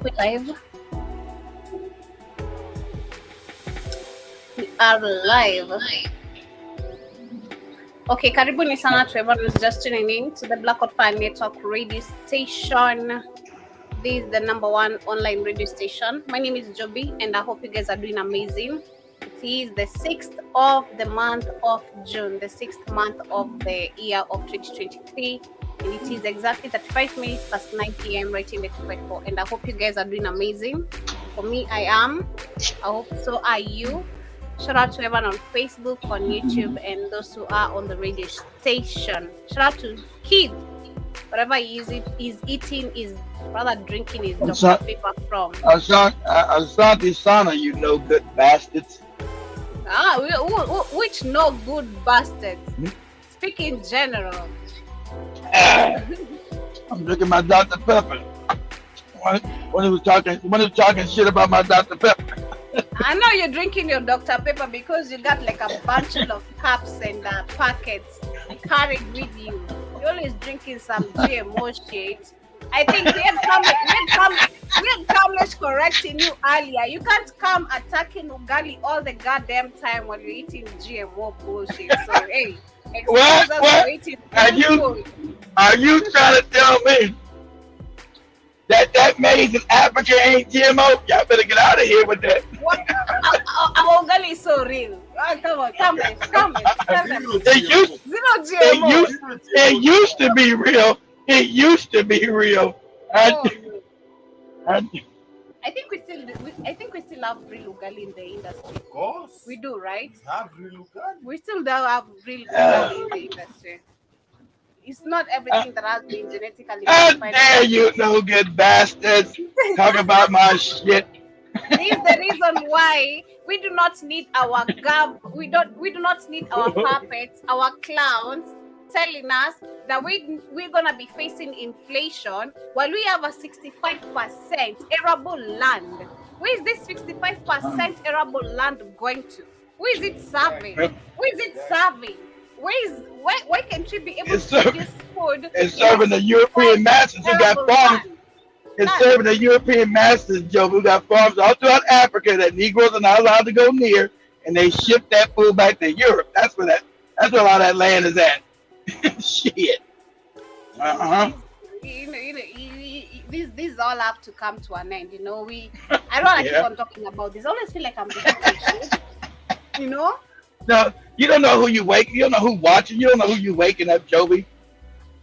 We live. We are live. Okay, karibuni sana to everyone who's just tuning in to the Black Hot Fire Network radio station. This is the number one online radio station. My name is Joby, and I hope you guys are doing amazing. It is the 6th of the month of June, the 6th month of the year of 2023. And it is exactly 35 minutes past 9 p.m. right in the 254. And I hope you guys are doing amazing. For me, I am. I hope so are you. Shout out to everyone on Facebook, on YouTube, and those who are on the radio station. Shout out to Kid. Whatever he is eating, is rather drinking his Dr. Pepper from. Asante Sana, you no good bastards. Which no good bastards? Speak in general. I'm drinking my Dr. Pepper. When he was talking shit about my Dr. Pepper. I know you're drinking your Dr. Pepper because you got like a bunch of cups and packets carried with you. You're always drinking some GMO shit. I think we had Kamlesh correcting you earlier. You can't come attacking Ugali all the goddamn time when you're eating GMO bullshit. So hey, what? Are you trying to tell me that maize in Africa ain't GMO? Y'all better get out of here with that. What? Our Ugali is so real. Oh, come on, come. It used to be real. It used to be real. I think we still have real Ugali in the industry. Of course. We do, right? We have real Ugali. We still do have real Ugali in the industry. It's not everything that has been genetically How modified. dare you, no good bastards, talk about my shit. This is the reason why we do not need our we do not need our puppets, our clowns telling us that we're gonna be facing inflation while we have a 65% arable land. Where is this 65% arable land going to? Who is it serving? Why can't we be able to produce food? It's serving the European masses who got farms. It's serving the European masses, Joe, who got farms all throughout Africa that Negroes are not allowed to go near, and they ship that food back to Europe. That's where a lot of that land is at. Shit. These all have to come to an end. I don't want to keep on talking about this. I always feel like I'm repeating shit. No, you don't know who you wake. You don't know who watching. You don't know who you waking up, Joby.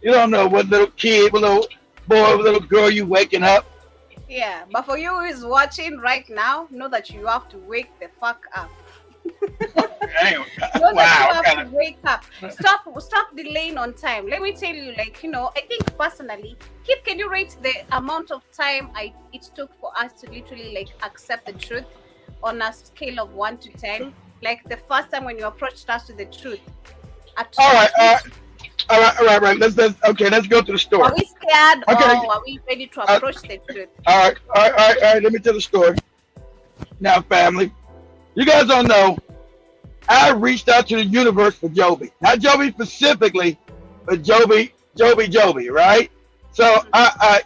You don't know what little kid, what little boy, what little girl you waking up. Yeah, but for you who is watching right now, know that you have to wake the fuck up. You have to wake up. Stop delaying on time. Let me tell you, I think personally, Kid, can you rate the amount of time it took for us to literally accept the truth on a scale of 1 to 10? Like the first time when you approached us to the truth. All right. Let's go to the story. Are we scared or are we ready to approach the truth? All right. Let me tell the story. Now, family, you guys don't know, I reached out to the universe for Joby. Not Joby specifically, but Joby, right? So I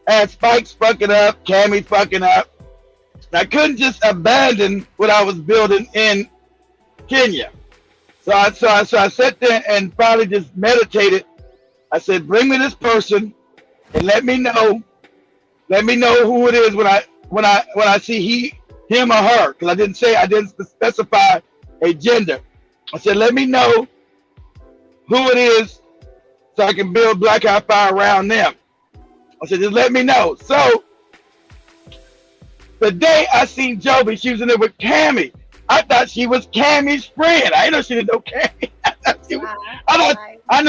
had Spikes fucking up, Cammy fucking up. I couldn't just abandon what I was building in Kenya. So I sat there and finally just meditated. I said, bring me this person and let me know who it is when I see him or her. Because I didn't specify a gender. I said, let me know who it is so I can build Black Hot Fire around them. I said, just let me know. So the day I seen Joby, she was in there with Cammy. I thought she was Cammy's friend. I didn't know she didn't know Cammy. I didn't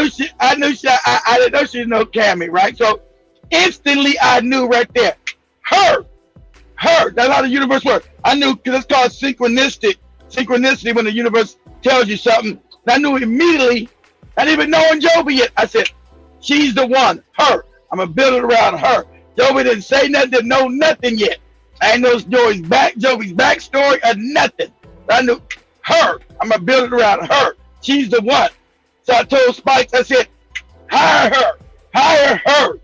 know she didn't know Cammy, right? So instantly I knew right there. Her. That's how the universe works. I knew because it's called synchronicity when the universe tells you something. And I knew immediately, not even knowing Joby yet. I said, she's the one, her. I'm gonna build it around her. Joby didn't say nothing, didn't know nothing yet. I ain't know Joby's backstory or nothing. I knew her. I'm gonna build it around her. She's the one. So I told Spikes, I said, hire her.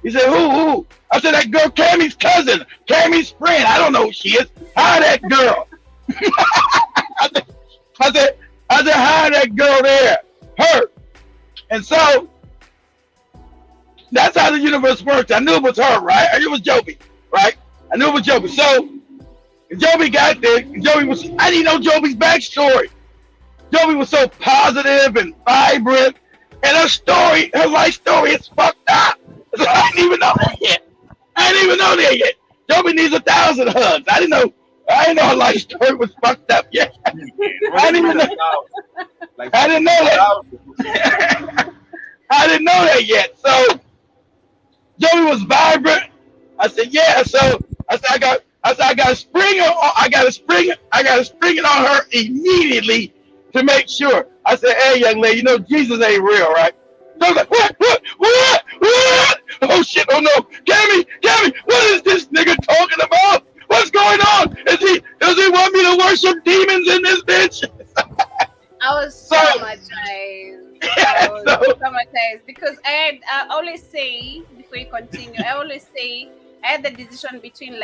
He said, who? I said, that girl, Cammy's cousin, Cammy's friend. I don't know who she is. Hire that girl. I said, hire that girl there. Her. And so, that's how the universe works. I knew it was her, right? I knew it was Joby, right? I knew it was Joby. So, Joby got there. I didn't know Joby's backstory. Joby was so positive and vibrant. And her life story is fucked up. So I didn't even know that yet. Joby needs 1,000 hugs. I didn't know her life story was fucked up yet. I didn't know that. I didn't know that yet. So Joby was vibrant. I said, yeah. So I said, I got to spring it on her immediately to make sure. I said, hey, young lady, you know Jesus ain't real, right? So I was like, what? Oh shit! Oh no, Cammy, what is this nigga talking about? What's going on? Does he want me to worship demons in this bitch? I was so traumatized. Traumatized because I always say, before you continue, I had the decision between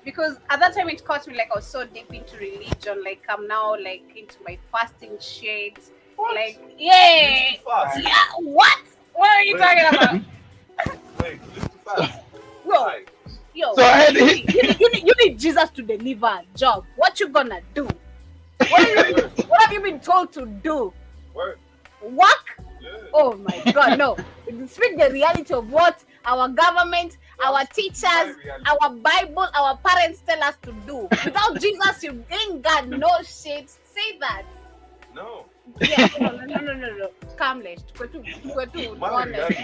because at that time it caught me I was so deep into religion, I'm now into my fasting shades. What? Yeah, what? What are you talking about? Wait, fast. Yo, so I had to you need Jesus to deliver a job. What you gonna do? What have you been told to do? Work. Yeah. Oh my God, no. Speak the reality of what our government, our teachers, our Bible, our parents tell us to do. Without Jesus, you ain't got no shit. Say that. No. Yeah, no. Calmness. Honest.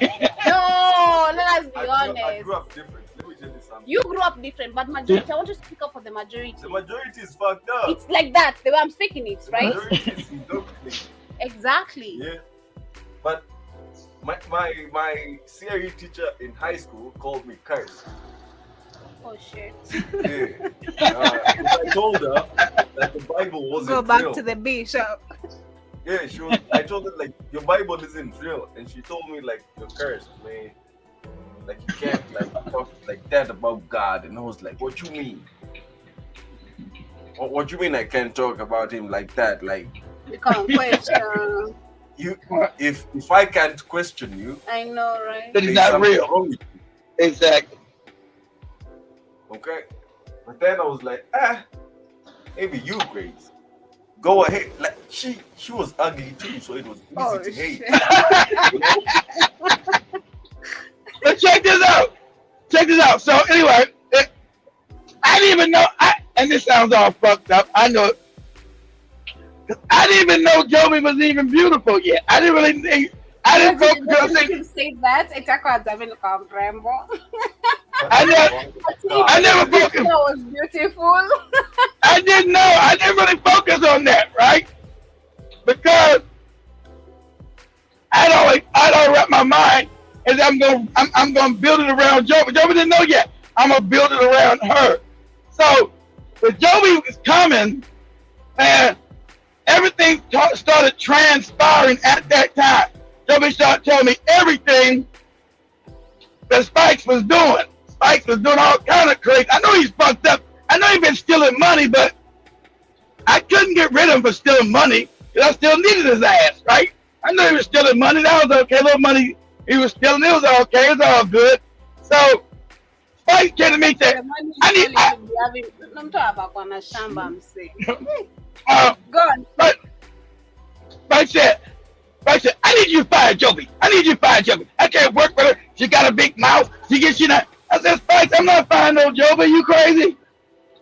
No, let us be honest. I grew up different. Let me tell you something. You grew up different, but majority, I want to speak up for the majority. The majority is fucked up. It's like that, the way I'm speaking it, right? The majority is indoctrinated. Exactly. Yeah. But my CRE teacher in high school called me curse. Oh shit. Yeah. I told her that the Bible wasn't Go back real. to the bishop. Yeah, I told her your Bible isn't real, and she told me you're cursed, man. You can't talk like that about God, and I was like, what you mean? What you mean I can't talk about him like that? You can't question. If I can't question you, I know, right? That is not real. Wrong with you. Exactly. Okay, but then I was like, maybe you, Grace. Go ahead. She was ugly too, so it was easy to hate. But check this out. So anyway, I didn't even know. And this sounds all fucked up. I know it. I didn't even know Joby was even beautiful yet. I didn't really think. I didn't focus. Say that. I never focused. That was beautiful. I didn't know. I didn't really focus on that, right? Because I'd wrap my mind as I'm gonna build it around Joby. Joby didn't know yet. I'm gonna build it around her. So when Joby was coming, and everything started transpiring at that time. Joby started telling me everything that Spikes was doing. Spikes was doing all kind of crazy. I know he's fucked up. I know he's been stealing money, but I couldn't get rid of him for stealing money because I still needed his ass, right? I know he was stealing money. That was okay. Little money he was stealing. It was okay. It was all good. So Spikes came to me and said, Go on. But Spike said, I need you to fire Joby. I can't work with her. She got a big mouth. She not. I said, Spike, I'm not firing no Joby. You crazy?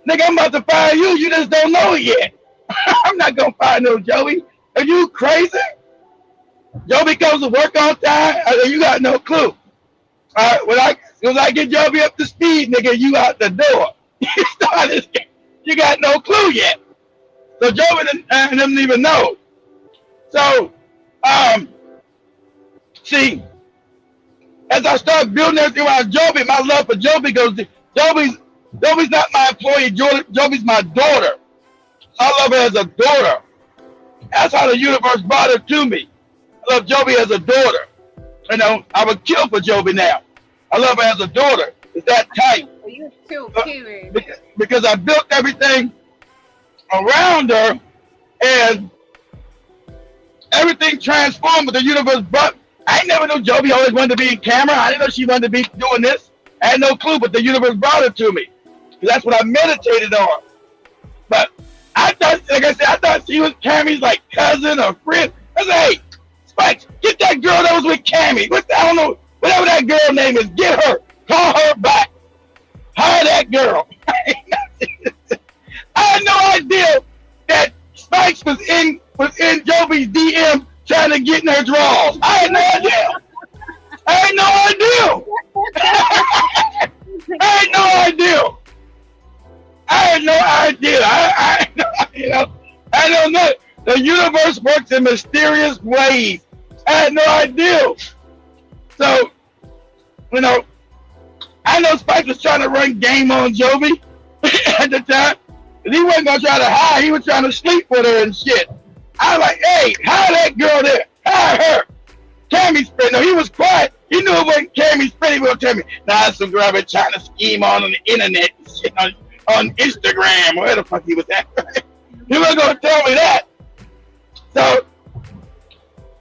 Nigga, I'm about to fire you. You just don't know it yet. I'm not going to fire no Joby. Are you crazy? Joby comes to work on time. I said, you got no clue. All right, when I get Joby up to speed, nigga, you out the door. You got no clue yet. So Joby didn't even know. So, see, as I start building everything around Joby, my love for Joby goes, Joby's not my employee, Joby's my daughter. I love her as a daughter. That's how the universe brought her to me. I love Joby as a daughter. You know, I would kill for Joby now. I love her as a daughter. It's that type. You too, Uh, period. because I built everything around her, and everything transformed with the universe. But I never knew Joby always wanted to be in camera. I didn't know she wanted to be doing this. I had no clue, but the universe brought it to me. That's what I meditated on. But I thought, like I said, I thought she was Cammy's like cousin or friend. I said, hey, Spikes, get that girl that was with Cammy. I don't know, whatever that girl name is, get her. Call her back. Hire that girl. I had no idea that Spikes was in Joby's DM trying to get in her drawers. I had no idea. I had no idea. I had no idea. I had no idea. I don't know. The universe works in mysterious ways. I had no idea. So, I know Spike was trying to run game on Joby at the time. And he wasn't going to try to hide. He was trying to sleep with her and shit. I was like, hey, hire that girl there. Hire her. Cammy's friend. No, he was quiet. He knew it wasn't Cammy's friend. He was tell me, nah, some girl I've been trying to scheme on the internet and shit, on Instagram, where the fuck he was at. He wasn't going to tell me that. So,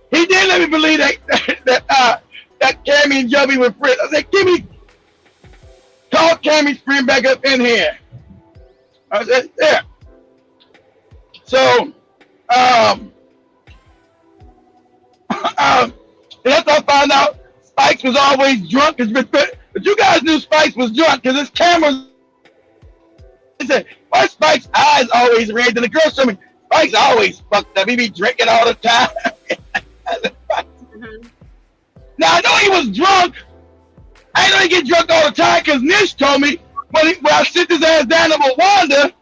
he did let me believe that Cammy and Joby were friends. I said, Kimmy, call Cammy's friend back up in here. I said, yeah. So, that's how I found out Spikes was always drunk. But you guys knew Spikes was drunk because his cameras. He said, why Spike's eyes always red? And the girl told me, Spike's always fucked up. He be drinking all the time. Mm-hmm. Now, I know he was drunk. I know he get drunk all the time because Nish told me when I sit his ass down to Rwanda,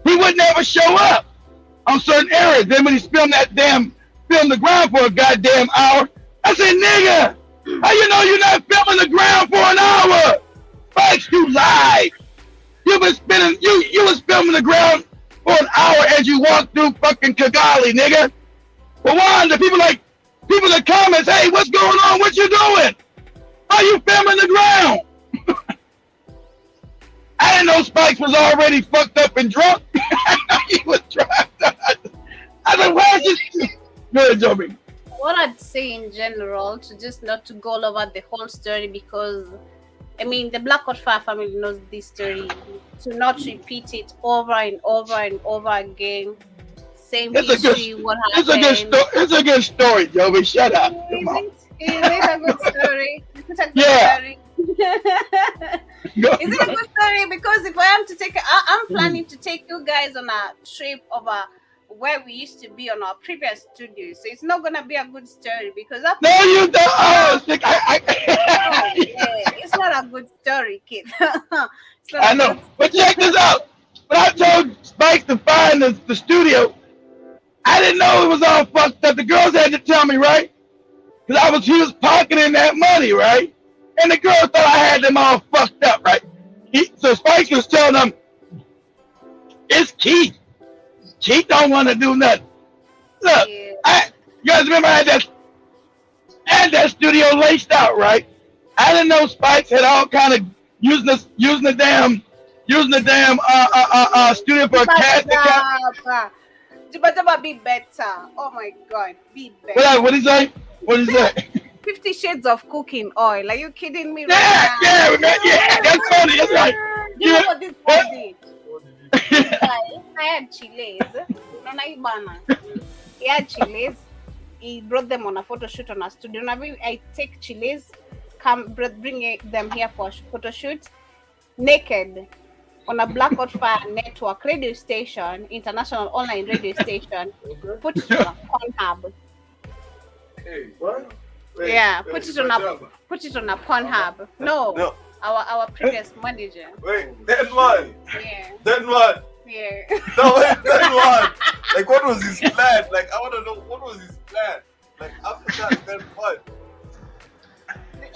he would never show up on certain areas. Then when he filmed the ground for a goddamn hour, I said, nigga, how you know you're not filming the ground for an hour? Spikes, you lied. You was filming the ground for an hour as you walked through fucking Kigali, nigga. Rwanda, people in the comments, hey, what's going on? What you doing? How you filming the ground? I didn't know Spikes was already fucked up and drunk. He was drunk. I said, where's this? Go ahead, Joby. What I'd say in general, to just not to go all over the whole story, because I mean the Black Hot Fire family knows this story, to not repeat it over and over and over again. Same history, what happened. It's a good story, Joby. Shut up. Is it a good story? Is it a good story? Is it a good story? Because if I am to I'm planning to take you guys on a trip over where we used to be on our previous studio. So it's not gonna be a good story because no, you don't. It's not a good story, kid. I know, but check this out. When I told Spike to find the studio, I didn't know it was all fucked up. The girls had to tell me, right? Because he was pocketing that money, right? And the girls thought I had them all fucked up, right? So Spike was telling them, it's Keith. Keith don't want to do nothing. Look, you guys remember I had that studio laced out, right? I didn't know Spikes had all kind of using the damn studio for a casting. Be better. Oh my God, be better. What did he say? What did he say? 50 Shades of Cooking Oil. Are you kidding me? Yeah, that's funny. That's right. You know what this boy did? I had chilies. He had chilies. He brought them on a photo shoot on a studio. Now I take chilies, bring them here for a photo shoot, naked, on a Black Hot Fire network radio station, international online radio station. Put it on a Pornhub. Hey, what? Put it on a Pornhub. No. Our previous manager. Wait, then what? Yeah. Then what? Yeah. No, wait, then what? Like, what was his plan? Like, I want to know, what was his plan? Like, after that, then what?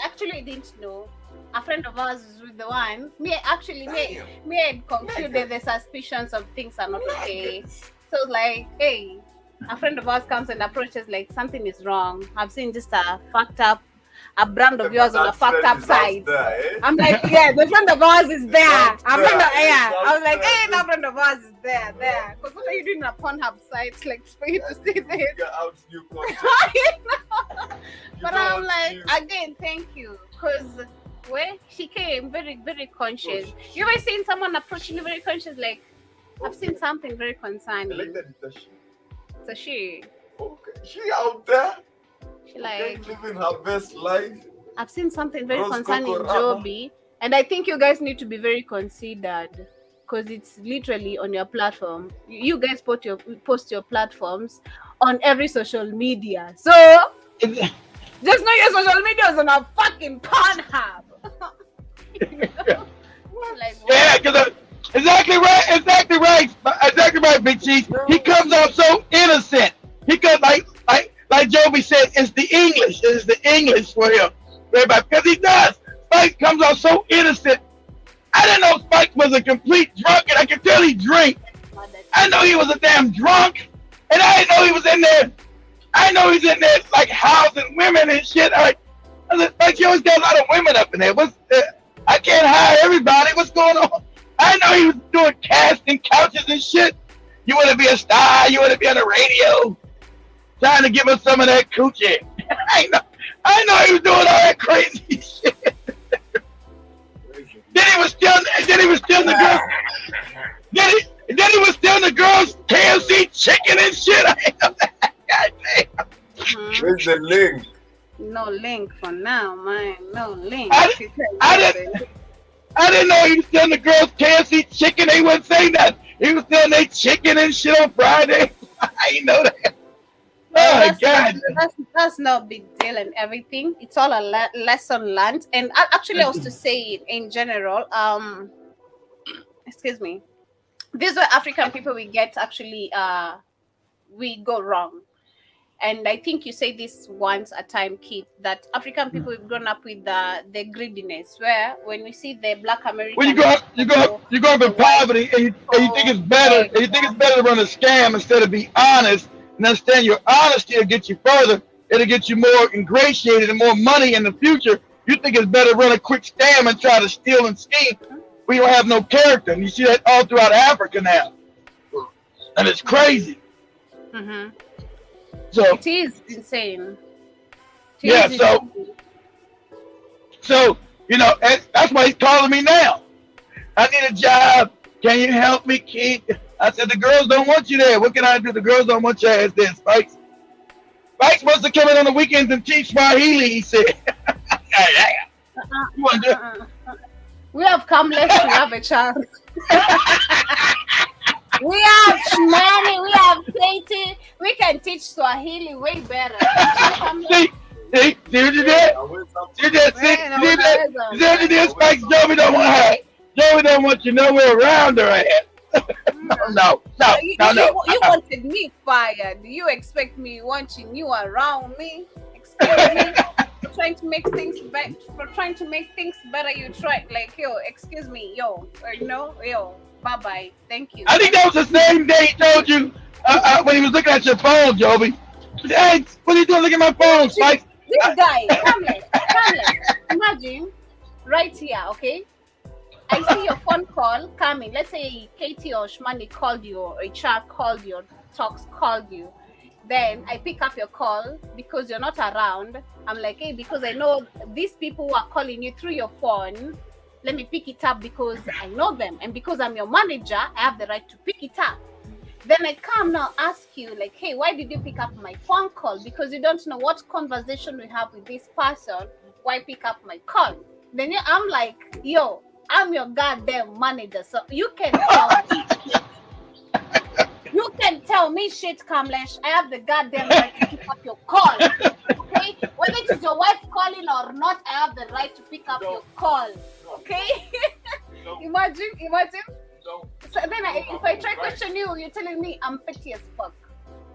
Actually, didn't know. A friend of ours was with the one. Me had concluded the suspicions of things are not okay. So, like, hey, a friend of ours comes and approaches, like, something is wrong. I've seen just a fucked up a brand of yours on a That fucked friend up is out site. there, eh? I'm like, yeah, the friend of ours is there. out I'm there, like, it's yeah. I was out like, there. hey, that friend of ours is there. Because what are you doing on a Pornhub site? Like, for you to see this. Get out new content. You But know I'm what like, you- again, thank you. Because where she came, very, very conscious. You ever seen someone approaching you very conscious? Like, I've seen something very I like concerning. that it's a she. So she Okay, she out there, okay, like, living her best life. I've seen something very Rose concerning Coco Rama. Joby. And I think you guys need to be very considered. Because it's literally on your platform. You guys post your platforms on every social media. So just know your social media is on a fucking Pornhub. Like, Yeah, because exactly right, Big Chief. He comes off so innocent. He comes like Joby said, it's the English for him. Because he does. Spike comes off so innocent. I didn't know Spike was a complete drunk, and I could tell he drank. I know he was a damn drunk, and I didn't know he was in there. I know he's in there like housing women and shit. I was like, you always got a lot of women up in there. I can't hire everybody. What's going on? I know he was doing casting couches and shit. You want to be a star? You want to be on the radio? Trying to give us some of that coochie. I know he was doing all that crazy shit. Then he was stealing the girls. Then he was stealing the girls' KFC chicken and shit. I know that. God damn. Where's the link? no link for now, man. No link. I didn't know he was stealing the girls' KFC chicken. They wouldn't say that. He was stealing their chicken and shit on Friday. I didn't know that. Oh, God. That's not a big deal and everything. It's all a lesson learned. And actually, I was to say it in general. Excuse me. These were African people we get actually we go wrong. And I think you say this once a time, Kit, that African people have grown up with the greediness, where when we see the Black American, When you grow up in poverty, and you think it's better, to run a scam instead of be honest, and understand your honesty will get you further. It'll get you more ingratiated and more money in the future. You think it's better to run a quick scam and try to steal and scheme. We don't have no character, and you see that all throughout Africa now, and it's crazy. Mm-hmm. So It is insane. Yeah, so you know, and that's why he's calling me now. I need a job. Can you help me, Keith? I said, the girls don't want you there. What can I do? The girls don't want your ass there, Spikes. Spikes wants to come in on the weekends and teach Swahili, he said. You want to do it? We have come less to have a chance. We have Shmani, we have Katie. We can teach Swahili way better. See what you did? See what you did? Spikes, Joey don't want her. Joey don't want you nowhere around her ass. No. You wanted me fired. You expect me wanting you around me? Excuse me. For trying to make things better, you try excuse me, yo, bye bye, thank you. I think that was the same day he told you when he was looking at your phone, Joby. Hey, what are you doing looking at my phone, Spike? This guy, Hamlet. Imagine, right here, okay? I see your phone call coming. Let's say Katie or Shmani called you, or HR called you, or Talks called you. Then I pick up your call because you're not around. I'm like, hey, because I know these people who are calling you through your phone, let me pick it up because I know them. And because I'm your manager, I have the right to pick it up. Then I come now ask you, like, hey, why did you pick up my phone call? Because you don't know what conversation we have with this person. Why pick up my call? Then I'm like, yo, I'm your goddamn manager. So you can tell me. You can tell me shit, Kamlesh. I have the goddamn right to pick up your call. Okay? Whether it is your wife calling or not, I have the right to pick up your call. Okay? Imagine. So then if I try to question you, you're telling me I'm petty as fuck.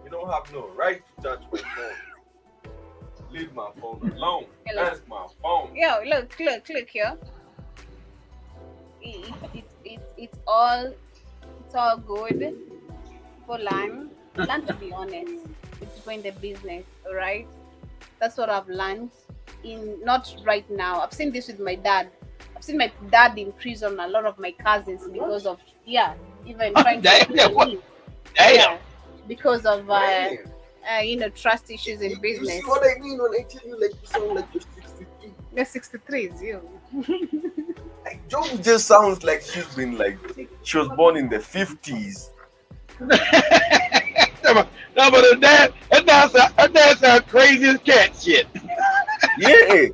You don't have no right to touch my phone. Leave my phone alone. Hello. That's my phone. Yo, look here. It's all good. For learn to be honest. It's going the business, alright? That's what I've learned. not right now. I've seen this with my dad. I've seen my dad in prison, a lot of my cousins because of even trying Damn, to damn. because of Man, trust issues in you business. see what I mean when I tell you like you sound like you're 63? The 63 is you. Like Joey just sounds like she was born in the 50s. No, but her dad sound crazy as cat shit. Yeah,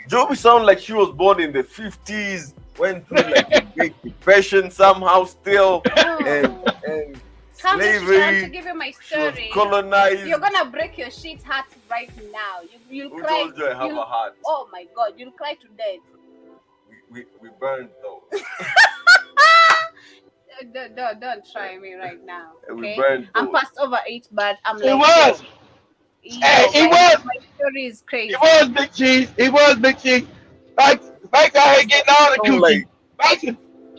Joey sounds like she was born in the 50s, went through like the Great Depression somehow still, and Come to slavery. give you my She was story. colonized. You're gonna break your shit heart right now. You'll Who cry. told you I have a heart? Oh my god, you'll cry to death. We burned though. Don't try me right now. We Okay? burned I'm those. past over 8, but I'm It like was. Hey, it was. my story is crazy. It was Big Cheese. It was Big Cheese. Spikes out here getting all the Oh, coochie.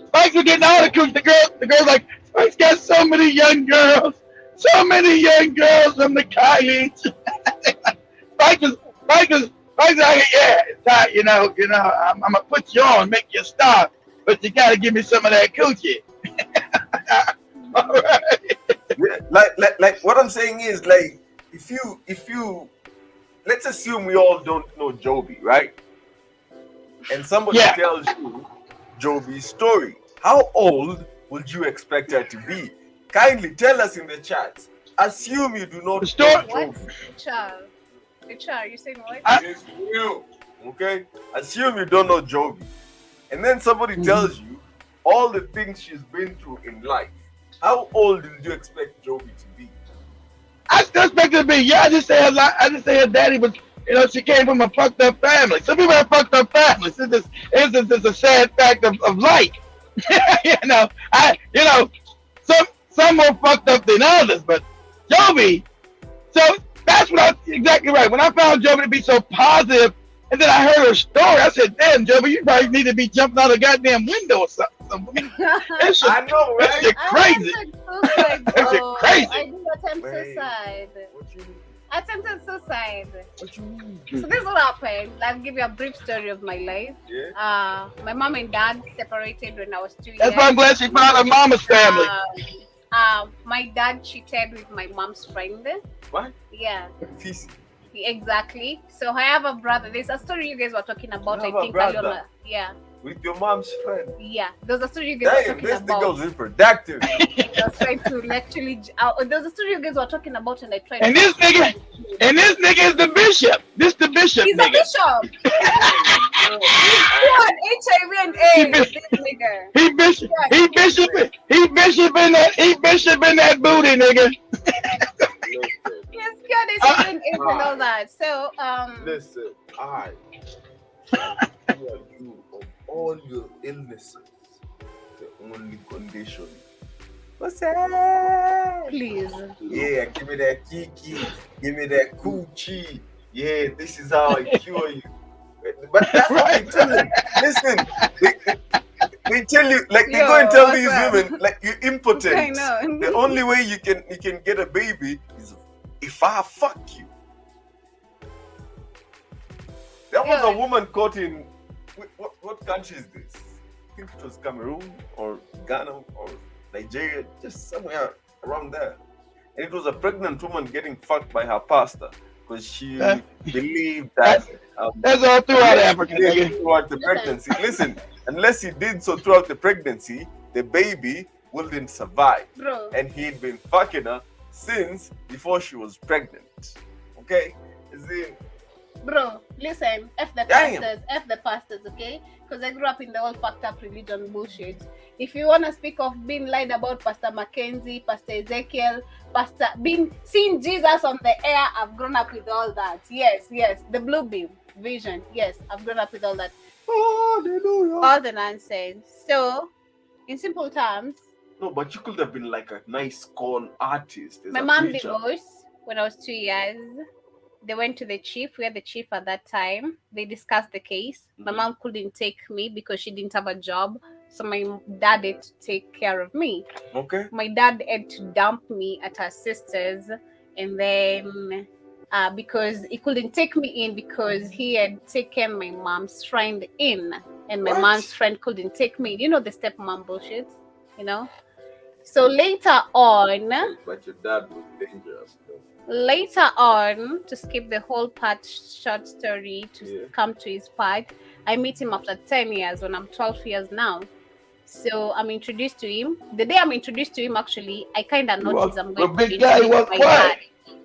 Spikes were getting all the coochie. The girls like, Spikes got so many young girls. So many young girls from the college. Spikes out here, it's hot, I'm gonna put you on, make you a star, but you gotta give me some of that coochie. All right. Yeah, like what I'm saying is like if you let's assume we all don't know Joby, right? And somebody tells you Joby's story. How old would you expect her to be? Kindly tell us in the chat. Assume you do not The story- know What? Joby. HR, you saying what? It's real. Okay? Assume you don't know Joby. And then somebody tells you all the things she's been through in life. How old did you expect Joby to be? I still expect her to be young. I just say her daddy was, she came from a fucked up family. Some people have fucked up families. It's just a sad fact of life. Some more fucked up than others, but Joby, so that's what exactly right. When I found Joby to be so positive, and then I heard her story, I said, damn, Joby, you probably need to be jumping out a goddamn window or something. I know, That right? shit crazy. That shit crazy. I did attempt Man. suicide. What you mean? Attempted suicide. What you mean? So this is what happened. I'll give you a brief story of my life. Yeah. My mom and dad separated when I was 2 years. That's why I'm glad she found her mama's family. My dad cheated with my mom's friend. What? Yeah, Feast. exactly. So I have a brother. There's a story you guys were talking about. You I have a think brother? earlier. Yeah, With your mom's friend. yeah. There's a story you guys were Damn, talking this about. nigga was reproductive. I was trying to actually. There's a story you guys were talking about, and I tried. And this nigga is the bishop. This the bishop He's a nigga. bishop. What? HIV and AIDS. This nigga. He bishop in that booty, nigga. Yes, God is HIV and AIDS and all that. So Listen, I shall cure you of all your illnesses. The only condition. What's that? please. Yeah, give me that kiki, give me that coochie. Yeah, this is how I cure you. But that's what they tell them. Listen, they tell you, like they go and tell what's these up? women, like you're impotent. I know. The only way you can get a baby is if I fuck you. There was Yeah. a woman caught in what country is this? I think it was Cameroon or Ghana or Nigeria, just somewhere around there. And it was a pregnant woman getting fucked by her pastor because she believed that That's all throughout Africa, did nigga. throughout the pregnancy. Listen, unless he did so throughout the pregnancy, the baby wouldn't survive. Bro. And he'd been fucking her since before she was pregnant. Okay? As in, Bro, listen, F the Damn. pastors, okay? Because I grew up in the old fucked up religion bullshit. If you want to speak of being lied about Pastor Mackenzie, Pastor Ezekiel, seeing Jesus on the air, I've grown up with all that. Yes, the blue beam vision. Yes, I've grown up with all that. hallelujah. All the nonsense. So, in simple terms, No, but you could have been like a nice corn artist. as my a mom preacher. divorced when I was 2 years. They went to the chief. We had the chief at that time. They discussed the case. My Mhm. mom couldn't take me because she didn't have a job. So my dad had to take care of me. Okay. My dad had to dump me at her sister's. And then because he couldn't take me in because he had taken my mom's friend in, and my What? mom's friend couldn't take me. You know the stepmom bullshit, you know. So later on, But your dad was dangerous. Though. to skip the whole part short story to come to his part, I meet him after 10 years when I'm 12 years now. So I'm introduced to him. The day I'm introduced to him, actually, I kind of noticed I'm going to be big guy introduced was to my quiet. dad.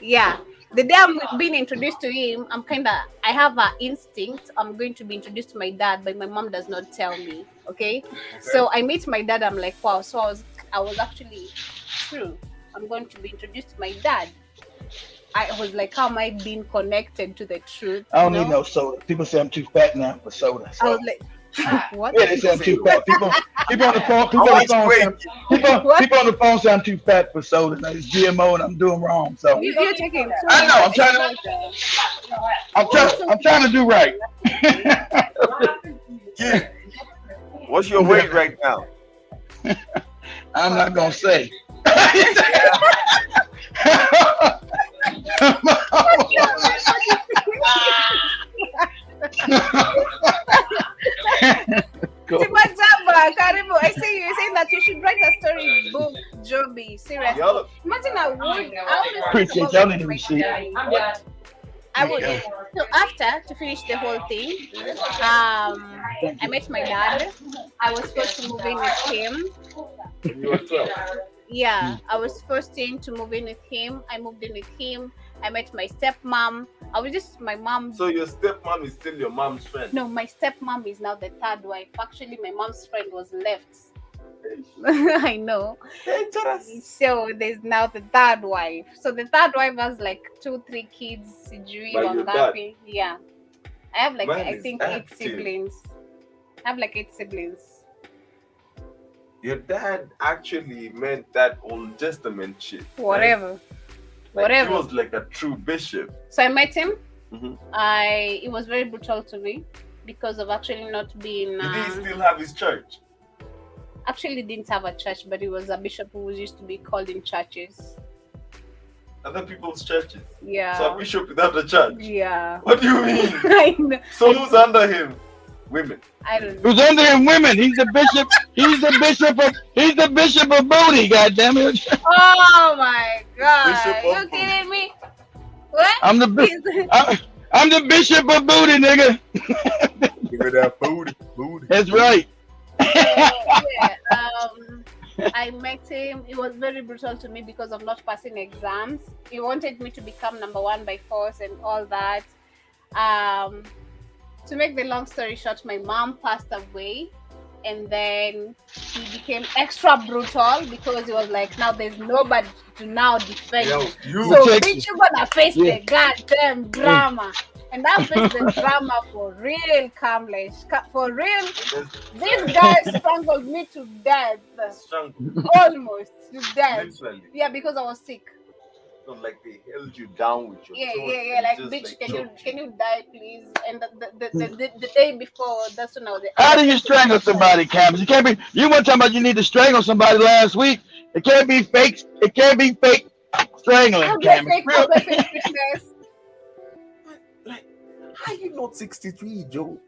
Yeah. The day I'm being introduced to him, I have an instinct. I'm going to be introduced to my dad, but my mom does not tell me. Okay. So I meet my dad. I'm like, wow. So I was actually true. I'm going to be introduced to my dad. I was like, how am I being connected to the truth? I don't you need know? no soda. People say I'm too fat now for soda. I So. was like, what? Yeah, they say I'm too fat. People on the phone. People How on much the phone. weight? What? People on the phone say I'm too fat for soda. Now it's GMO and I'm doing wrong. So You're taking. I know. I'm trying to do right. Kid, what's your weight right now? I'm not gonna say. Cool. Timajaba, Karibu, I say you're saying that you should write a story book, Joby. Seriously. Y'all, Imagine I would. Appreciate y'all didn't even see. I would. So after to finish the whole thing, I met my dad. I was supposed to move in with him. when you were 12. Yeah, I was supposed to move in with him. I moved in with him. I met my stepmom. I was just my mom. So your stepmom is still your mom's friend. No, my stepmom is now the third wife. Actually, my mom's friend was left. I know. Dangerous. So there's now the third wife. So the third wife has like 2-3 kids. Sijui By your wangapi. Yeah. I have like Man I is think 8 active. siblings. I have like 8 siblings. Your dad actually meant that Old Testament shit. right? Whatever. Like, Whatever. He was like a true bishop. So I met him. Mhm. It was very brutal to me because of actually not being Did he still have his church? actually didn't have a church, but he was a bishop who was used to be called in churches. Other people's churches. Yeah. So a bishop without a church. Yeah. What do you mean? I know. So who's under him? Women. I don't know. Who's under him? Women. He's the bishop. He's the bishop of booty. Goddamn it! Oh my god. Bishop You of kidding me? What? I'm the I'm the bishop of booty, nigga. Look at that booty. That's right. Yeah, I met him. It was very brutal to me because of not passing exams. He wanted me to become number 1 by force and all that. To make the long story short, my mom passed away, and then he became extra brutal because he was like, now there's nobody to now defend Yo, you. you. So Check bitch, you gonna face Yeah. the goddamn drama. And I faced the drama for real, Kamlesh. For real, this guy strangled me to death. Strangled. Almost to death. Literally. Yeah, because I was sick. So like they held you down with your Yeah, throat yeah, and like just, bitch, like, can you choked can you die, please? And the day before, that's when I was. How do you strangle somebody, Camus? You can't be. You weren't talking about you need to strangle somebody last week. It can't be fake. It can't be fake strangling, How do I Camus. fake for the fitness? Like, how you not 63, Joe?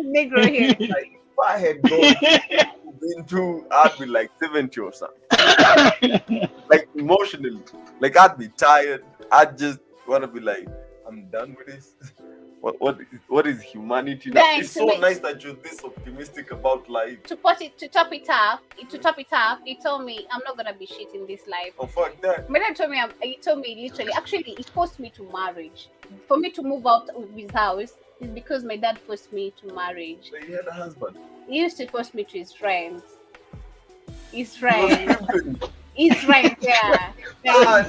Negro here. Like, if I had gone into, I'd be like 70 or something. Like emotionally, like I'd be tired. I'd just want to be like, I'm done with this. What is humanity now? Thanks, It's so mate. nice that you're this optimistic about life. To top it off, he told me I'm not gonna be shit in this life. Oh fuck that. My dad told me, he told me literally, actually, he forced me to marriage. For me to move out of his house is because my dad forced me to marriage. So you had a husband. He used to force me to his friends. His He was friends. pimping. His friends, yeah. Nah,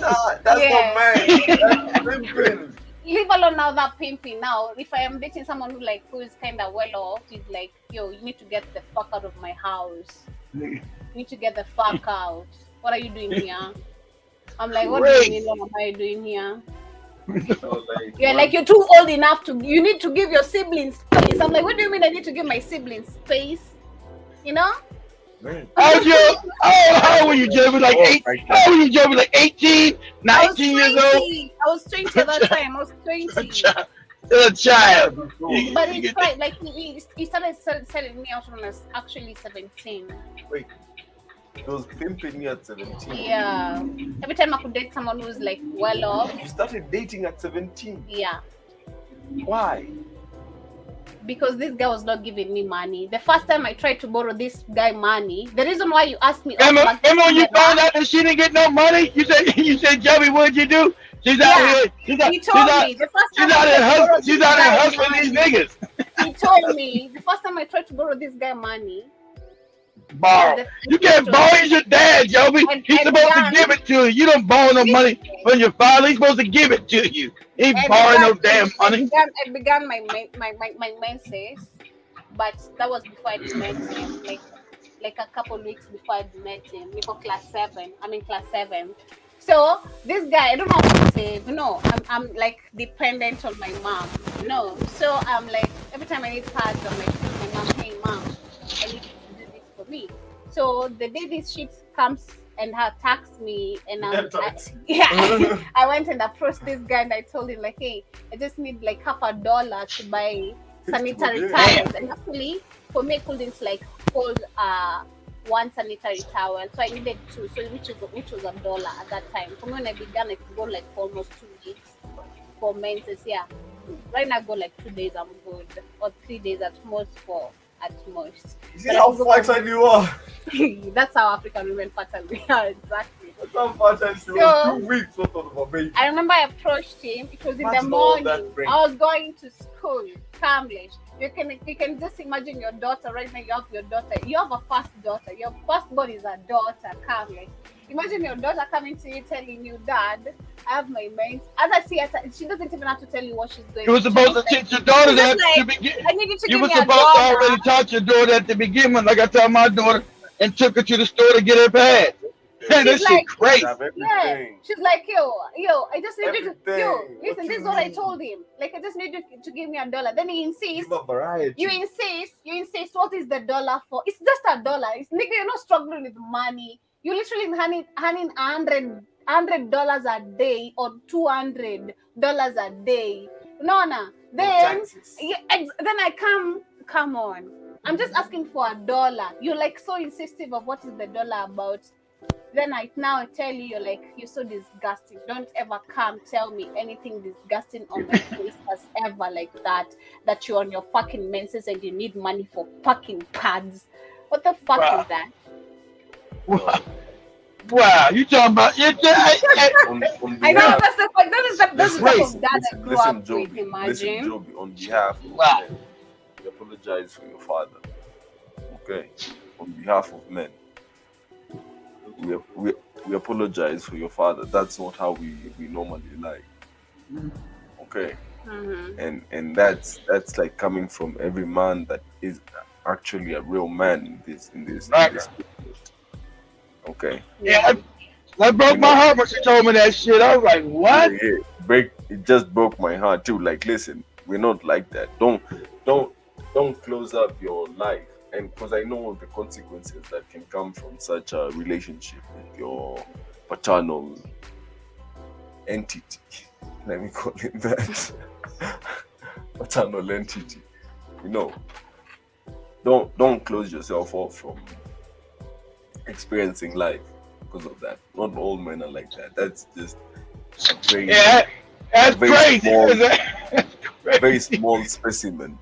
that's Yeah. not mine. That's pimping. Leave alone now that pimping. Now, if I am dating someone who is kind of well off, he's like, yo, you need to get the fuck out of my house. You need to get the fuck out. What are you doing here? I'm like, what do you mean? What am I doing here? So, like, You're like, you're too old enough to. You need to give your siblings space. I'm like, what do you mean? I need to give my siblings space? You know? man. How's Oh, how old were you, Joby? Like Oh 8? my How old were you, Joby? Like 18, I was 19 years old? 20. I was 20 at that time. I was 20. Still a child. But it's right, like he started selling me out when I was actually 17. Wait, he was pimping you at 17. Yeah. Every time I could date someone who's like well off. You started dating at 17. Yeah. Why? Because this guy was not giving me money. The first time I tried to borrow this guy money, the reason why you asked me, Remember when you found out that she didn't get no money? You said, Joby, what'd you do? She's out here. He told me the first time She's out here hustling these niggas. He told me the first time I tried to borrow this guy money. Borrow. You can't borrow your dad, Joby. He's supposed to give it to you. You don't borrow no money from your father. He's supposed to give it to you. He ain't borrowing no damn money. I began my menses, but that was before I met him. Like a couple of weeks before I met him. Before class 7. I'm in class 7. So this guy, I don't know how to say. No, I'm like dependent on my mom. No, so I'm like every time I need pads, I'm like my mom, hey mom, I need you to do this for me. So the day this shit comes and her tax me, and I went and approached this guy and I told him like, hey, I just need like $50 to buy sanitary towels, and actually for me I couldn't like hold one sanitary towel, so I needed two, so which was $1 at that time. For me when I began, I could go like for almost 2 weeks for menses. Yeah, right now I go like 2 days, I'm good, or 3 days at most. You see how fertile you are? That's how African women fertile we are, exactly. That's how fertile you are. 2 weeks worth of a baby. I remember I approached him. It was in the morning. I was going to school, Cambridge. You can just imagine your daughter right now. You have your daughter. You have a first daughter. Your firstborn is a daughter, Cambridge. Imagine your daughter coming to you telling you, Dad, I have my mens. As I see her, she doesn't even have to tell you what she's doing. You were supposed to teach your daughter that at the beginning. I need you to You give were me a supposed to dollar. already taught your daughter at the beginning, like I taught my daughter, and took her to the store to get her pad. Man, this shit crazy. Yeah, she's like, yo, I just need you to, listen, this is what I told him. Like, I just need you to give me $1. Then he insists. You insist. What is the dollar for? It's just $1. It's nigga, you're not struggling with money. You're literally earning $100 a day or $200 a day. No. Then I come on. I'm just asking for $1. You're like so insistent of what is the dollar about. Then I tell you, you're like, you're so disgusting. Don't ever come tell me anything disgusting on my face as ever like that you're on your fucking menses and you need money for fucking pads. What the fuck is that? Wow, you talking about I know that's the type of dad I grew up with. Imagine. Listen, Joby, on behalf of men, we apologize for your father. Okay, on behalf of men, we apologize for your father. That's not how we normally like. Okay, and that's like coming from every man that is actually a real man in this. Okay. Yeah, that broke my heart when she told me that shit. I was like, what? Yeah. It just broke my heart too. Like, listen, we're not like that. Don't close up your life, and because I know the consequences that can come from such a relationship with your paternal entity. Let me call it that. Paternal entity. You know. Don't close yourself off from experiencing life because of that. Not all men are like that. That's just very, that's crazy. Very small specimen.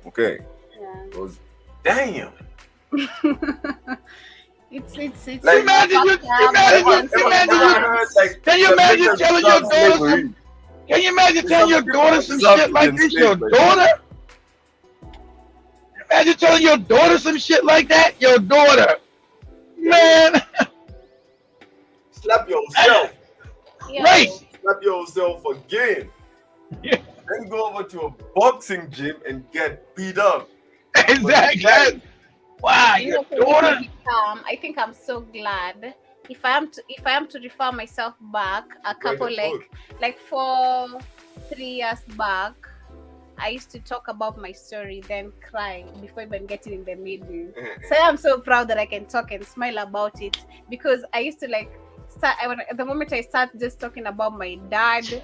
Okay. Yeah. Because, damn. It's like, can you imagine telling your daughter can you imagine telling your daughter some shit like this? Your daughter? Imagine telling your daughter some shit like that? Your daughter. Man. Slap yourself. Right. Slap yourself again. Yeah. Then go over to a boxing gym and get beat up. Exactly. Wow, your daughter. I think I'm so glad. If I am to refer myself back a couple like 3 years back, I used to talk about my story, then cry before even getting in the middle. So I'm so proud that I can talk and smile about it, because I used to like the moment I start just talking about my dad,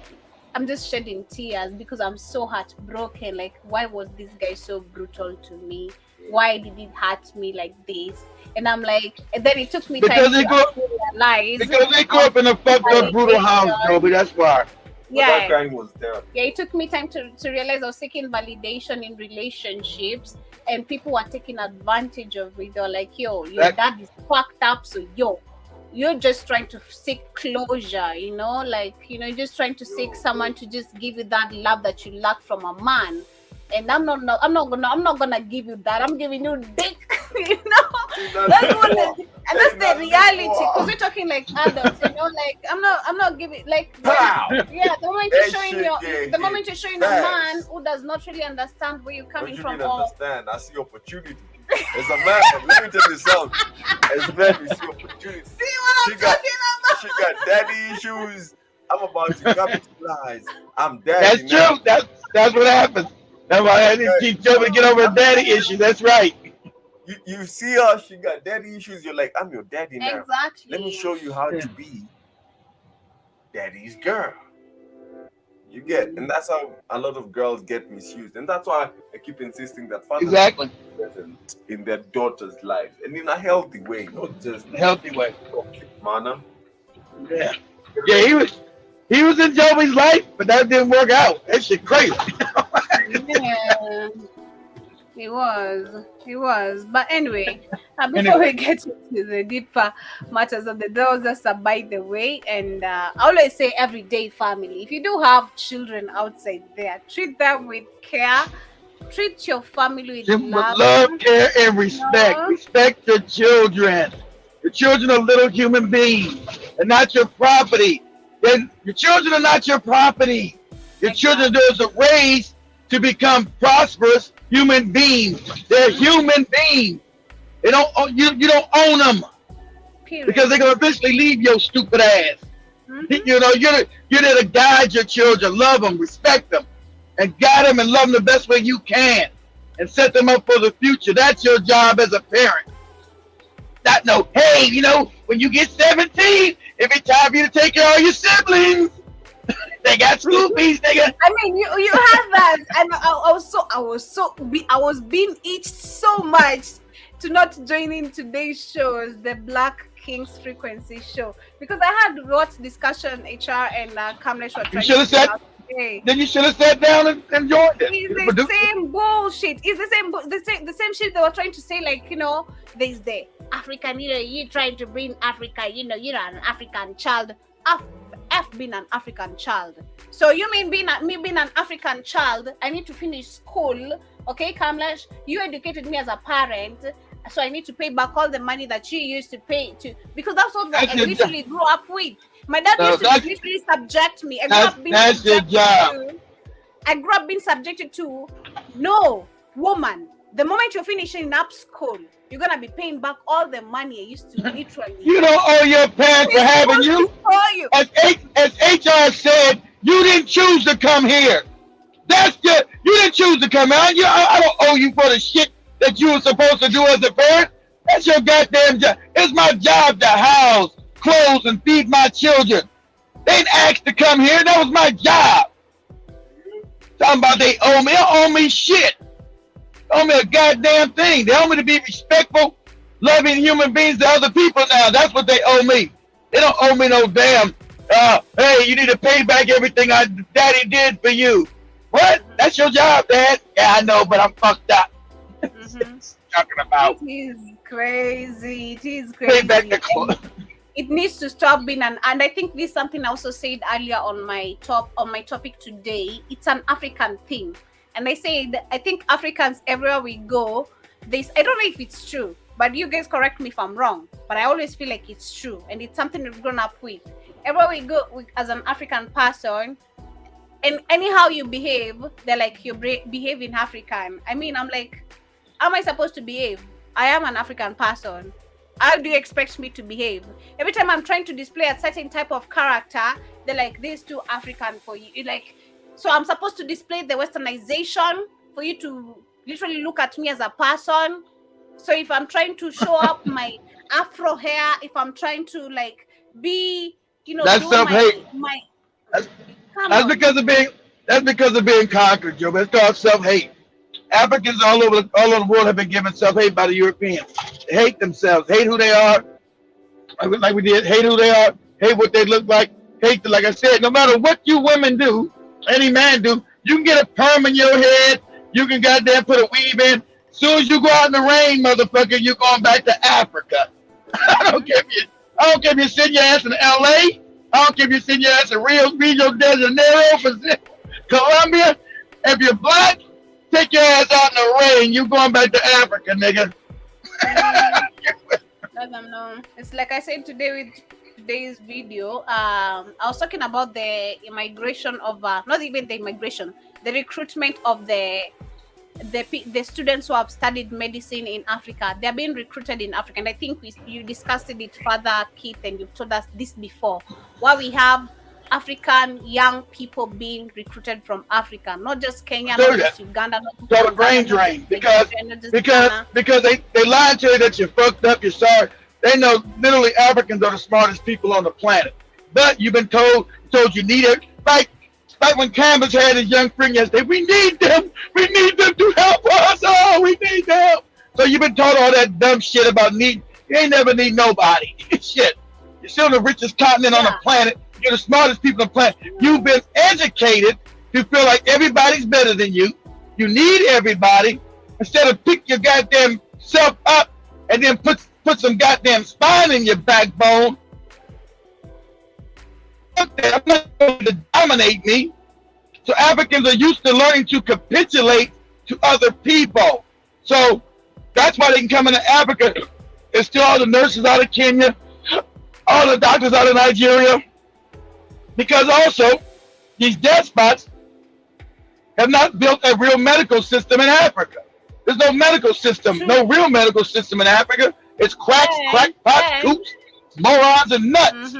I'm just shedding tears because I'm so heartbroken. Like, why was this guy so brutal to me? Why did it hurt me like this? And I'm like, and then it took me time to realize. Because they grew up in a fucked up, brutal house, Joby. That's why. Yeah. That crime was terrible. Yeah, it took me time to realize I was seeking validation in relationships, and people were taking advantage of it. They were like, yo, your dad is fucked up, so you're just trying to seek closure, you know, like, you know, just trying to seek someone to just give you that love that you lack from a man. And I'm not gonna give you that. I'm giving you dick, you know. That's the reality. Because we're talking like adults, you know. Like I'm not giving like yeah. The moment you're showing a man who does not really understand where you're coming from. Understand? I see opportunity. As a man, let me tell you something. As a man, we see opportunity. See what I'm talking about? She got daddy issues. I'm about to capitalize. I'm daddy. That's true. That's what happens. That's why I didn't keep trying to get over a daddy issue. That's right. You see her, she got daddy issues. You're like, I'm your daddy now. Exactly. Let me show you how to be daddy's girl. You get, and that's how a lot of girls get misused, and that's why I keep insisting that fathers exactly present in their daughter's life, and in a healthy way, not just healthy way. Manner. Yeah, he was in Joey's life, but that didn't work out. That shit crazy. Yeah, he was. But anyway, before we get into the deeper matters of the day, just by the way, and I always say, everyday family. If you do have children outside there, treat them with care. Treat your family with love, care, and respect. Respect your children. Your children are little human beings, and not your property. Then your children are not your property. Your children are raised to become prosperous human beings. They're human beings. They don't. You don't own them. Period. Because they're gonna eventually leave your stupid ass. Mm-hmm. You know, you're there to guide your children, love them, respect them, and guide them and love them the best way you can, and set them up for the future. That's your job as a parent. Not no, hey, you know, when you get 17, it's time for you to take care of all your siblings. They got school fees, nigga. I mean, you have that, and I was being itched so much to not join in today's shows, the Black Kings Frequency show, because I had what discussion HR and Kamlesh were trying to about today. Then you should have sat down and joined it. It's the same bullshit. It's the same shit they were trying to say, like, you know, there's the African, you know, you trying to bring Africa, you know, you're an African child. F being an African child. So you mean being an African child, I need to finish school, okay, Kamlesh? You educated me as a parent, so I need to pay back all the money that you used to pay to, because that's what I literally grew up with. My dad used to literally subject me. That's your job. I grew up being subjected to, no, woman, the moment you're finishing up school, you're gonna be paying back all the money I used to literally. You don't owe your parents for having you. As HR said, you didn't choose to come here. You didn't choose to come here. I don't owe you for the shit that you were supposed to do as a parent. That's your goddamn job. It's my job to house, clothe, and feed my children. They didn't ask to come here. That was my job. Talking about they owe me. They don't owe me shit. They owe me a goddamn thing. They owe me to be respectful, loving human beings to other people now. That's what they owe me. They don't owe me no damn, hey, you need to pay back everything daddy did for you. What? That's your job, Dad. Yeah, I know, but I'm fucked up. Talking about. It is crazy. It is crazy. Pay back the clothes. It needs to stop being and I think this is something I also said earlier on my topic today. It's an African thing. And I said, I think Africans, everywhere we go, I don't know if it's true, but you guys correct me if I'm wrong, but I always feel like it's true, and it's something we've grown up with. Everywhere we go as an African person, and anyhow you behave, they're like, you're behaving African. I mean, I'm like, how am I supposed to behave? I am an African person. How do you expect me to behave? Every time I'm trying to display a certain type of character, they're like, this too African for you. You're like, So I'm supposed to display the westernization for you to literally look at me as a person. So if I'm trying to show up my afro hair, if I'm trying to like be, that's do self-hate. my That's, come that's on. because of being conquered, Joe. It's called self-hate. Africans all over the world have been given self-hate by the Europeans. They hate themselves, hate who they are, like we did, hate who they are, hate what they look like, hate like I said, no matter what you women do, any man do, you can get a perm in your head, you can goddamn put a weave in. As soon as you go out in the rain, motherfucker, you're going back to Africa. I don't care if you send your ass in LA. I don't care if you send your ass in Rio de Janeiro, Colombia. If you're black, take your ass out in the rain. You going back to Africa, nigga. Let them know. It's like I said today with today's video. I was talking about the immigration of not even the immigration, the recruitment of the students who have studied medicine in Africa. They're being recruited in Africa, and I think you discussed it further, Keith, and you've told us this before. Why we have African young people being recruited from Africa, not just Kenya, not just Uganda, not just brain drain, because they lied to you that you're fucked up, you're sorry. They know literally Africans are the smartest people on the planet, but you've been told you need it. Like when Canvas had his young friend yesterday, we need them to help us. Oh, we need them. So you've been told all that dumb shit about need. You ain't never need nobody. Shit. You're still the richest continent on the planet. You're the smartest people on the planet. You've been educated to feel like everybody's better than you. You need everybody. Instead of pick your goddamn self up and then put some goddamn spine in your backbone. I'm not going to dominate me. So Africans are used to learning to capitulate to other people. So that's why they can come into Africa. There's still all the nurses out of Kenya, all the doctors out of Nigeria. Because also, these despots have not built a real medical system in Africa. There's no medical system, no real medical system in Africa. It's quacks, crackpots, coops, morons, and nuts.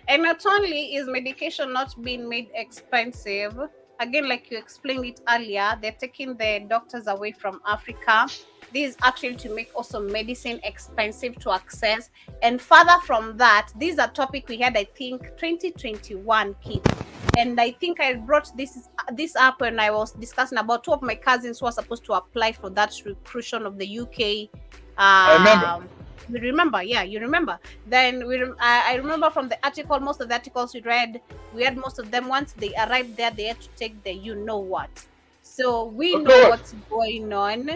And not only is medication not being made expensive, again, like you explained it earlier, they're taking the doctors away from Africa. This is actually to make also medicine expensive to access. And further from that, this is a topic we had, I think, 2021, Keith. And I think I brought this up when I was discussing about two of my cousins who are supposed to apply for that recruitment of the UK. I remember. You remember? Yeah, you remember. Then I remember from the article, most of the articles we had most of them, once they arrived there, they had to take the you-know-what. So we know what's going on,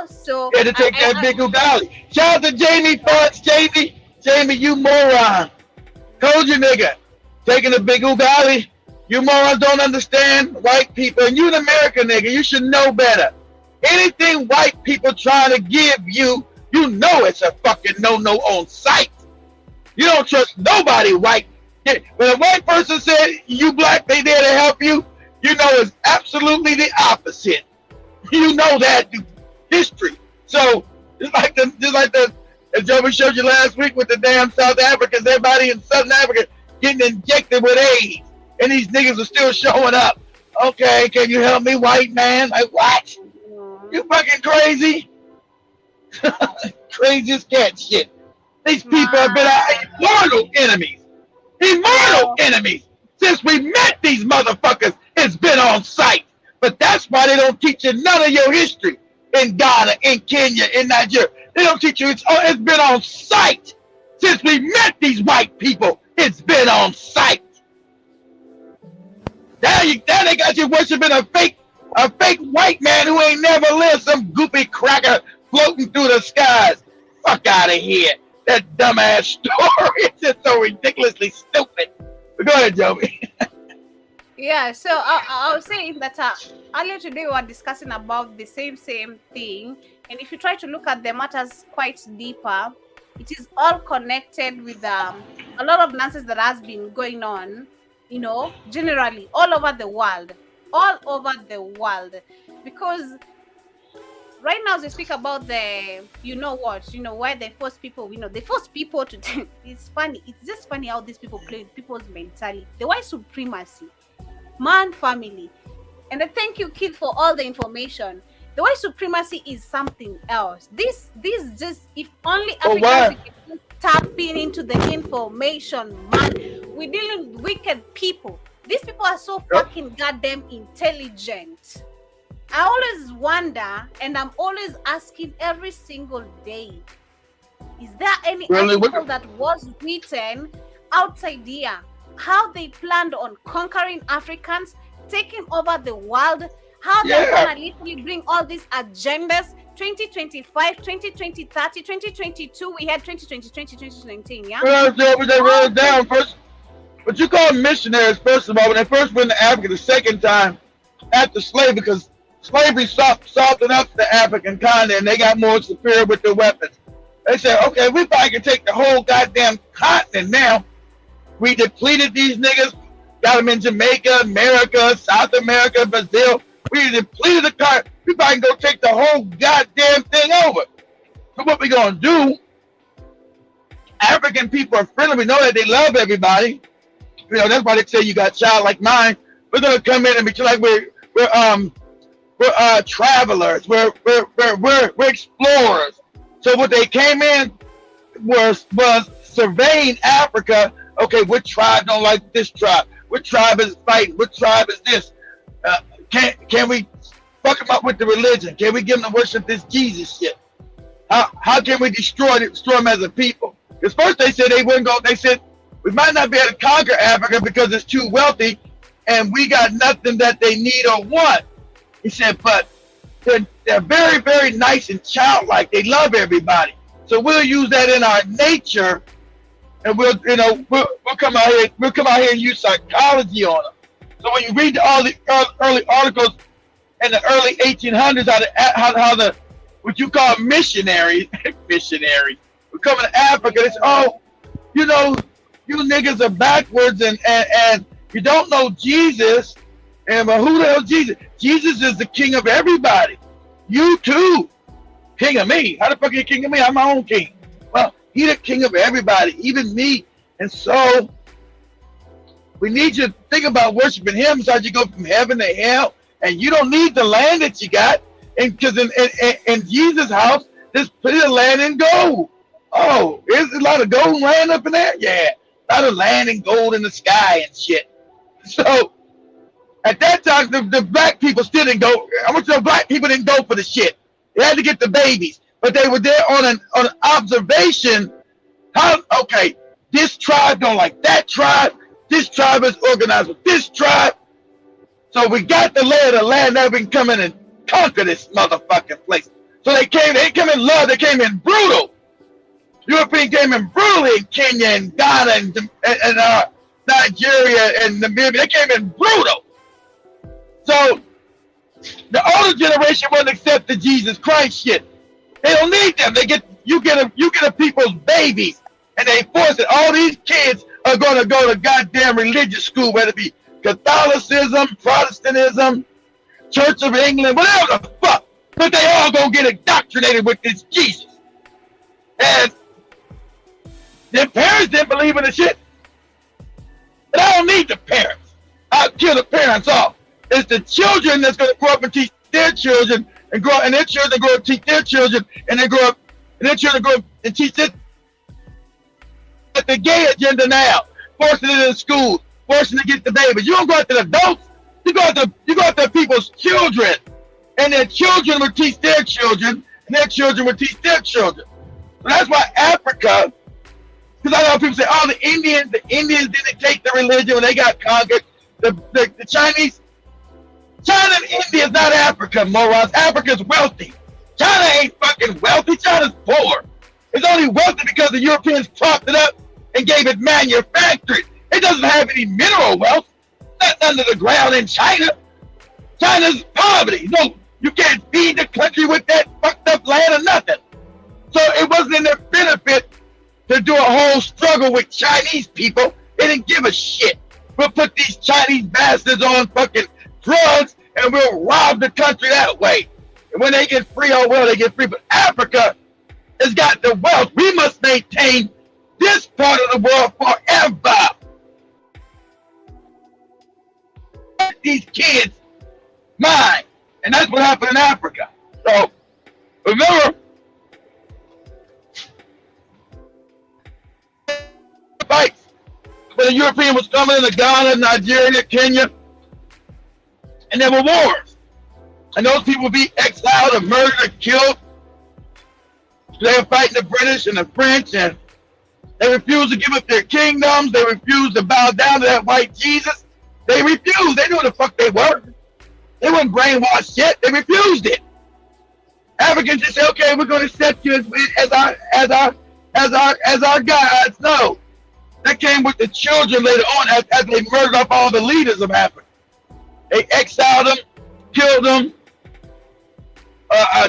so... Yeah, to take that big Ugali. Shout out to Jamie Farts, Jamie, you moron. Told you, nigga. Taking the big Ugali. You morons don't understand white people. And you an American nigga, you should know better. Anything white people trying to give you, you know it's a fucking no-no on sight. You don't trust nobody white. When a white person said you black, they there to help you, you know it's absolutely the opposite. You know that through history. So just like the as Joby showed you last week with the damn South Africans, everybody in Southern Africa getting injected with AIDS, and these niggas are still showing up. Okay, can you help me, white man? Like what? You fucking crazy? Craziest cat shit. These people have been our immortal enemies. Immortal enemies. Since we met these motherfuckers, it's been on sight. But that's why they don't teach you none of your history in Ghana, in Kenya, in Nigeria. They don't teach you. It's been on sight. Since we met these white people, it's been on sight. Now they got you worshiping a fake white man who ain't never lived, some goopy cracker floating through the skies. Fuck out of here. That dumbass story is just so ridiculously stupid. But go ahead, Joby. Yeah, so I was saying that earlier today we were discussing about the same thing, and if you try to look at the matters quite deeper, it is all connected with a lot of nonsense that has been going on, generally all over the world, because right now, they speak about the, why they force people, they force people to, it's funny. It's just funny how these people play people's mentality. The white supremacy. Man family. And I thank you, kid, for all the information. The white supremacy is something else. This just, if only Africans can tapping into the information, man. We're dealing with wicked people. These people are so fucking goddamn intelligent. I always wonder, and I'm always asking every single day, is there any article that was written outside here how they planned on conquering Africans, taking over the world, how they're gonna literally bring all these agendas 2025, 2020, 30, 2022, we had 2020, 2019, yeah? Well, they wrote it down first. But you call them missionaries, first of all, when they first went to Africa the second time after slavery, because slavery softened up the African continent and they got more superior with their weapons. They said, okay, we probably can take the whole goddamn continent now. We depleted these niggas, got them in Jamaica, America, South America, Brazil. We depleted the continent. We probably can go take the whole goddamn thing over. So what we gonna do? African people are friendly. We know that they love everybody. You know, that's why they say you got a child like mine. We're gonna come in and be like we're travelers. We're explorers. So what they came in was surveying Africa. Okay, what tribe don't like this tribe? What tribe is fighting? What tribe is this? Can we fuck them up with the religion? Can we get them to worship this Jesus shit? How can we destroy them as a people? Because first they said they wouldn't go. They said we might not be able to conquer Africa because it's too wealthy, and we got nothing that they need or want. He said, but they're very, very nice and childlike. They love everybody. So we'll use that in our nature, and we'll come out here. We'll come out here and use psychology on them. So when you read all the early articles in the early 1800s, how the what you call missionaries would come to Africa. They say, oh, you know, you niggas are backwards and you don't know Jesus. And but who the hell is Jesus? Jesus is the king of everybody. You too. King of me. How the fuck are you king of me? I'm my own king. Well, he the king of everybody, even me. And so we need you to think about worshiping him so you go from heaven to hell. And you don't need the land that you got. And because in Jesus' house, there's plenty of land and gold. Oh, there's a lot of gold land up in there? Yeah. A lot of land and gold in the sky and shit. So at that time, the black people still didn't go. I want you to know, black people didn't go for the shit. They had to get the babies, but they were there on an observation. Okay, this tribe don't like that tribe. This tribe is organized with this tribe. So we got the lay of the land that we can come in and conquer this motherfucking place. So they came in love. They came in brutal. Europeans came in brutally in Kenya and Ghana and Nigeria and Namibia. They came in brutal. So the older generation won't accept the Jesus Christ shit. They don't need them. You get a people's babies, and they force it. All these kids are gonna go to goddamn religious school, whether it be Catholicism, Protestantism, Church of England, whatever the fuck. But they all gonna get indoctrinated with this Jesus. And their parents didn't believe in the shit. But I don't need the parents. I'll kill the parents off. It's the children that's going to grow up and teach their children, and their children grow up and teach their children, and they grow up, and their children grow up and teach this. The gay agenda now, forcing it in school, forcing to get the babies. You don't go after the adults. You go after people's children, and their children will teach their children, and their children will teach their children. So that's why Africa. Because I know people say, oh, the Indians didn't take the religion when they got conquered. The Chinese. China and India is not Africa, morons. Africa's wealthy. China ain't fucking wealthy. China's poor. It's only wealthy because the Europeans propped it up and gave it manufactured. It doesn't have any mineral wealth. Nothing under the ground in China. China's poverty. No, you can't feed the country with that fucked up land or nothing. So it wasn't in their benefit to do a whole struggle with Chinese people. They didn't give a shit. We'll put these Chinese bastards on fucking drugs and we'll rob the country that way. And when they get free, oh well, they get free. But Africa has got the wealth. We must maintain this part of the world forever. get these kids' mind. And that's what happened in Africa. So remember, fights when the European was coming into Ghana, Nigeria, Kenya, and there were wars. And those people would be exiled or murdered or killed. They were fighting the British and the French, and they refused to give up their kingdoms. They refused to bow down to that white Jesus. They refused. They knew what the fuck they were. They weren't brainwashed yet. They refused it. Africans just say, okay, we're going to accept you as our gods. No. That came with the children later on as they murdered off all the leaders of Africa. They exiled them, killed them,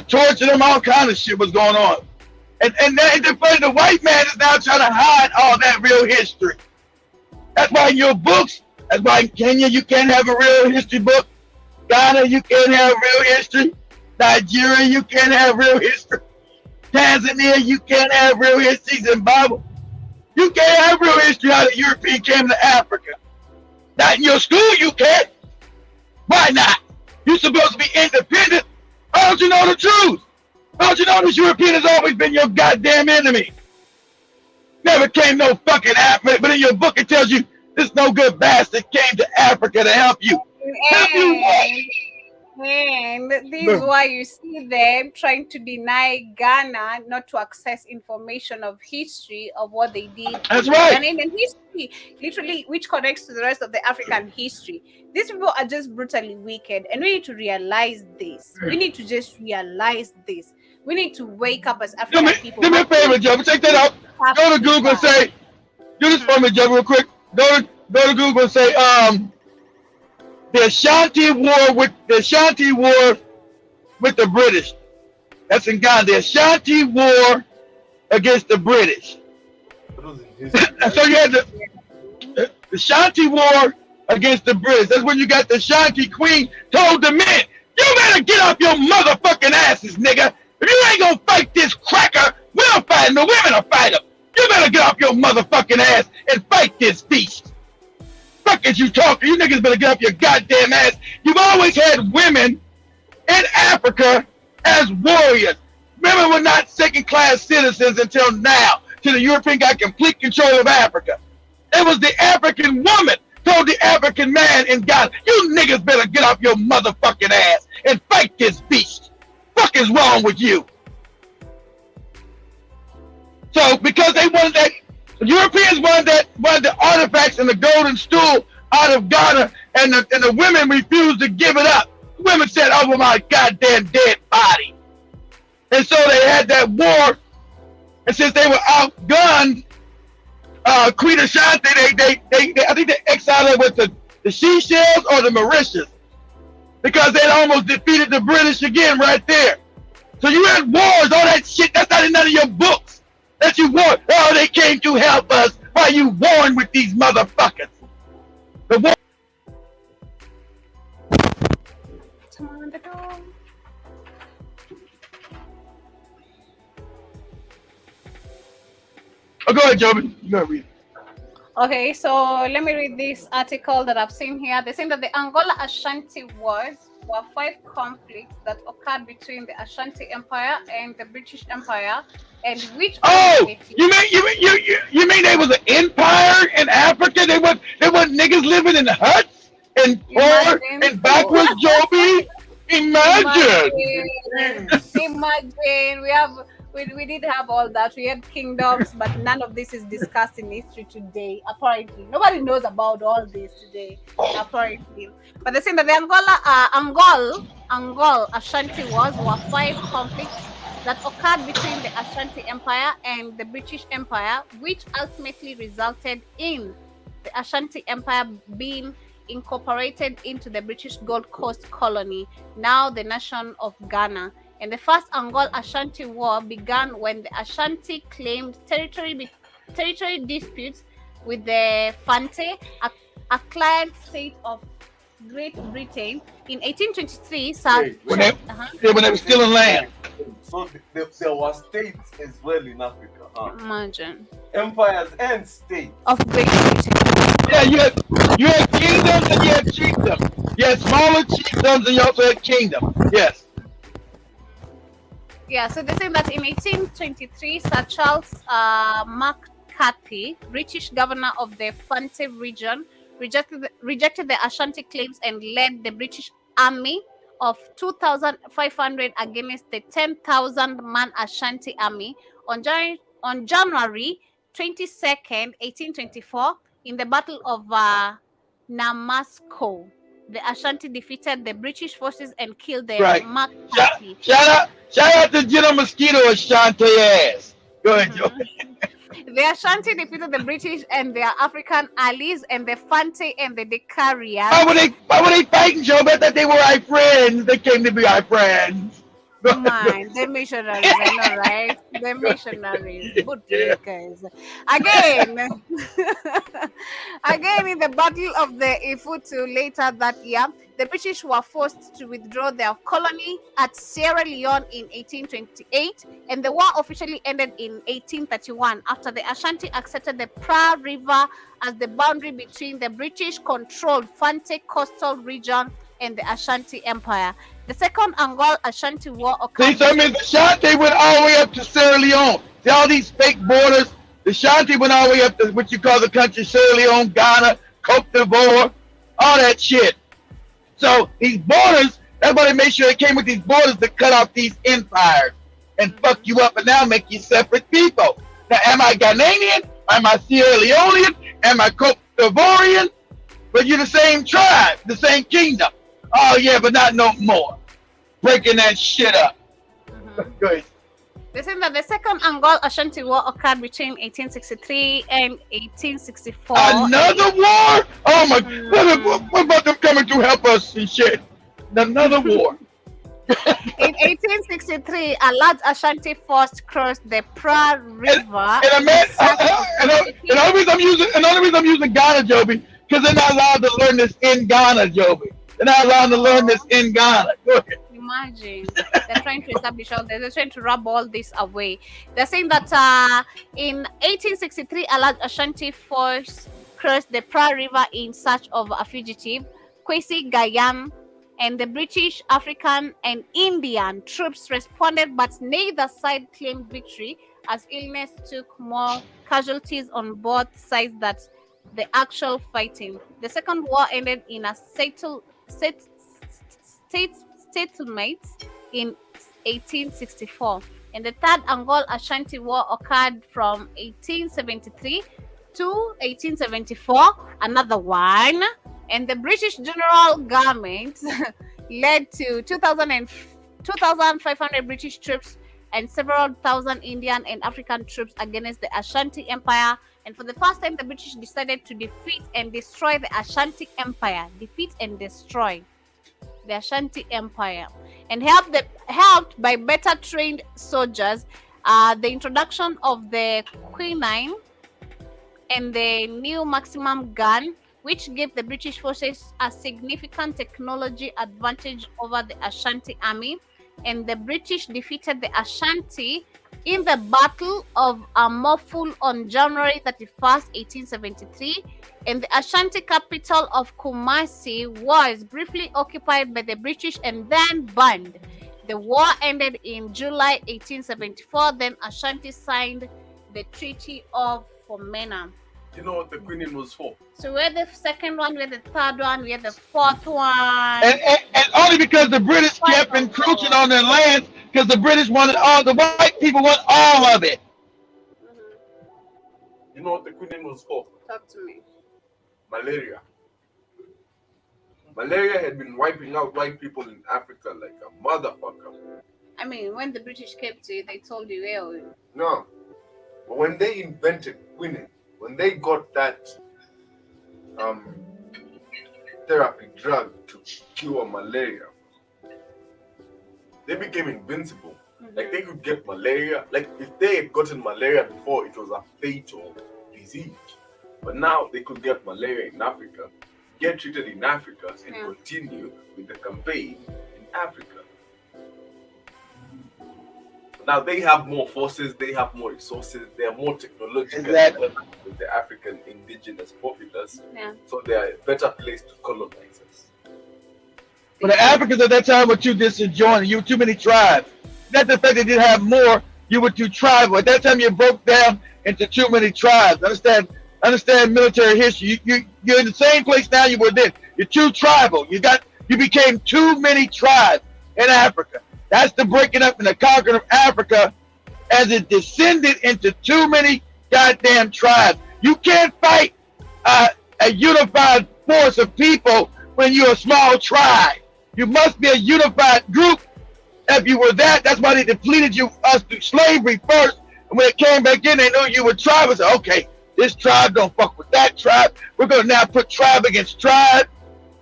tortured them, all kind of shit was going on. And the white man is now trying to hide all that real history. That's why in your books, that's why in Kenya you can't have a real history book. Ghana, you can't have real history. Nigeria, you can't have real history. Tanzania, you can't have real history. Zimbabwe, you can't have real history how the European came to Africa. Not in your school, you can't. Why not? You're supposed to be independent. Why don't you know the truth? Why don't you know this European has always been your goddamn enemy? Never came no fucking Africa, but in your book it tells you this no good bastard came to Africa to help you. Help you what? And this is why you see them trying to deny Ghana not to access information of history of what they did. That's right. And in history, literally, which connects to the rest of the African history. These people are just brutally wicked, and we need to realize this. We need to just realize this. We need to wake up as African people. Do me a favor, Joe. Check that out. Go to Google and say, do this for me, Joe, real quick. Go to Google and say, the Ashanti War with the British. That's in Ghana. The Ashanti War against the British. So you had the Ashanti War against the British. That's when you got the Ashanti Queen told the men, you better get off your motherfucking asses, nigga. If you ain't gonna fight this cracker, we'll fight him. The women will fight him. You better get off your motherfucking ass and fight this beast. Fuck is you talking? You niggas better get off your goddamn ass. You've always had women in Africa as warriors. Women were not second-class citizens until now, till the European got complete control of Africa. It was the African woman told the African man in Ghana, you niggas better get off your motherfucking ass and fight this beast. Fuck is wrong with you? So because they wanted that, the Europeans wanted the artifacts and the golden stool out of Ghana, and the women refused to give it up. The women said, over my goddamn dead body. And so they had that war, and since they were outgunned, Queen Ashanti, I think they exiled her with the Seychelles or the Mauritius, because they almost defeated the British again right there. So you had wars, all that shit, that's not in none of your books. That you warned, oh, they came to help us. Why you warned with these motherfuckers? The war. Oh, go ahead, Joby. You gotta read it. Okay, so let me read this article that I've seen here. They're saying that the Angola Ashanti Wars were 5 conflicts that occurred between the Ashanti Empire and the British Empire, and which you mean they was an empire in Africa? They want niggas living in huts and poor and backwards, Joby? Imagine. We did have all that. We had kingdoms, but none of this is discussed in history today. Apparently, nobody knows about all this today. Apparently, but they're saying that the Angol Ashanti Wars were 5 conflicts that occurred between the Ashanti Empire and the British Empire, which ultimately resulted in the Ashanti Empire being incorporated into the British Gold Coast colony, now the nation of Ghana. And the first Angol-Ashanti War began when the Ashanti claimed territory disputes with the Fante, a client state of Great Britain. In 1823, when they were still in land. So there were states as well in Africa. Imagine. Empires and states. Of Great Britain. Yeah, you had kingdoms and you had chiefdoms. You had smaller chiefdoms and you also had kingdoms. Yes. Yeah, so they say that in 1823, Sir Charles McCarthy, British governor of the Fante region, rejected the Ashanti claims and led the British army of 2,500 against the 10,000-man Ashanti army on January 22nd, 1824, in the Battle of Namasco. The Ashanti defeated the British forces and killed the Right. McCarthy. Shout out to General Mosquito Ashanti ass. Go ahead, Joe. The Ashanti defeated the British and their African allies, and the Fante and the Decarians. Why were they fighting, Joe? I thought they were our friends. They came to be our friends. Man, the missionaries, I know, right? The missionaries, bootlickers. Again, again in the Battle of the Ifutu later that year, the British were forced to withdraw their colony at Sierra Leone in 1828, and the war officially ended in 1831 after the Ashanti accepted the Pra River as the boundary between the British-controlled Fante coastal region and the Ashanti Empire. The Second Anglo-Ashanti War occurred. See, so I mean, the Ashanti went all the way up to Sierra Leone. See, all these fake borders. The Ashanti went all the way up to what you call the country, Sierra Leone, Ghana, Cote d'Ivoire, all that shit. So these borders, that's why they made sure they came with these borders to cut off these empires and fuck you up and now make you separate people. Now, am I Ghanaian? Am I Sierra Leonean? Am I Cote d'Ivoirian? But you're the same tribe, the same kingdom. Oh yeah, but not no more. Breaking that shit up. Go ahead. They say that the Second Anglo-Ashanti War occurred between 1863 and 1864. Another war? Oh my! What about them coming to help us and shit? Another war. In 1863, a large Ashanti force crossed the Pra River. And the only reason I'm using Ghana, Joby, because they're not allowed to learn this in Ghana, Joby. They're not allowed to learn this in Ghana. Go ahead. Imagine they're trying to establish all this. They're trying to rub all this away. They're saying that in 1863, a large Ashanti force crossed the Pra River in search of a fugitive, Kwesi Gayam, and the British, African, and Indian troops responded, but neither side claimed victory, as illness took more casualties on both sides than the actual fighting. The Second War ended in a stalemate in 1864, and the Third Anglo-Ashanti War occurred from 1873 to 1874, another one, and the British General Government led to 2,500 British troops and several thousand Indian and African troops against the Ashanti Empire. And for the first time, the British decided to defeat and destroy the Ashanti Empire. Defeat and destroy the Ashanti Empire. And helped by better trained soldiers, the introduction of the quinine and the new maximum gun, which gave the British forces a significant technology advantage over the Ashanti army. And the British defeated the Ashanti in the Battle of Amorful on January 31st, 1873, and the Ashanti capital of Kumasi was briefly occupied by the British and then burned. The war ended in July 1874. Then Ashanti signed the Treaty of Fomena. You know what the quinine was for? So we're the second one, we're the third one, we're the fourth one. And only because the British kept encroaching on their lands, because the British wanted the white people want all of it. You know what the quinine was for? Talk to me. Malaria. Malaria had been wiping out white people in Africa like a motherfucker. I mean, when the British came to you, they told you, well. No. But when they invented quinine, when they got that therapy drug to cure malaria, they became invincible. Like, they could get malaria. Like, if they had gotten malaria before, it was a fatal disease. But now they could get malaria in Africa, get treated in Africa, and continue with the campaign in Africa. Now they have more forces, they have more resources, they are more technological Exactly. with the African indigenous populace, Yeah. so they are a better place to colonize us. But the Africans at that time were too disjointed. You were too many tribes. Not the fact they didn't have more, you were too tribal. At that time, you broke down into too many tribes. Understand military history. You're in the same place now you were then. You're too tribal. You became too many tribes in Africa. That's the breaking up and the conquering of Africa as it descended into too many goddamn tribes. You can't fight a unified force of people when you're a small tribe. You must be a unified group. If you were that, that's why they depleted us through slavery first. And when it came back in, they knew you were tribal. So, okay, this tribe don't fuck with that tribe. We're going to now put tribe against tribe.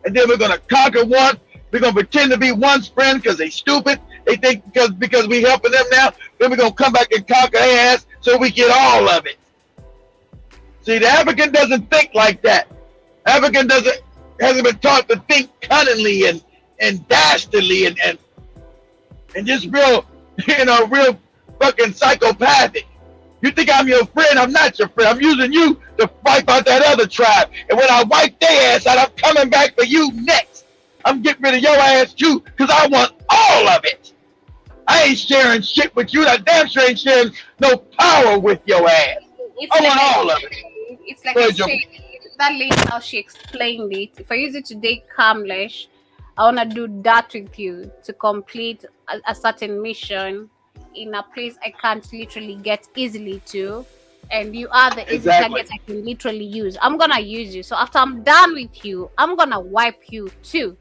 And then we're going to conquer one. We're going to pretend to be one's friend because they stupid. They think because we helping them now, then we're going to come back and conquer their ass so we get all of it. See, the African doesn't think like that. African hasn't been taught to think cunningly and dastardly and just real fucking psychopathic. You think I'm your friend? I'm not your friend. I'm using you to wipe out that other tribe. And when I wipe their ass out, I'm coming back for you next. I'm getting rid of your ass too, because I want all of it. I ain't sharing shit with you. I damn sure ain't sharing no power with your ass. I want all of it. It's like that lady, how she explained it. If I use it today, Kamlesh, I want to do that with you to complete a certain mission in a place I can't literally get easily to. And you are the easy target I can literally use. I'm going to use you. So after I'm done with you, I'm going to wipe you too.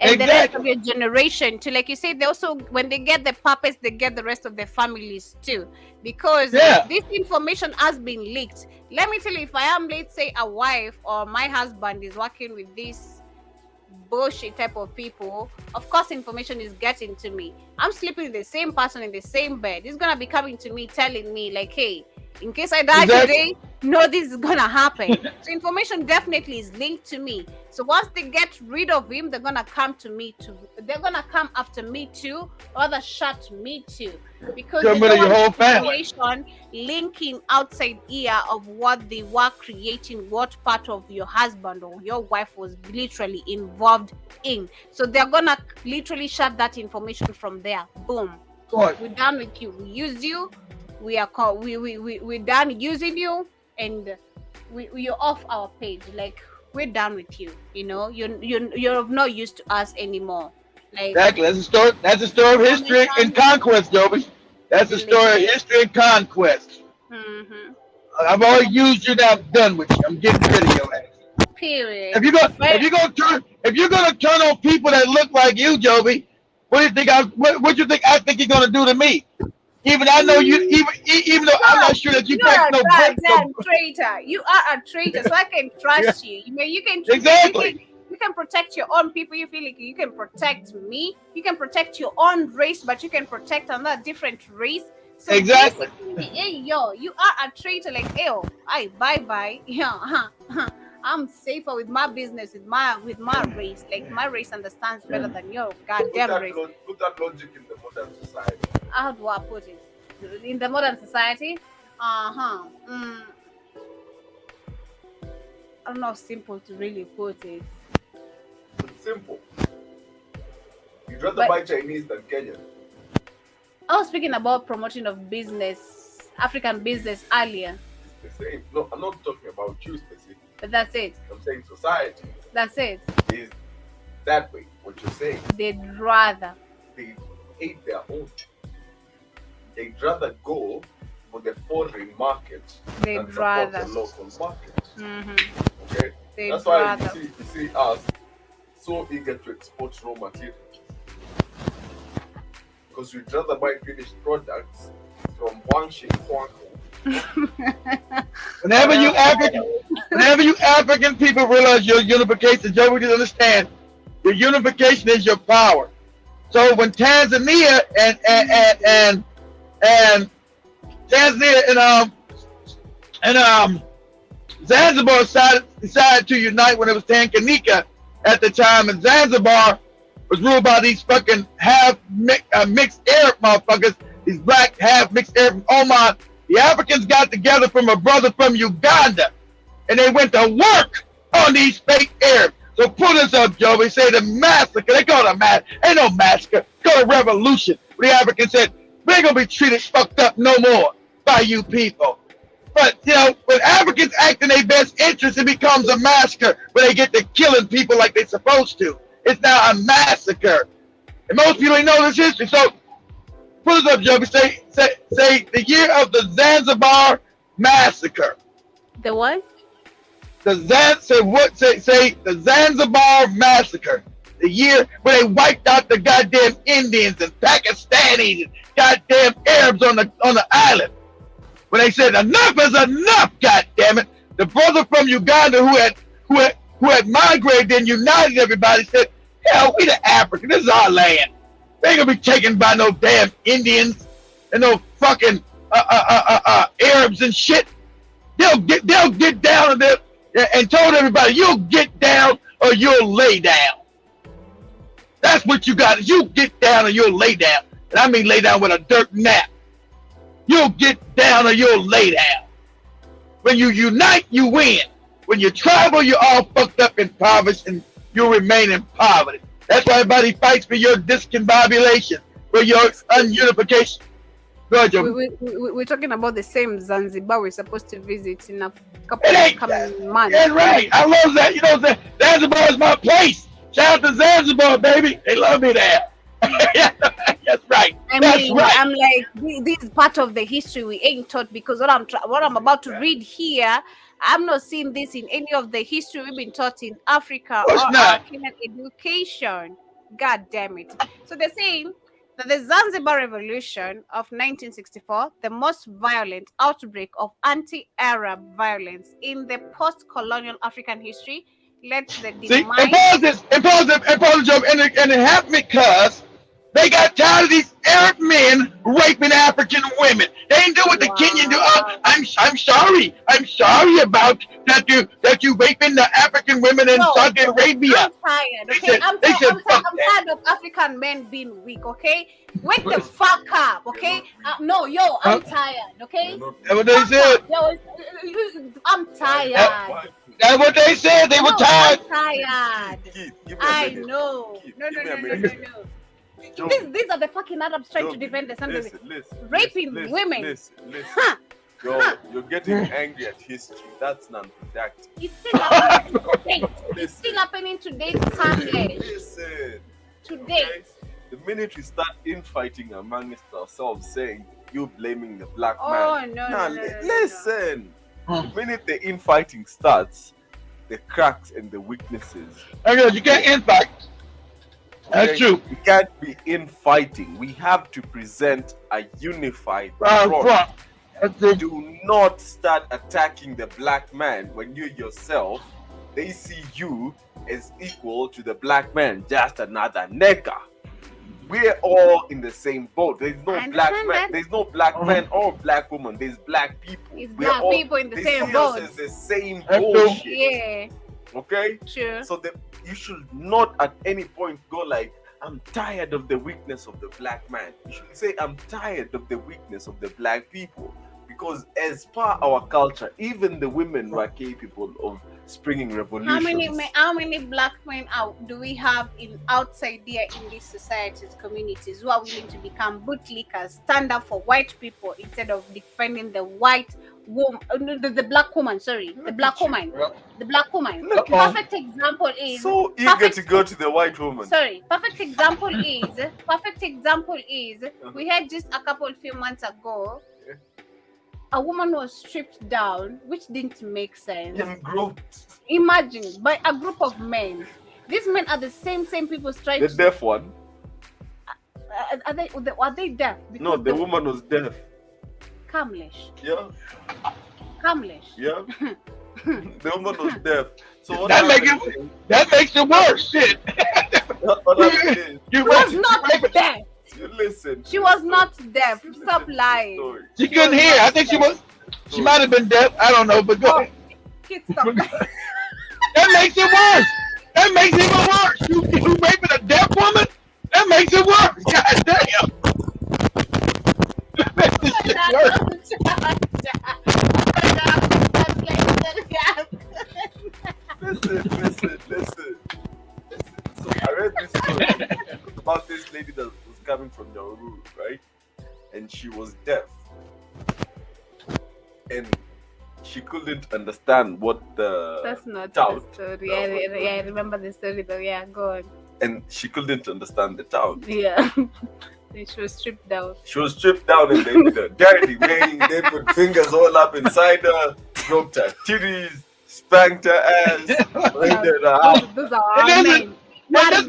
And the rest of your generation too. Like you say, they also, when they get the puppets, they get the rest of their families too. Because this information has been leaked. Let me tell you, if I am, let's say, a wife or my husband is working with this bullshit type of people, of course information is getting to me. I'm sleeping with the same person in the same bed. He's gonna be coming to me telling me like, hey, in case I die today, no, this is gonna happen. So information definitely is linked to me. So once they get rid of him, they're gonna come to me too. They're gonna come after me too, or rather shut me too, because they don't your whole want family information linking outside ear of what they were creating, what part of your husband or your wife was literally involved in. So they're gonna literally shut that information from there. Boom. We're done with you. We use you. We're done using you, and you're off our page. Like, we're done with you. You know, you're of no use to us anymore. Like, exactly. That's a story of history and conquest, Joby. That's a story of history and conquest. Mm-hmm. I've already used you. Now I'm done with you. I'm getting rid of your ass. Period. If you're gonna turn on people that look like you, Joby, what do you think? What you think? I think you're gonna do to me? Even I know you. Even though I'm not sure that you break no traitor. You are a traitor, so I can trust you. You can exactly. You can protect your own people. You feel like you can protect me. You can protect your own race, but you can protect another different race. So exactly. Hey, yo, you are a traitor. Like, yo, bye. Yeah, I'm safer with my business, with my race. Like, my race understands better than your goddamn race. Put that logic in the modern society. How do I put it? In the modern society? I don't know how simple to really put it. It's simple. You'd rather buy Chinese than Kenyan. I was speaking about promotion of business, African business earlier. It's the same. No, I'm not talking about you specifically. But that's it. I'm saying society. That's it. Is that way what you're saying? They'd rather. They hate their own. They'd rather go for the foreign market than support the local market. Mm-hmm. Okay? That's why you see us so eager to export raw materials. Because we'd rather buy finished products from Guangxi Huanghu. Whenever you African people realize your unification, Joe, we just understand your unification is your power. So when Tanzania and Tanzania and Zanzibar decided to unite when it was Tanganyika at the time, and Zanzibar was ruled by these fucking half mixed Arab motherfuckers these black half mixed Arab from Oman. The Africans got together from a brother from Uganda, and they went to work on these fake Arabs. So put us up, Joe. We say the massacre. They call it a massacre. Ain't no massacre. It's called a revolution. The Africans said, we ain't going to be treated fucked up no more by you people. But, you know, when Africans act in their best interest, it becomes a massacre when they get to killing people like they're supposed to. It's now a massacre. And most people don't know this history. So put us up, Joe. We say the year of the Zanzibar massacre. The what? The Zanzibar massacre. The year where they wiped out the goddamn Indians and Pakistanis and goddamn Arabs on the island. When they said enough is enough, goddammit. The brother from Uganda who had migrated and united everybody said, hell, we the African, this is our land. They ain't gonna be taken by no damn Indians and no fucking Arabs and shit. They'll get down and told everybody, you'll get down or you'll lay down. That's what you got. You get down or you'll lay down. And I mean lay down with a dirt nap. You'll get down or you'll lay down. When you unite, you win. When you tribal, you're all fucked up, impoverished, and you'll remain in poverty. That's why everybody fights for your discombobulation, for your ununification. Go ahead, Joe. We're talking about the same Zanzibar we're supposed to visit in a couple of coming months. That's right. I love that. You know what I'm saying? Zanzibar is my place. Shout out to Zanzibar, baby. They love me there. That's right. That's right. I'm like, this is part of the history we ain't taught, because what I'm about to read here, I'm not seeing this in any of the history we've been taught in Africa or Kenyan education. God damn it. So they're saying that the Zanzibar Revolution of 1964, the most violent outbreak of anti-Arab violence in the post-colonial African history, led to the demise. And it happened because they got tired of these Arab men raping African women. They didn't do what the Kenyan do. Oh, I'm sorry. I'm sorry about that you raping the African women in Saudi Arabia. I'm tired, okay? I'm tired of African men being weak, okay? Wake the fuck up, okay? I'm tired, okay? That's what they said. I'm tired. That's what they said. They were tired. I'm tired. I know. No. These are the fucking Arabs trying to defend the Sunday. Raping women. Listen. You're getting angry at history. That's non-productive. It's still happening today. It's still happening today, Sunday. Listen. Today. Okay? The minute we start infighting amongst ourselves, saying you blaming the black man. No. Listen. The minute the infighting starts, the cracks and the weaknesses. Okay, you can't infight. That's true. We can't be infighting. We have to present a unified front. Do not start attacking the black man when you yourself, they see you as equal to the black man, just another nigger. We're all in the same boat. There's no black man. There's no black man or black woman. There's black people. It's black people in the same boat. It's the same bullshit. Yeah. Okay? Sure. So you should not at any point go like, I'm tired of the weakness of the black man. You should say, I'm tired of the weakness of the black people. Because as per our culture, even the women were capable of springing revolutions. How many black men do we have outside there in these societies, communities, who are willing to become bootlickers, stand up for white people instead of defending the white woman, the black woman? Sorry, the black woman. The black woman. Perfect example is so eager to go to the white woman. Sorry, perfect example is we had just a few months ago. A woman was stripped down, which didn't make sense. Imagine, by a group of men. These men are the same people trying the deaf one. Are they deaf? Because no, the woman was deaf. Kamlesh. Yeah. Kamlesh. Yeah. The woman was deaf. So what that makes it worse. Shit. She was not deaf. Listen. She was not deaf. Stop lying. She couldn't hear. I think she might have been deaf. I don't know, but go ahead. Stop lying. That makes it worse. That makes it even worse. You raping a deaf woman? That makes it worse. God damn. Listen. So I read this story about this lady that was coming from Nauru, right? And she was deaf. And she couldn't understand what the That's not town. the story. I remember the story though. Yeah, go on. And she couldn't understand the town. Yeah. She was stripped down. She was stripped down and they did a dirty way. They put fingers all up inside her, stroked her titties, spanked her ass, raided her house. Those are our men. And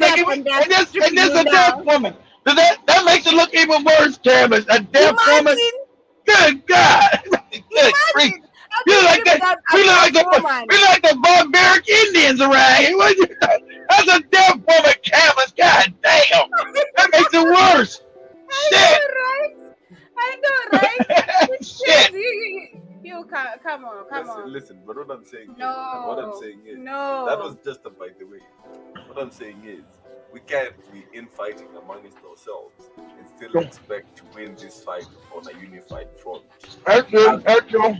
this a deaf woman. That makes it look even worse, Cameron. A deaf woman. Good God. Good grief. We look like the barbaric Indians around here. That's a deaf woman, Cameron. God damn. That makes it worse. Shit. I know, right? Shit. You come on. Listen, but what I'm saying is, no. that was just a by the way. What I'm saying is, we can't be infighting amongst ourselves and still expect to win this fight on a unified front. That's true.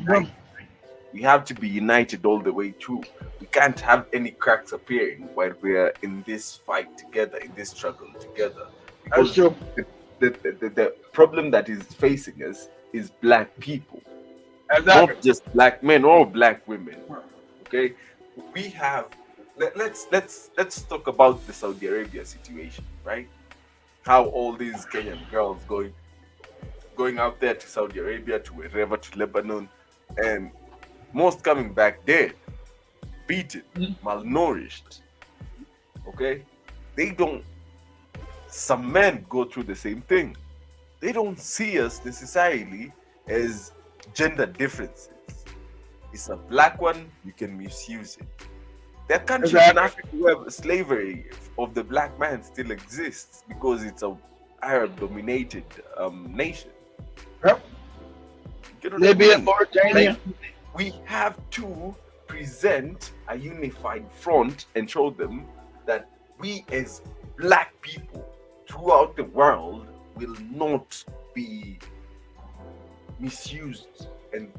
We have to be united all the way through. We can't have any cracks appearing while we're in this fight together, in this struggle together. Because the problem that is facing us is black people. Exactly. Not just black men or black women. Okay? We have let's talk about the Saudi Arabia situation, right? How all these Kenyan girls going out there to Saudi Arabia, to wherever, to Lebanon, and most coming back dead, beaten, malnourished. Okay? Some men go through the same thing. They don't see us necessarily as gender differences. It's a black one, you can misuse it. There are countries in Africa where slavery of the black man still exists because it's an Arab-dominated nation. Yep. Libya, Mauritania. We have to present a unified front and show them that we as black people throughout the world will not be misused and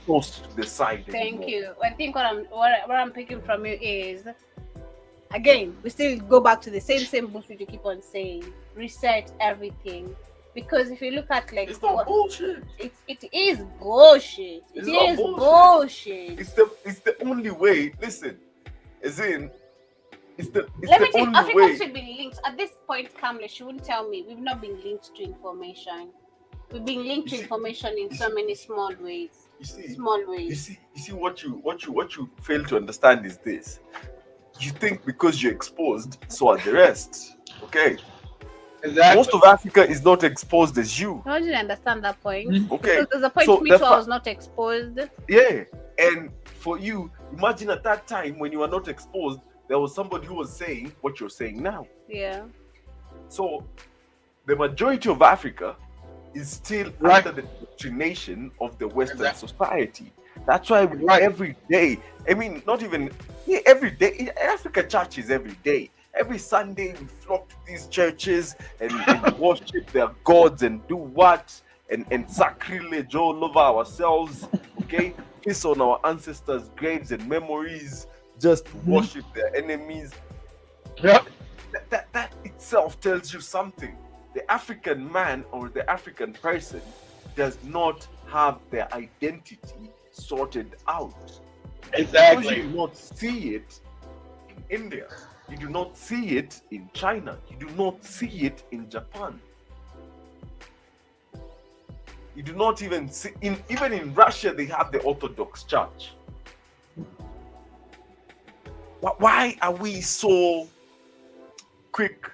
forced to the side Thank anymore. you. I think what I'm picking from you is, again, we still go back to the same bullshit you keep on saying. Reset everything. Because if you look at like It's not bullshit. it is bullshit. It is bullshit. It's the only way. Listen, as in, it's the Let me only think. Africa way. should be linked. At this point, Kamle, she wouldn't tell me we've not been linked to information. We've been linked to information in so many small ways. You see, Small ways. You see what you fail to understand is this. You think because you're exposed, so are the rest. Okay. Exactly. Most of Africa is not exposed as you. How did you understand that point? Okay. Because there's a point So to me the too, I was not exposed. Yeah. And for you, imagine at that time when you were not exposed, there was somebody who was saying what you're saying now. Yeah. So the majority of Africa is still under the indoctrination of the Western society. That's why every day, I mean, not even every day, Africa churches every day. Every Sunday we flock to these churches and worship their gods and do what? And sacrilege all over ourselves, okay? Piss on our ancestors' graves and memories, just to worship their enemies. Yep. That itself tells you something. The African man or the African person does not have their identity sorted out. Exactly. Because you do not see it in India. You do not see it in China. You do not see it in Japan. You do not even see even in Russia they have the Orthodox Church. Why are we so quick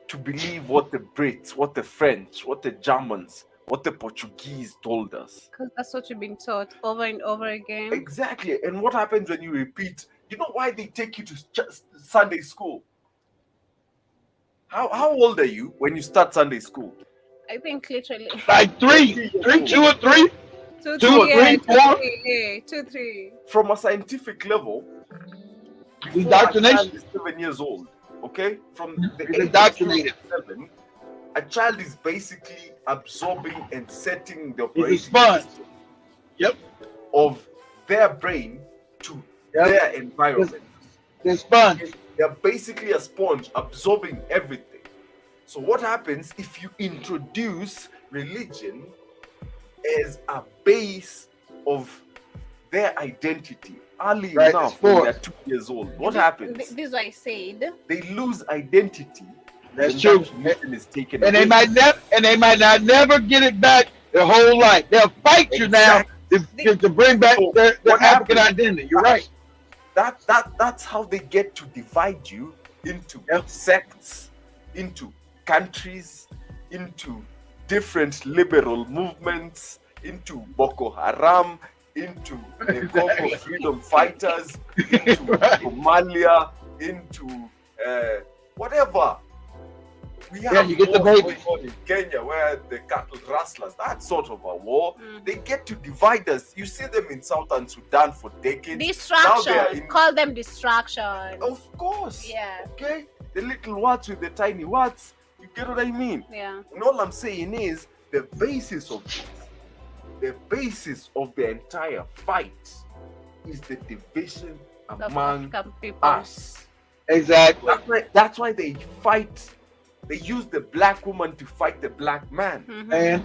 to believe what the Brits, what the French, what the Germans, what the Portuguese told us? Because that's what you've been taught over and over again. Exactly. And what happens when you repeat? You know why they take you to Sunday school? How old are you when you start Sunday school? I think literally Like 2 or 3. 2, 2 or 3, 4. 2, 3. From a scientific level, Indoctrination. before a child is 7 years old, okay? From the It's age indoctrinated. of 7, A child is basically absorbing and setting the He's a operating sponge. system Yep. of their brain to their environment. The sponge. They're basically a sponge absorbing everything. So what happens if you introduce religion as a base of their identity early Right, enough it's when forced. they're 2 years old? What happens? This is what I said. They lose identity. That's when true. that religion is taken And they away. might not never get it back their whole life. They'll fight you now to bring back So their what African happens? identity. You're right. That's how they get to divide you into sects, into countries, into different liberal movements, into Boko Haram, into the Congo freedom fighters, into Somalia, into whatever. We have you get the wars baby. going on in Kenya where the cattle rustlers, that sort of a war, they get to divide us. You see them in Southern Sudan for decades. Distraction. Call them distraction. Of course. Yeah. Okay? The little words with the tiny words. You get what I mean? Yeah. And all I'm saying is the basis of this, the basis of the entire fight is the division Of among African people. us. Exactly. That's why they fight. They use the black woman to fight the black man. And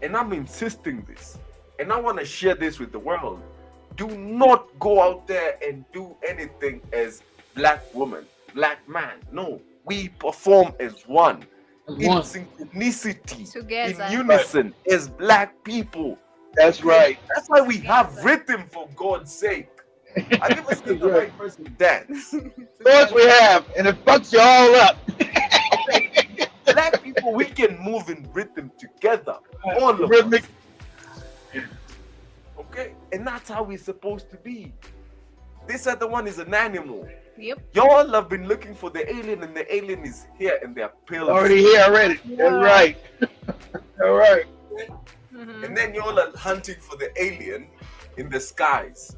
And I'm insisting this. And I want to share this with the world. Do not go out there and do anything as black woman, black man. No, we perform as one. In synchronicity, Together. in unison, as black people. That's right. That's why we have rhythm, for God's sake. I never seen the white person dance. Of course we have, and it fucks you all up. Black people, we can move in rhythm together. All of Rhythmic. us. Okay? And that's how we're supposed to be. This other one is an animal. Yep. Y'all have been looking for the alien, and the alien is here, and they're pills. Already here already. That's right. All right. And then y'all are hunting for the alien in the skies.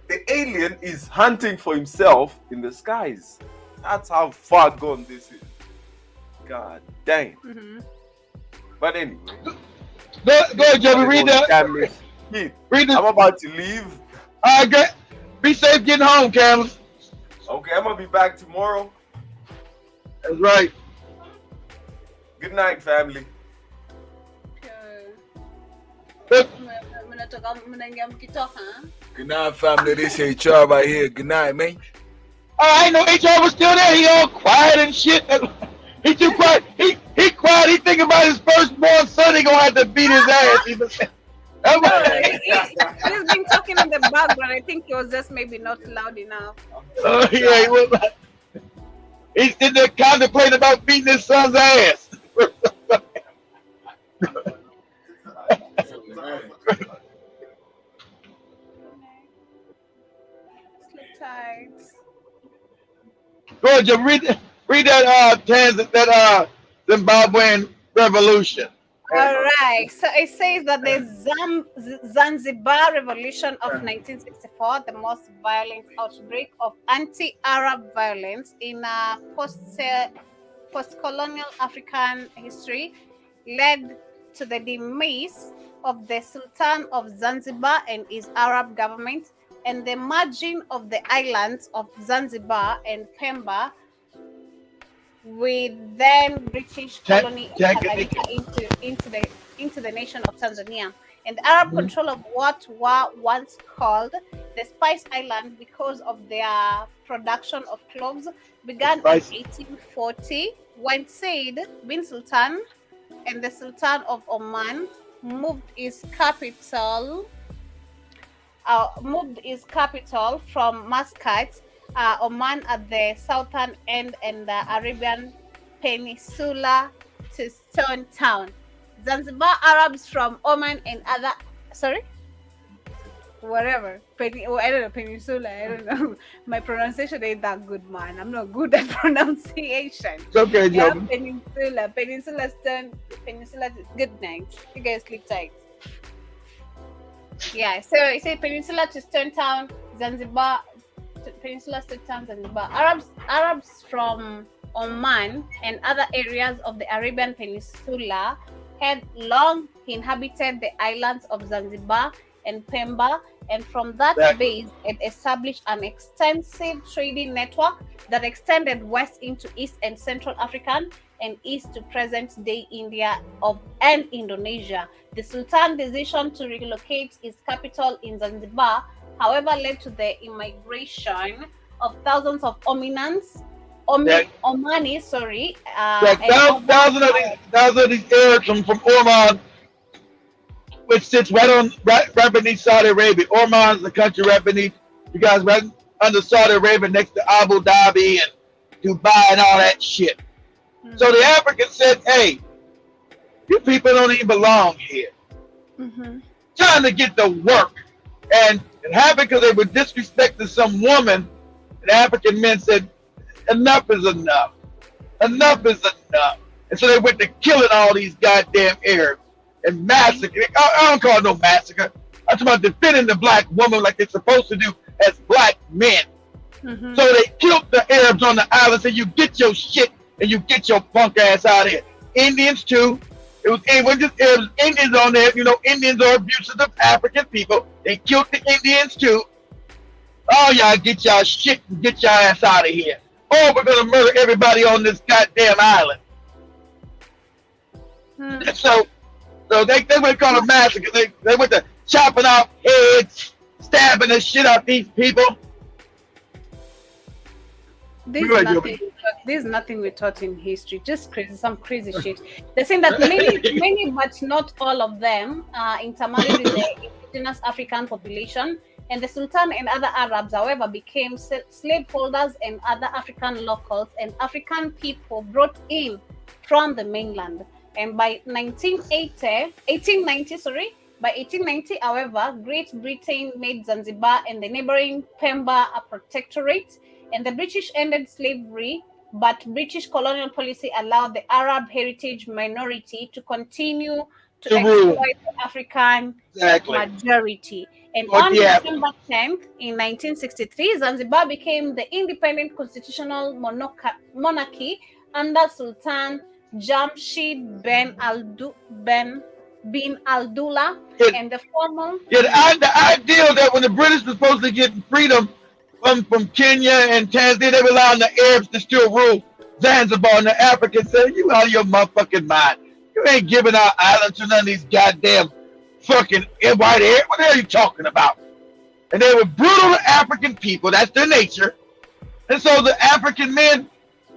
The alien is hunting for himself in the skies. That's how far gone this is. God dang. But anyway. Go, Joey. Read that. Keith, Read this. I'm about to leave. All right, be safe getting home, Cameron. Okay, I'm gonna be back tomorrow. That's right. Good night, family. Look, Mnaingia mkitoka. Good night, family. This HR right here. Good night, man. I know HR was still there. He all quiet and shit. He too quiet. He quiet. He thinking about his firstborn son. He gonna have to beat his ass. He's been talking in the background. I think he was just maybe not loud enough. yeah, he was. He's in there contemplating about beating his son's ass. Sleep tight. Go ahead, Joe. Read that Zimbabwean revolution. All right. So it says that the Zanzibar Revolution of 1964, the most violent outbreak of anti-Arab violence in post-colonial African history, led to the demise of the Sultan of Zanzibar and his Arab government, and the merging of the islands of Zanzibar and Pemba with then British colony Tanganyika into the nation of Tanzania, and the Arab control of what were once called the Spice Island because of their production of cloves began in 1840 when Said bin Sultan and the Sultan of Oman moved his capital from Muscat, Oman at the southern end and the Arabian Peninsula to Stone Town. Zanzibar Arabs from Oman and other, whatever. I don't know, Peninsula, I don't know. My pronunciation ain't that good, man. I'm not good at pronunciation. It's okay, Yeah, Joe. Peninsula, good night. You guys sleep tight. Yeah, so it said Peninsula to Stone Town, Zanzibar, Peninsula, Stone Town, Zanzibar. Arabs from Oman, and other areas of the Arabian Peninsula had long inhabited the islands of Zanzibar and Pemba, and from that base it established an extensive trading network that extended west into East and Central African and east to present-day India and Indonesia. The Sultan's decision to relocate his capital in Zanzibar, however, led to the immigration of thousands of Omanis, thousands of these Arabs from Oman, which sits right beneath Saudi Arabia. Oman is the country right beneath, you guys, right under Saudi Arabia, next to Abu Dhabi and Dubai and all that shit. Mm-hmm. So the Africans said, hey, you people don't even belong here. Mm-hmm. Trying to get the work. And it happened because they were disrespecting some woman. And African men said, enough is enough. Enough is enough. And so they went to killing all these goddamn Arabs and massacring. I don't call it no massacre. I'm talking about defending the black woman like they're supposed to do as black men. Mm-hmm. So they killed the Arabs on the island. So you get your shit and you get your punk ass out of here. Indians too. It was just Arabs, Indians on there. You know, Indians are abusive of African people. They killed the Indians too. Oh, y'all get y'all shit and get your ass out of here. Oh, we're gonna murder everybody on this goddamn island. So they went call a massacre. They went to chopping off heads, stabbing the shit out these people. There's nothing we taught in history. Just crazy, some crazy shit. They're saying that many, but not all of them, intermarried with the indigenous African population, and the Sultan and other Arabs, however, became slaveholders and other African locals and African people brought in from the mainland. And by 1890, however, Great Britain made Zanzibar and the neighboring Pemba a protectorate, and the British ended slavery, but British colonial policy allowed the Arab heritage minority to continue to exploit the African majority. And on December 10th, in 1963, Zanzibar became the independent constitutional monarchy under Sultan Jamshid bin Abdullah, and the formal... the idea that when the British were supposed to get freedom from Kenya and Tanzania, they were allowing the Arabs to still rule Zanzibar, and the Africans said, you out of your motherfucking mind. You ain't giving our island to none of these goddamn fucking white Arabs. What the hell are you talking about? And they were brutal African people. That's their nature. And so the African men,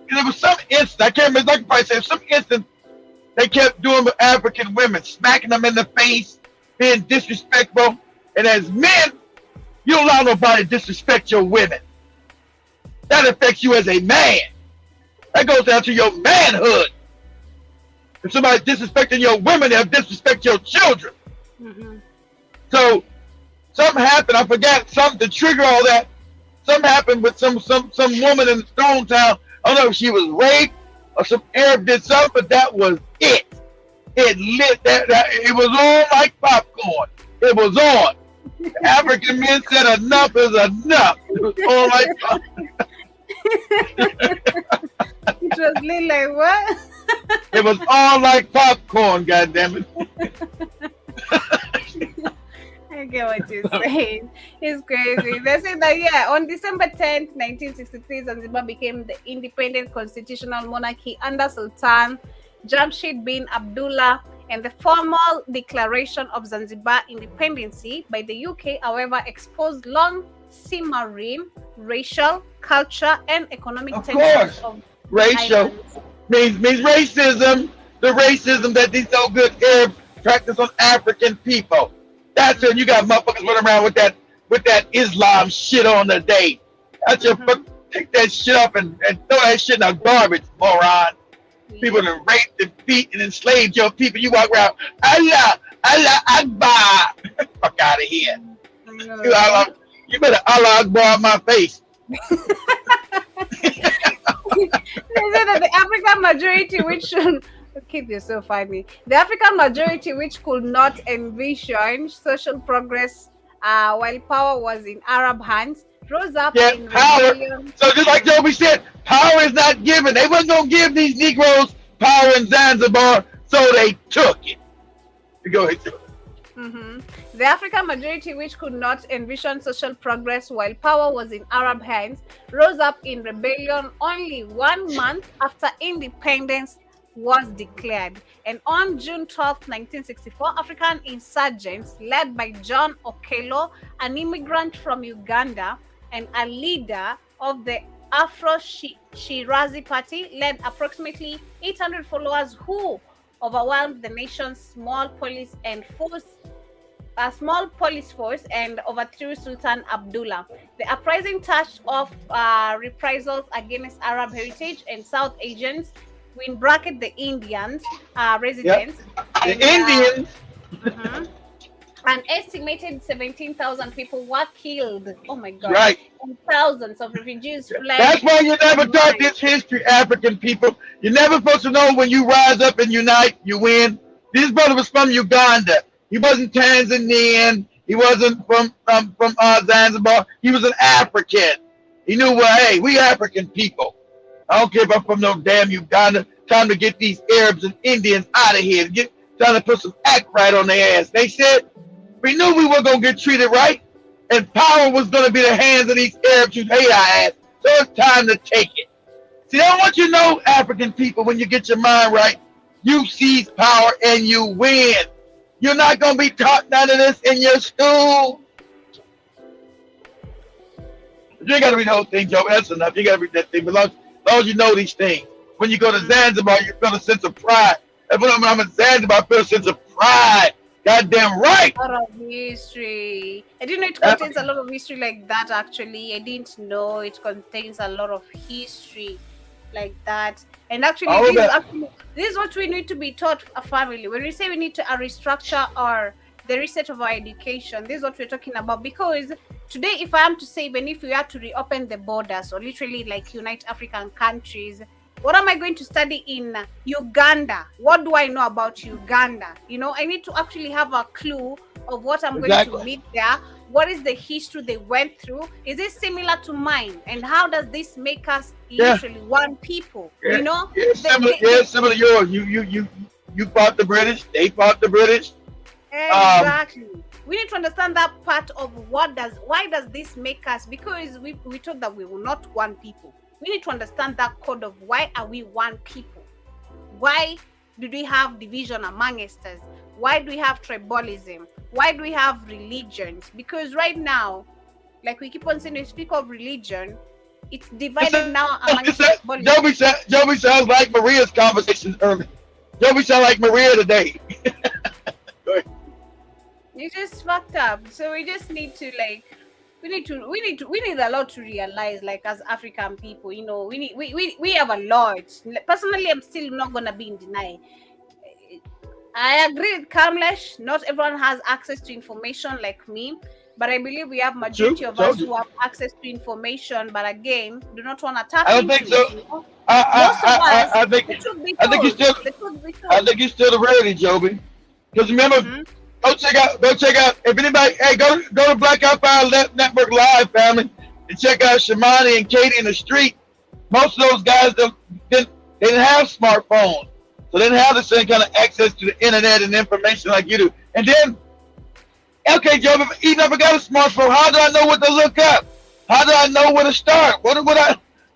there was some instant, I can't remember, I can probably say some instant, they kept doing with African women, smacking them in the face, being disrespectful. And as men, you don't allow nobody to disrespect your women. That affects you as a man. That goes down to your manhood. If somebody's disrespecting your women, they'll disrespect your children. Mm-hmm. So something happened. I forgot something to trigger all that. Something happened with some woman in Stone Town. I don't know if she was raped or some Arab did something, but that was it. It lit that it was on like popcorn. It was on. The African men said enough is enough. It was on like popcorn. It was lit like what? It was all like popcorn, goddammit. I get what you're saying. It's crazy. They say that, on December 10th, 1963, Zanzibar became the independent constitutional monarchy under Sultan Jamshid bin Abdullah, and the formal declaration of Zanzibar independency by the UK, however, exposed long simmering racial, culture, and economic tensions of racial means racism. The racism that these no good Arabs practice on African people. That's it. You got motherfuckers running around with that Islam shit on the day. That's your take that shit up and throw that shit in the garbage, moron. Yeah. People that raped and beat and enslaved your people. You walk around, Allah Akbar. Fuck out of here. You better Allah Akbar my face. They said that the African majority, which keep this so funny, the African majority which could not envision social progress while power was in Arab hands, rose up Yeah, in power. rebellion. So just like Joby said, power is not given. They wasn't gonna give these Negroes power in Zanzibar, so they took it. Go ahead, Joby. Mhm. The African majority, which could not envision social progress while power was in Arab hands, rose up in rebellion only 1 month after independence was declared. And on June 12, 1964, African insurgents led by John Okello, an immigrant from Uganda and a leader of the Afro-Shirazi Party, led approximately 800 followers who overwhelmed the nation's small police force and overthrew Sultan Abdullah. The uprising touched off reprisals against Arab heritage and South Asians, in bracket the Indians residents. The And, Indians. mhm. An estimated 17,000 people were killed. Oh my God! Right. And thousands of refugees fled. That's why you never taught this history, African people. You're never supposed to know when you rise up and unite, you win. This brother was from Uganda. He wasn't Tanzanian. He wasn't from Zanzibar. He was an African. He knew, well, hey, we African people. I don't care if I'm from no damn Uganda. Time to get these Arabs and Indians out of here. Trying to put some act right on their ass. They said, we knew we were going to get treated right, and power was going to be the hands of these Arabs who hate our ass. So it's time to take it. See, I want you to know, African people, when you get your mind right, you seize power and you win. You're not going to be taught none of this in your school. You ain't got to read the whole thing, Joe. That's enough. You got to read that thing. But as long as you know these things. When you go to Zanzibar, you feel a sense of pride. And when I'm in Zanzibar, I feel a sense of pride. Goddamn right. A lot of history. I didn't know it contains a lot of history like that, actually. I didn't know it contains a lot of history like that. And actually, this is what we need to be taught a family. When we say we need to restructure our the reset of our education, this is what we're talking about. Because today, if I am to say, even if we had to reopen the borders or literally like unite African countries, what am I going to study in Uganda? What do I know about Uganda? You know, I need to actually have a clue of what I'm going to meet there. What is the history they went through? Is it similar to mine? And how does this make us literally one people? Yeah. You know? Yeah, similar to yours. You fought the British. They fought the British. Exactly. We need to understand that part of why does this make us? Because we thought that we were not one people. We need to understand that code of why are we one people? Why do we have division among us? Why do we have tribalism? Why do we have religions? Because right now, like we keep on saying, we speak of religion, it's divided now among tribalism. Joby sounds like Maria's conversation earlier. Joby sounds like Maria today. It's just fucked up. So we just need to we need a lot to realize, like as African people, you know, we have a lot. Personally, I'm still not gonna be in denial. I agree with Kamlesh. Not everyone has access to information like me, but I believe we have majority of us who have access to information, but again, do not want to tap I don't think so. You know? I think you're still the rarity, Joby. Because remember, go check out. If anybody, hey, go to Blackout Fire Network Live, family, and check out Shamani and Katie in the street. Most of those guys didn't have smartphones, so they didn't have the same kind of access to the internet and information like you do. And then, okay, Joe, even if I got a smartphone, how do I know what to look up? How do I know where to start?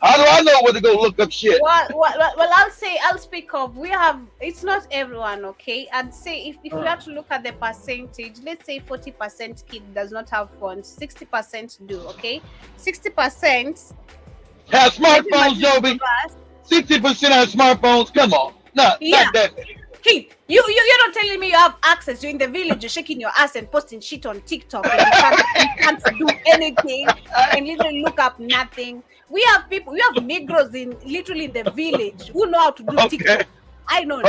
How do I know where to go look up shit? Well, I'll speak of, it's not everyone, okay? I'd say if we have to look at the percentage, let's say 40% kid does not have phones, 60% do, okay? 60% have smartphones, Joby. 60% have smartphones. Come on. Not that many. Kid, you're not telling me you have access. You're in the village, you're shaking your ass and posting shit on TikTok, and you can't do anything and literally look up nothing. We have Negroes literally in the village who know how to do TikTok. I know.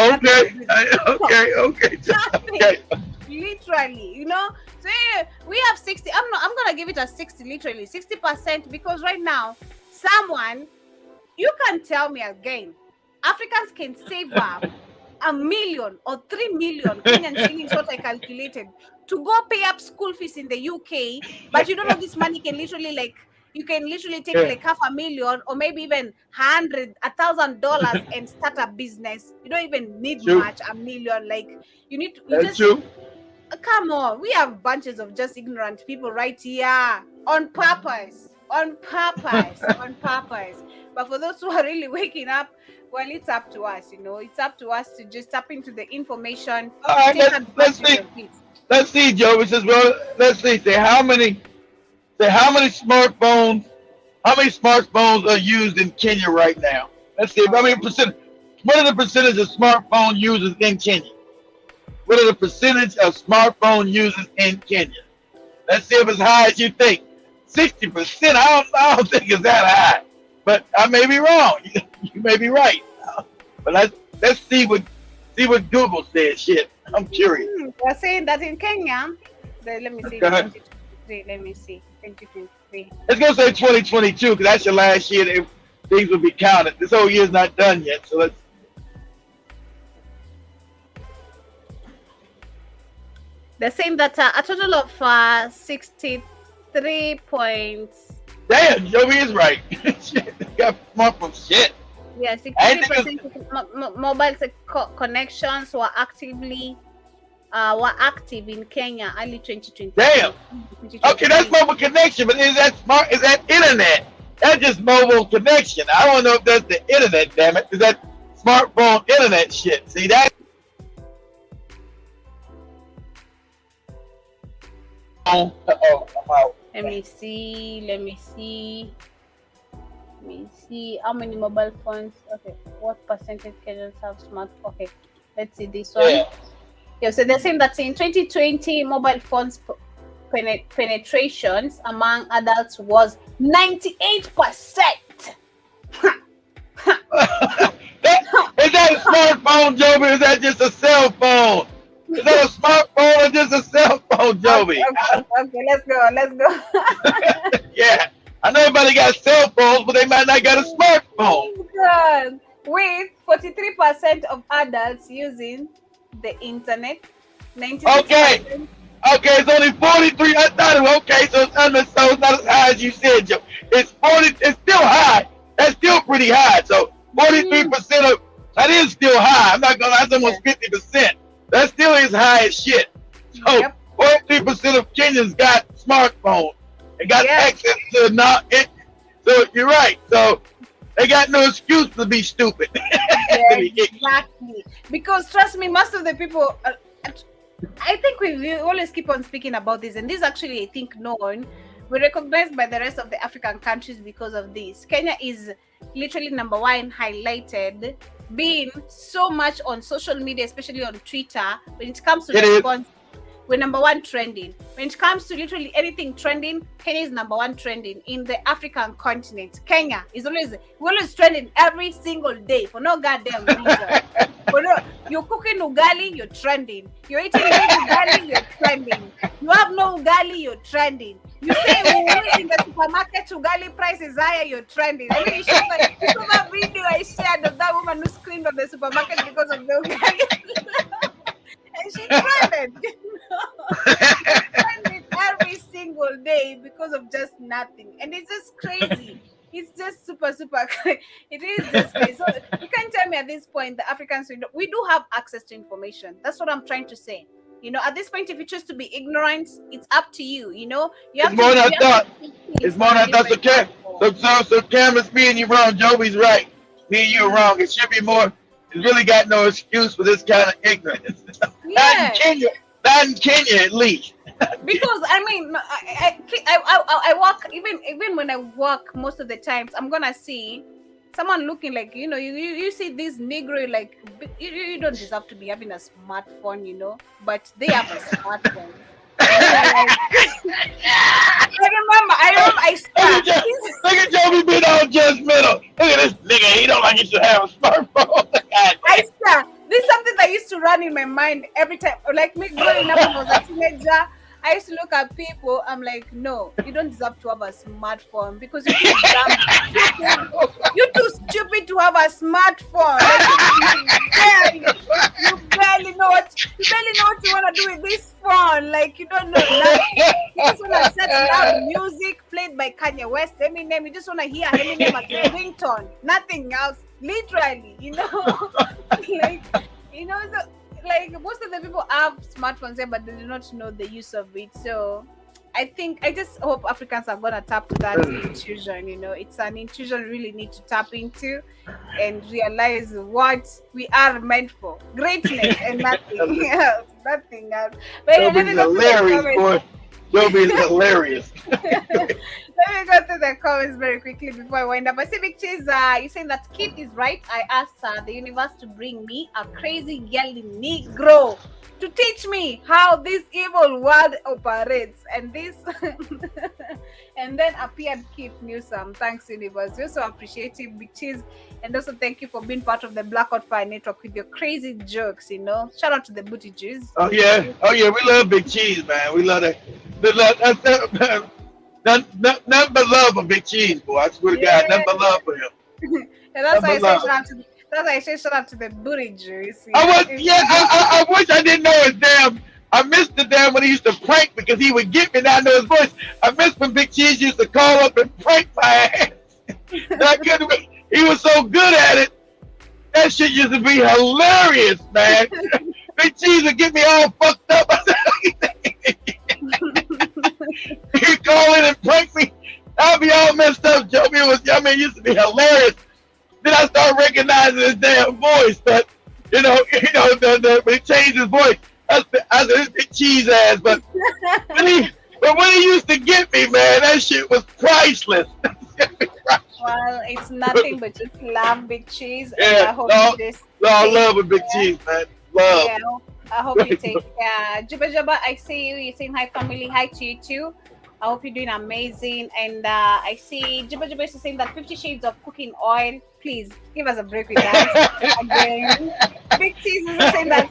Okay. Literally, you know. So yeah, we have 60. I'm gonna give it a 60. Literally 60%, because right now, you can tell me again, Africans can save up 1 million or 3 million Kenyan shillings, what I calculated, to go pay up school fees in the UK, but you don't know this money can literally You can literally take like $500,000 or maybe even $100,000 and start a business. You don't even need much, $1 million. Like you need to, That's true. Come on, we have bunches of just ignorant people right here on purpose. On purpose. But for those who are really waking up, well, it's up to us, It's up to us to just tap into the information. All right, let's see. Let's see, Joe. It says, well, let's see. Say how many smartphones are used in Kenya right now? Let's see. What are the percentage of smartphone users in Kenya? What are the percentage of smartphone users in Kenya? Let's see if it's high as you think. 60%. I don't think it's that high, but I may be wrong. You may be right. But let's see what Google says. Shit, I'm curious. They're saying that in Kenya. Let me see. 2023. Let me see. 2023. Let's go say 2022 because that's your last year that things will be counted. This whole year's not done yet, so let's. They're saying that a total of 63 points. Damn, Joey is right. Shit, they got smartphone shit. Yeah, 63% of mobile connections were active in Kenya early 2020. Damn. Okay, that's mobile connection, but is that internet? That's just mobile connection. I don't know if that's the internet, damn it. Is that smartphone internet shit? See that? Oh, I'm out. Let me see how many mobile phones. Okay, what percentage Kenyans have smartphones? Okay, let's see this one. Yeah, so they're saying that in 2020, mobile phones penetrations among adults was 98%. Is that a smartphone, Joby? Is that just a cell phone? Is that a smartphone or just a cell phone, Joby? Okay, let's go. Yeah, I know everybody got cell phones, but they might not got a smartphone. God. With 43% of adults using the internet, 96%. Okay, it's only 43. I thought it was okay, so it's not as high as you said, Joe. It's 40. It's still high. That's still pretty high. So 43% of that is still high. I'm not gonna. That's almost 50%. That still is high as shit. So 43% of Kenyans got smartphones and got access to it. So you're right. So they got no excuse to be stupid. Yeah, exactly. Because trust me, most of the people, I think we always keep on speaking about this, and this is actually, I think, known. We're recognized by the rest of the African countries because of this. Kenya is literally number one highlighted, being so much on social media, especially on Twitter. When it comes to response, we're number one trending. When it comes to literally anything trending, Kenya is number one trending in the African continent. Kenya is always trending every single day for no goddamn reason. You're cooking ugali, you're trending. You're eating ugali, you're trending. You have no ugali, you're trending. You say in the supermarket ugali price is higher, you're trending. I mean, you saw that video I shared of that woman who screamed at the supermarket because of the ugali. And she trended, trended every single day because of just nothing. And it's just crazy. It's just super crazy. It is just crazy. So you can't tell me at this point the Africans, we do have access to information. That's what I'm trying to say. At this point, if you choose to be ignorant, it's up to you. You have it's more than I thought. It's more than I thought. So Cam, it's me and you wrong. Joby's right. Me and you are wrong. It should be more. It's really got no excuse for this kind of ignorance. Yeah. Not in Kenya, at least. Because I mean, I walk even when I walk most of the times, I'm gonna see someone looking like you see this Negro, like you don't deserve to be having a smartphone, but they have a smartphone. I look at Joby being all judgmental. Look at this nigga. He don't like he should have a smartphone. This is something that used to run in my mind every time. Like me growing up when I was a teenager, I used to look at people. I'm like, no, you don't deserve to have a smartphone because you're too dumb. You're too stupid to have a smartphone. Like, you barely know what you want to do with this phone. Like, you don't know nothing. You just want to set loud music, play played by Kanye West, Eminem. You just want to hear Eminem as a ringtone, nothing else. Literally, like so, like most of the people have smartphones here, but they do not know the use of it. So I just hope Africans are gonna tap to that intuition. It's an intuition we really need to tap into and realize what we are meant for: greatness and nothing else. Nothing else. But Joby's hilarious, boy. Joby's hilarious. Let me go to the comments very quickly before I wind up. I see Big Cheese, you're saying that Kid is right. I asked the universe to bring me a crazy girly Negro to teach me how this evil world operates. And this and then appeared Kid Newsome. Thanks, universe. We also appreciate you, Big Cheese. And also thank you for being part of the Blackout Fire Network with your crazy jokes, Shout out to the Booty Jews. Oh yeah, we love Big Cheese, man. We love that. Nothing but love for Big Cheese, boy. I swear to God, nothing but love for him. And that's why I say shout out to the Booty Jews. I wish I didn't know his damn. I missed the damn when he used to prank because he would get me. Now I know his voice. I missed when Big Cheese used to call up and prank my ass. He was so good at it. That shit used to be hilarious, man. Big Cheese would get me all fucked up. He'd call in and prank me. I'd be all messed up. Joby it used to be hilarious. Then I started recognizing his damn voice, but when he changed his voice, I said, this Big Cheese ass. But when he used to get me, man, that shit was priceless. Well, it's nothing but just love, Big Cheese. Yeah, I hope love with Big Cheese, man. Love. Yeah, I hope you take care. Juba, I see you. You're saying hi, family. Hi to you too. I hope you're doing amazing. And I see Juba is saying that 50 Shades of Cooking Oil. Please give us a break with that. Again, Big Cheese is saying that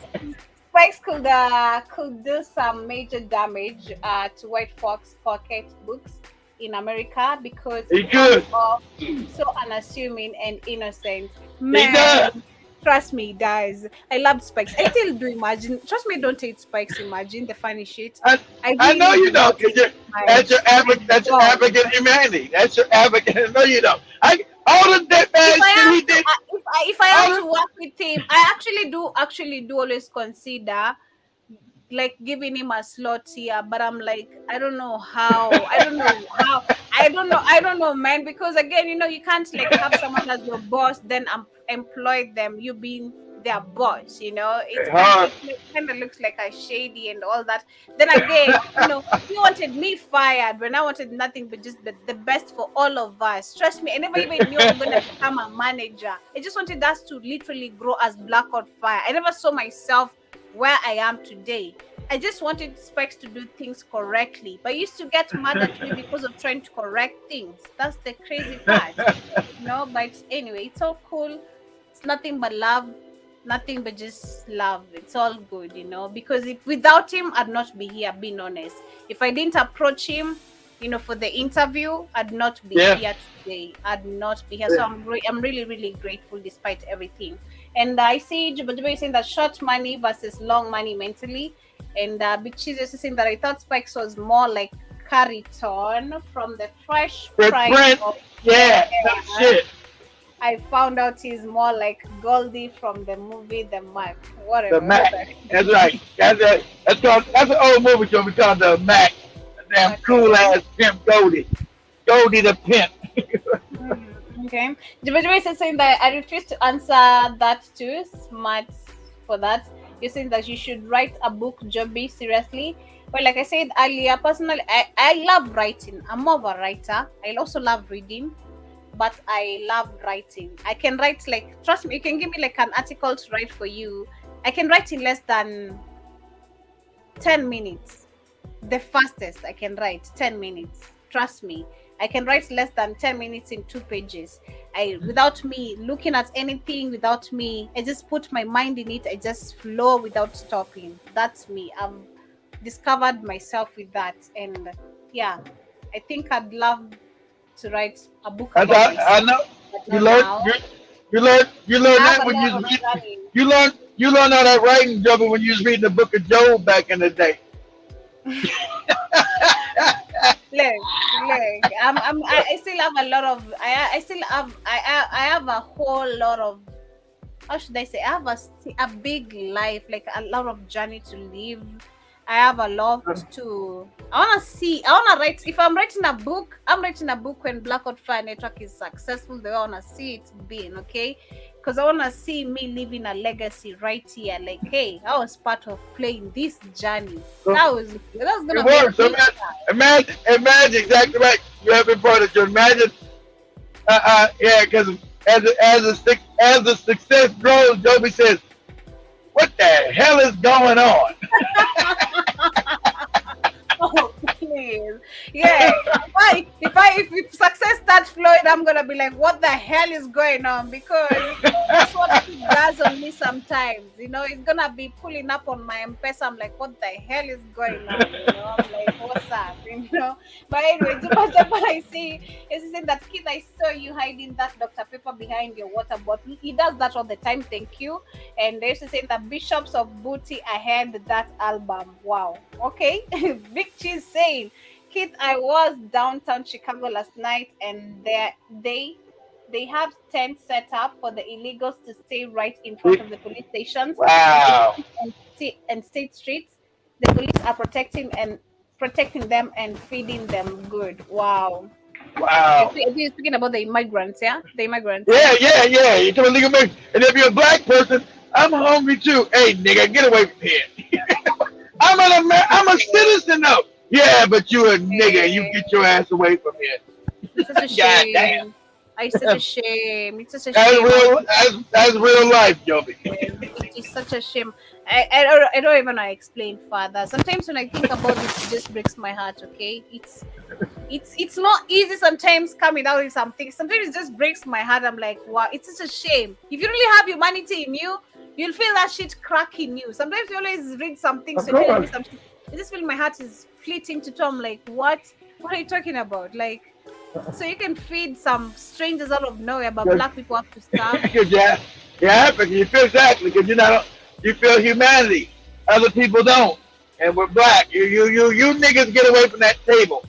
Spikes could do some major damage to White Fox pocket books in America because he could. So unassuming and innocent. Man, trust me, guys. I love Spikes. I still do imagine. Trust me, don't hate Spikes. Imagine the funny shit. I know you don't. That's your African humanity. That's your African. No, you don't. All the that bad shit he did. If I have to work with him, I actually do always consider like giving him a slot here, but I'm like, I don't know, man, because again, you can't like have someone as your boss, then employ them, you being their boss, it kind of looks like a shady and all that. Then again, he wanted me fired when I wanted nothing but just the best for all of us. Trust me, I never even knew I'm gonna become a manager. I just wanted us to literally grow as Blackout Fire. I never saw myself where I am today. I just wanted Spikes to do things correctly, but he used to get mad at me because of trying to correct things. That's the crazy part, But anyway, it's all cool. It's nothing but love, nothing but just love. It's all good, because without him, I'd not be here, being honest. If I didn't approach him, for the interview, I'd not be here today. I'd not be here. So I'm really, really grateful despite everything. And I see Juba saying that short money versus long money mentally. And Big Cheese is saying that I thought Spikes was more like Carrington from the Fresh Prince. That's shit. I found out he's more like Goldie from the movie The Mac. Whatever. The Mac. That's right. That's an old movie show. We call The Mac. Damn cool ass pimp Goldie. Goldie the pimp. Okay. Juba is saying that I refuse to answer that too. Smart for that. You're saying that you should write a book, Joby, seriously. Well, like I said earlier, personally, I love writing. I'm more of a writer. I also love reading, but I love writing. I can write trust me, you can give me like an article to write for you. I can write in less than 10 minutes. The fastest I can write, 10 minutes. Trust me. I can write less than 10 minutes in 2 pages. Without me looking at anything, without me, I just put my mind in it. I just flow without stopping. That's me. I've discovered myself with that. And yeah, I think I'd love to write a book about myself. I know. You learn that when you learn all that writing, Joby, when you was reading the book of Job back in the day. Look, I still have a lot of, I still have, I have a whole lot of, how should I say? I have a big life, like a lot of journey to live. I have a lot to. I wanna see. I wanna write. If I'm writing a book, I'm writing a book when Blackout Fire Network is successful. The way I wanna see it being, okay? Because I wanna see me leaving a legacy right here. Like, hey, I was part of playing this journey. That was gonna It be a works. big Imagine exactly right. You have been part of it. Imagine, yeah, because as the success grows, Joby says, "What the hell is going on?" Oh, please. Yeah. If success starts flowing, I'm gonna be like, what the hell is going on? Because that's what it does on me sometimes. You know, it's gonna be pulling up on my M-Pesa. I'm like, what the hell is going on? You know, I'm like, what's up? You know. But anyway, what I see is saying that, kid, I saw you hiding that Dr. Pepper behind your water bottle. He does that all the time. Thank you. And they used to say that Bishops of Booty ahead that album. Wow. Okay. Big Cheese saying, kid, I was downtown Chicago last night, and they have tents set up for the illegals to stay right in front of the police stations. Wow. And state streets. The police are protecting them and feeding them good. Wow. Wow. You're speaking about the immigrants, yeah? The immigrants. Yeah. You come illegal man. And if you're a black person, I'm hungry too. Hey, nigga, get away from here. I'm a citizen though. Yeah, but you a nigga. You get your ass away from here. It's such a shame. Damn. It's such a shame. It's such a shame. That's real life, Joby. It's such a shame. I don't even know how to explain further. Sometimes when I think about this, it just breaks my heart. Okay, it's not easy sometimes coming out with something. Sometimes it just breaks my heart. I'm like, wow, it's such a shame. If you really have humanity in you, you'll feel that shit crack in you. Sometimes you always read something, so tell me something. I just feel my heart is fleeting to Tom. Like, what are you talking about? Like, so you can feed some strangers out of nowhere, but black people have to starve. Because you feel exactly because you feel humanity. Other people don't, and we're black. You niggas get away from that table.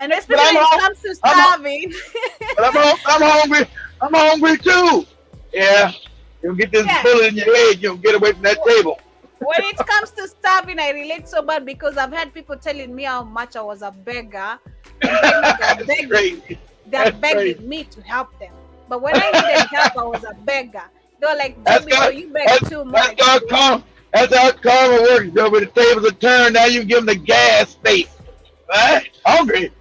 And especially when it comes to starving. But I'm hungry. I'm hungry too. Yeah, you'll get this bullet in your leg. You'll get away from that table. When it comes to starving, I relate so bad because I've had people telling me how much I was a beggar. They're begging me to help them. But when I needed help, I was a beggar. They were like, you beg too much. That's how karma works, though. When the tables are turned, now you give them the gas space. Right? Hungry.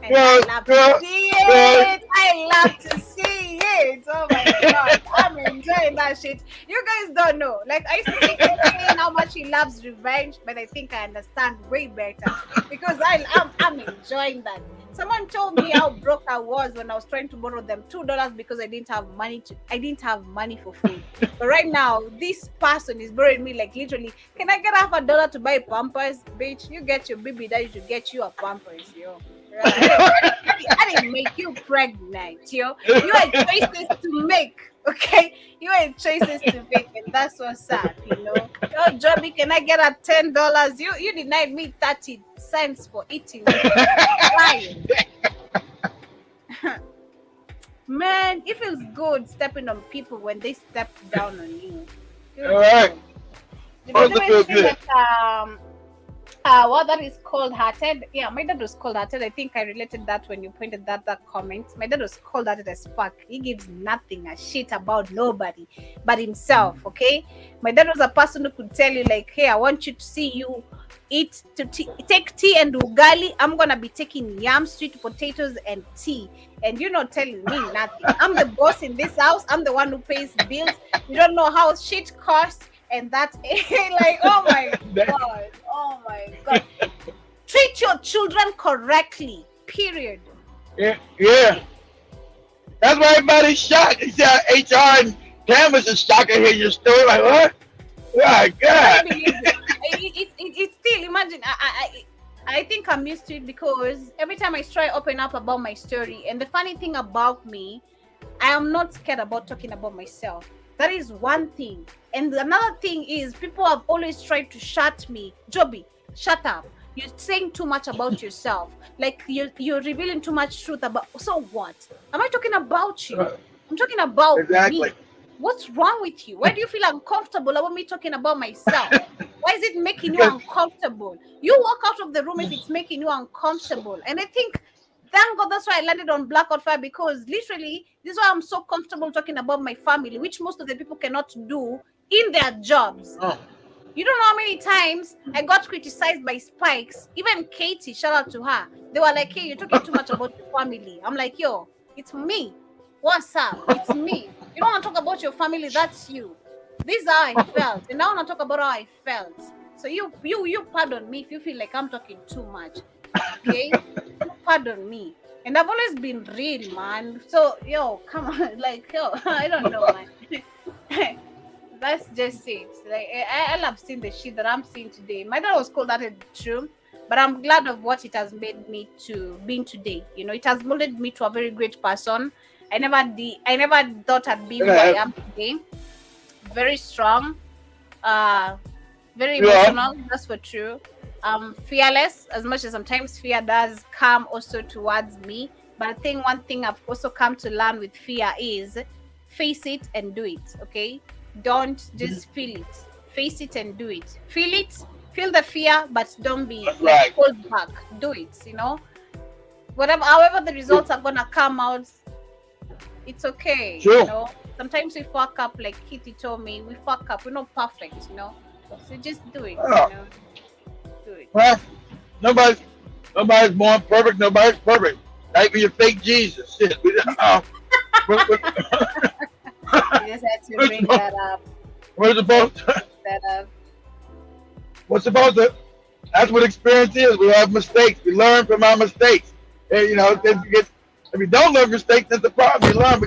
And I love to see it. I love to see it. Oh my God. I'm enjoying that shit. You guys don't know. Like, I used to think saying how much he loves revenge, but I think I understand way better because I'm enjoying that. Someone told me how broke I was when I was trying to borrow them $2 because I didn't have money for food. But right now, this person is borrowing me like literally, can I get $50 to buy Pampers? Bitch, you get your baby daddy to get you a Pampers, yo. I didn't make you pregnant, yo. You had choices to make, okay? You had choices to make, and that's what's up, you know. Oh, Joby, can I get a $10? You denied me 30 cents for eating. Why? Man, it feels good stepping on people when they step down on you. All right. What that is cold-hearted. Yeah, my dad was cold-hearted. I think I related that when you pointed that comment. My dad was cold-hearted as fuck. He gives nothing a shit about nobody but himself, okay? My dad was a person who could tell you like, hey, I want you to see you take tea and ugali. I'm gonna be taking yam, sweet potatoes, and tea. And you're not telling me nothing. I'm the boss in this house. I'm the one who pays bills. You don't know how shit costs. And that's like, oh my God. Treat your children correctly, period. Yeah. That's why everybody's shocked. You see how HR and cameras is shocked to hear your story. Like, what? My God. It's still, imagine, I think I'm used to it because every time I try open up about my story, and the funny thing about me, I am not scared about talking about myself. That is one thing. And another thing is people have always tried to shut me. Joby, shut up. You're saying too much about yourself. Like you're revealing too much truth about. So what? Am I talking about you? I'm talking about Exactly. me. What's wrong with you? Why do you feel uncomfortable about me talking about myself? Why is it making you uncomfortable? You walk out of the room if it's making you uncomfortable. And I think, thank God, that's why I landed on Blackout Fire, because literally, this is why I'm so comfortable talking about my family, which most of the people cannot do in their jobs. You don't know how many times I got criticized by Spikes. Even Katie, shout out to her. They were like, hey, you're talking too much about your family. I'm like, yo, it's me. What's up? It's me. You don't want to talk about your family, that's you. This is how I felt. And I want to talk about how I felt. So you pardon me if you feel like I'm talking too much. Okay? You pardon me. And I've always been real, man. So, yo, come on. Like, yo, I don't know, man. That's just it. Like, I love seeing the shit that I'm seeing today. My dad was called that a true, but I'm glad of what it has made me to being today. You know, it has molded me to a very great person. I never thought I'd be who I am today. Very strong, very emotional. That's for true. Fearless, as much as sometimes fear does come also towards me. But I think one thing I've also come to learn with fear is face it and do it. Okay, don't just feel it. Face it and do it. Feel it, feel the fear, but don't be like hold back. Do it. You know, however the results are gonna come out. It's okay, Sure. You know. Sometimes we fuck up, like Kitty told me. We fuck up. We're not perfect, you know. So just do it. You know? Do it. Well, nobody's born perfect. Nobody's perfect. Like your fake Jesus. Shit. You just had to bring that up. We're supposed to. We're supposed to. That's what experience is. We have mistakes. We learn from our mistakes. And, you know, if you don't learn mistakes, that's the problem. You learn.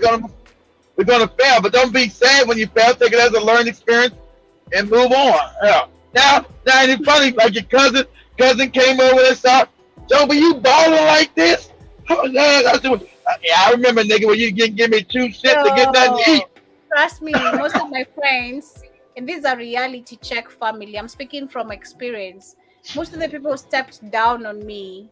We're gonna fail, but don't be sad when you fail. Take it as a learning experience and move on. Yeah. Now it's funny. Like your cousin came over and saw, Joe, but you balling like this? Oh, yeah, I remember, nigga, when you give me 2 cents to get that to eat. Trust me, most of my friends, and these are reality check family. I'm speaking from experience. Most of the people who stepped down on me,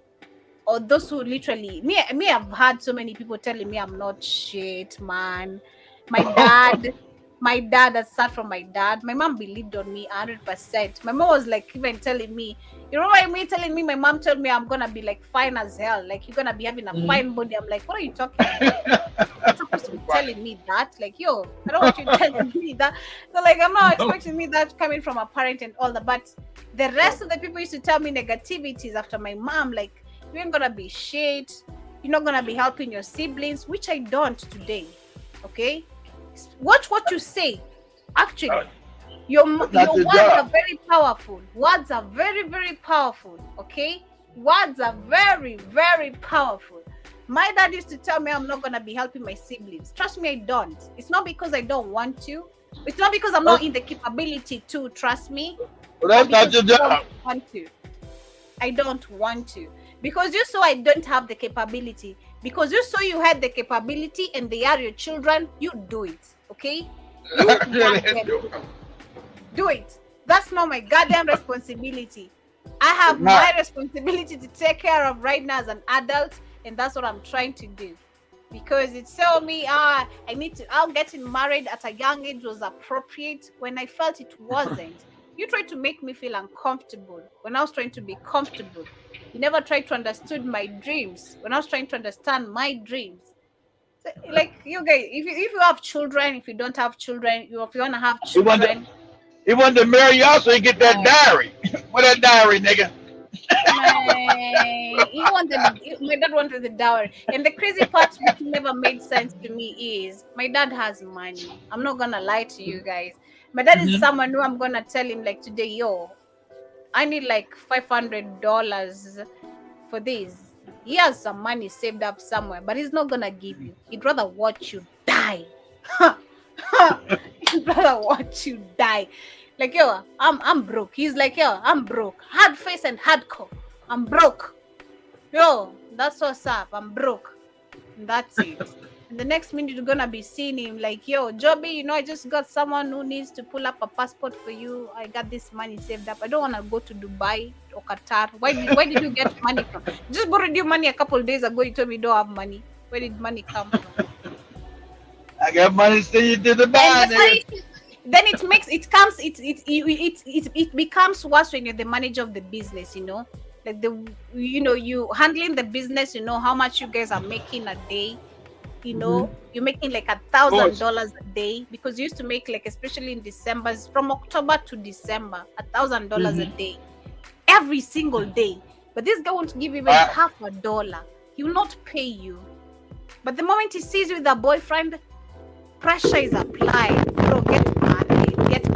or those who literally me, I've had so many people telling me I'm not shit, man. My dad, aside from my dad, my mom believed on me 100%. My mom was like even telling me, you know what I mean? Telling me, my mom told me I'm gonna be like fine as hell, like you're gonna be having a fine body. I'm like, what are you talking about? You're supposed to be telling me that, like, yo, I don't want you telling me that. So like, I'm not expecting me that coming from a parent and all that. But the rest of the people used to tell me negativities after my mom, like, you ain't gonna be shit, you're not gonna be helping your siblings, which I don't today. Okay, watch what you say. Actually, your words are very powerful. Words are very, very powerful. Okay, words are very, very powerful. My dad used to tell me I'm not gonna be helping my siblings. Trust me, I don't. It's not because I don't want to. It's not because I'm not in the capability to. Trust me. Well, that's not your job. I don't want to. Because you saw I don't have the capability. Because you saw you had the capability and they are your children, you do it. Okay? Do it. That's not my goddamn responsibility. I have my responsibility to take care of right now as an adult, and that's what I'm trying to do. Because it told me, I'm getting married at a young age was appropriate when I felt it wasn't. You tried to make me feel uncomfortable when I was trying to be comfortable. You never tried to understand my dreams when I was trying to understand my dreams. So, like, you guys, if you have children, if you don't have children, if you want to have children. He wanted to marry y'all so he get that diary. What that diary, nigga? My dad wanted the dowry. And the crazy part which never made sense to me is my dad has money. I'm not gonna lie to you guys. My dad is someone who I'm gonna tell him like today, yo, I need like $500 for this. He has some money saved up somewhere, but he's not gonna give you. He'd rather watch you die. He'd rather watch you die. Like, yo, I'm broke. He's like, yo, I'm broke. Hard face and hardcore. I'm broke. Yo, that's what's up. I'm broke. And that's it. And the next minute you're gonna be seeing him like, yo, Joby, I just got someone who needs to pull up a passport for you. I got this money saved up. I don't wanna go to Dubai or Qatar. Why did you get money from? Just borrowed you money a couple of days ago. You told me you don't have money. Where did money come from? I got money to send you to Dubai. Then it becomes worse when you're the manager of the business, like you handling the business, how much you guys are making a day, you're making like $1,000 a day, because you used to make, like, especially in December, from October to December, $1,000 a day, every single day. But this guy won't give even half a dollar. He will not pay you. But the moment he sees you with a boyfriend, pressure is applied. Bro, get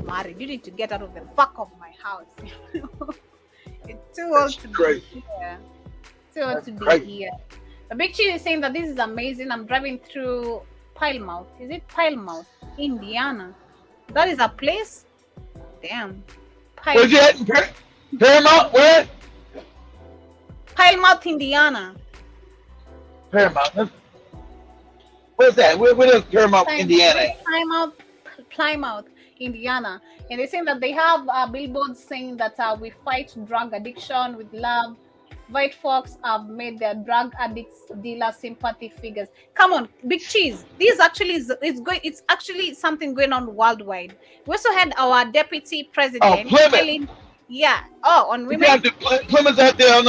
married. You need to get out of the fuck of my house. It's too old to be here. Too old to be here. The Big Cheese is saying that this is amazing. I'm driving through Pilemouth. Is it Pilemouth, Indiana? That is a place? Damn. Where's it at? Paramount? Where? Pilemouth, Indiana. Paramount. Where's that? Where is Paramount, Indiana? Plymouth, Indiana. And they're saying that they have billboards saying that we fight drug addiction with love. White folks have made their drug addicts dealer sympathy figures. Come on, Big Cheese. This actually it's actually something going on worldwide. We also had our deputy president. Oh, Plymouth. On women. Plymouth's out there on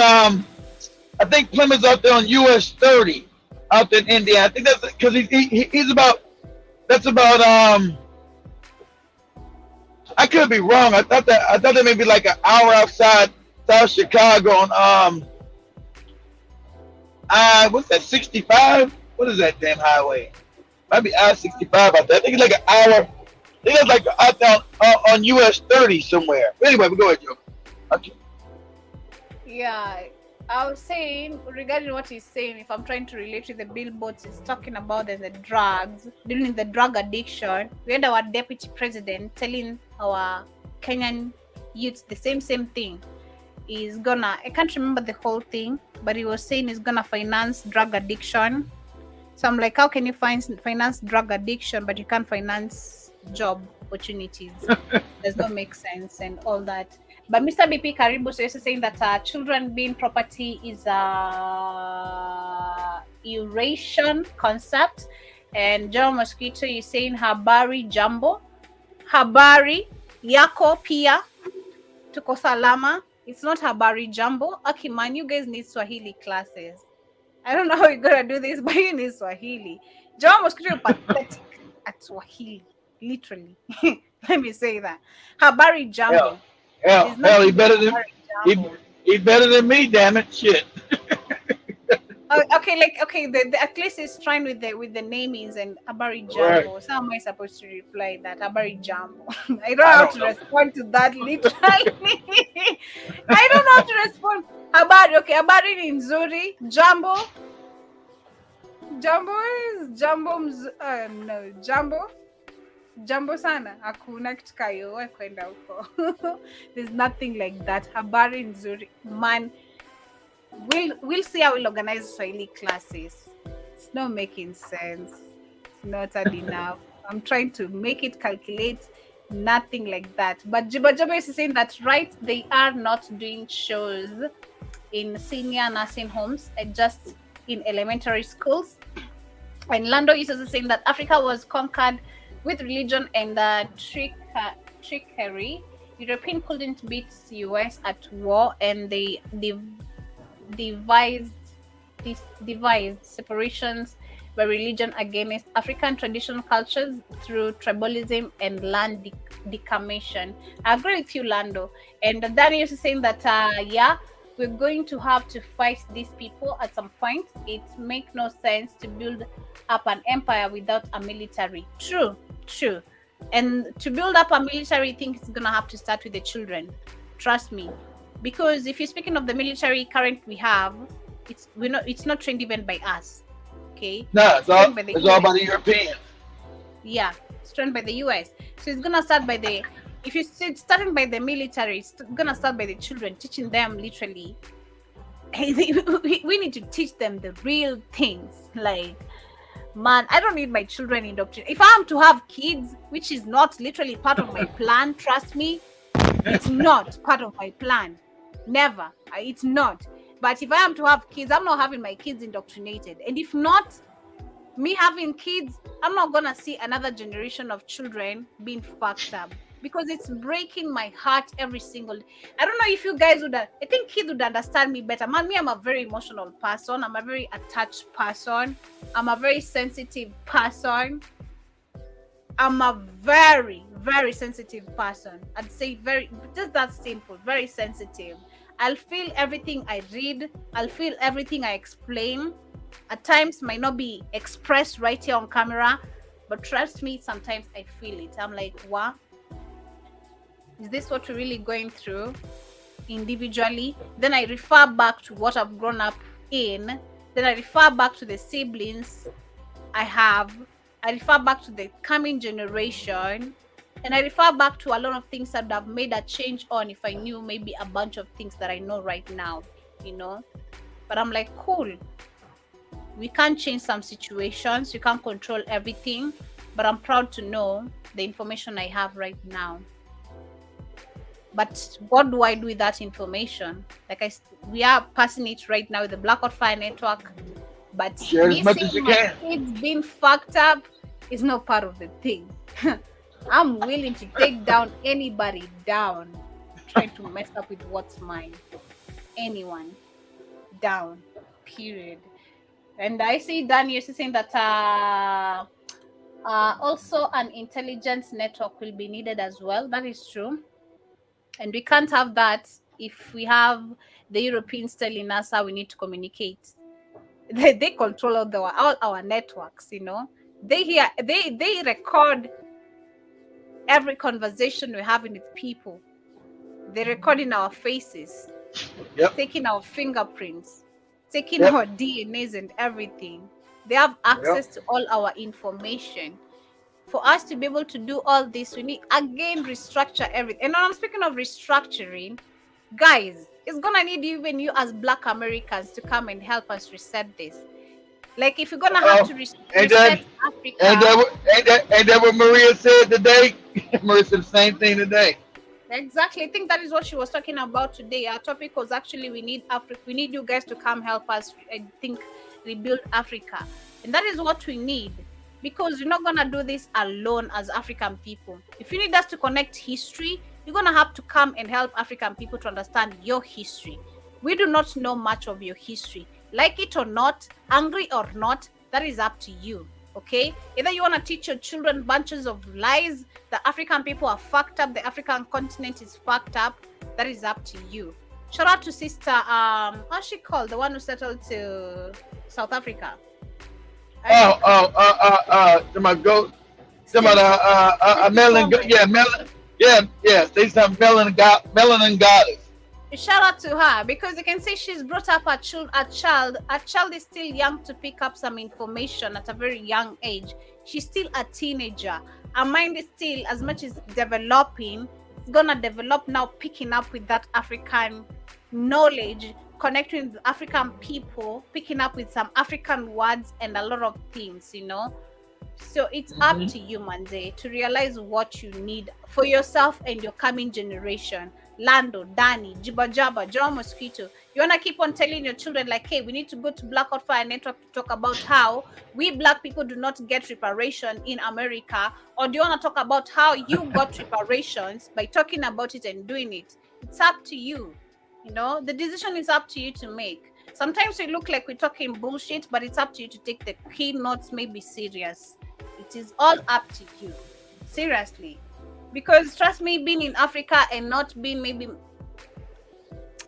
I think Plymouth's out there on US 30 out in India. I think that's because he's about. That's about I could be wrong. I thought that may be like an hour outside South Chicago on what's that, 65? What is that damn highway? Might be I-65 out there. I think it's like an hour. I think it's like out there on US 30 somewhere. But anyway, we go ahead, Joe. Okay. Yeah, I was saying, regarding what he's saying, if I'm trying to relate to the billboards, it's talking about the drugs, dealing with the drug addiction. We had our deputy president telling our Kenyan youths the same thing. He's gonna, I can't remember the whole thing, but he was saying he's gonna finance drug addiction. So I'm like, how can you finance drug addiction, but you can't finance job opportunities? Does not make sense and all that. But Mr. BP Karibu so is saying that children being property is a Eurasian concept. And John Mosquito is saying habari jambo. Habari yako pia. Tuko salama. It's not habari jambo. Okay, man, you guys need Swahili classes. I don't know how you're gonna do this, but you need Swahili. John Mosquito is pathetic at Swahili. Literally. Let me say that. Habari jambo. Hell, he better than me, damn it. Shit. Okay, the at least he's trying with the namings and Habari Jambo. Right. So how am I supposed to reply that? Habari Jambo. I don't know how to respond to that literally. I don't know how to respond. Habari, okay, Habari ni nzuri. Jambo. Jambo is Jambo. Jambo sana, hakuna kitu kayo kwenda huko. There's nothing like that. Habari nzuri. Man, we'll see how we'll organize Swahili classes. It's not making sense. It's not enough. I'm trying to make it calculate. Nothing like that. But Jiba is saying that, right, they are not doing shows in senior nursing homes, just in elementary schools. And Lando is also saying that Africa was conquered with religion and trickery. European couldn't beat US at war, and they devised separations by religion against African traditional cultures through tribalism and land decimation. I agree with you, Lando. And Daniel is saying that we're going to have to fight these people at some point. It makes no sense to build up an empire without a military. True. And to build up a military, I think it's gonna have to start with the children. Trust me, because if you're speaking of the military current we have, it's not trained even by us. Okay. No, it's all by the Europeans. Yeah, it's trained by the US. So it's gonna start by if you're starting by the military, it's gonna start by the children, teaching them literally. We need to teach them the real things, like Man, I don't need my children indoctrinated. If I am to have kids, which is not literally part of my plan, trust me, it's not part of my plan. Never. It's not. But if I am to have kids, I'm not having my kids indoctrinated. And if not, me having kids, I'm not gonna see another generation of children being fucked up, because it's breaking my heart every single day. I don't know if you guys would, I think kids would understand me better. Man, me, I'm a very emotional person. I'm a very attached person. I'm a very sensitive person. I'm a very, very sensitive person. I'd say very, just that simple, very sensitive. I'll feel everything I read. I'll feel everything I explain. At times might not be expressed right here on camera, but trust me, sometimes I feel it. I'm like, what? Is this what we're really going through individually? Then I refer back to what I've grown up in. Then I refer back to the siblings I have. I refer back to the coming generation. And I refer back to a lot of things that I've made a change on if I knew maybe a bunch of things that I know right now, you know. But I'm like, cool. We can't change some situations. You can't control everything. But I'm proud to know the information I have right now. But what do I do with that information? Like we are passing it right now with the Blackout Fire Network. But share as much as you can. Kids being fucked up is not part of the thing. I'm willing to take down anybody down trying to mess up with what's mine. Anyone down, period. And I see Daniel saying that also an intelligence network will be needed as well. That is true. And we can't have that if we have the Europeans telling us how we need to communicate. They control all our networks, you know. They record every conversation we're having with people. They're recording our faces, taking our fingerprints, taking our DNAs and everything. They have access to all our information. For us to be able to do all this, we need, again, restructure everything. And when I'm speaking of restructuring, guys, it's gonna need even you as Black Americans to come and help us reset this. Like, if you're gonna have to reset Africa. And that what Maria said today? Maria said the same thing today. Exactly. I think that is what she was talking about today. Our topic was actually we need Africa. We need you guys to come help us, I think, rebuild Africa. And that is what we need. Because you're not gonna do this alone as African people. If you need us to connect history, you're gonna have to come and help African people to understand your history. We do not know much of your history. Like it or not, angry or not, that is up to you. Okay? Either you want to teach your children bunches of lies, the African people are fucked up, the African continent is fucked up, that is up to you. Shout out to sister, how's she called? The one who settled to South Africa. My goat. They some melanin goddess. Shout out to her, because you can see she's brought up a child. A child is still young to pick up some information at a very young age. She's still a teenager. Her mind is still, as much as developing, it's gonna develop now, picking up with that African knowledge, connecting with African people, picking up with some African words and a lot of things, you know. So it's up to you, Manze, to realize what you need for yourself and your coming generation. Lando, Danny, Jibba Jabba, John Mosquito. You want to keep on telling your children, like, hey, we need to go to Blackout Fire Network to talk about how we Black people do not get reparation in America? Or do you want to talk about how you got reparations by talking about it and doing it? It's up to you. You know, the decision is up to you to make. Sometimes we look like we're talking bullshit, but it's up to you to take the keynotes maybe serious. It is all up to you. Seriously. Because trust me, being in Africa and not being maybe,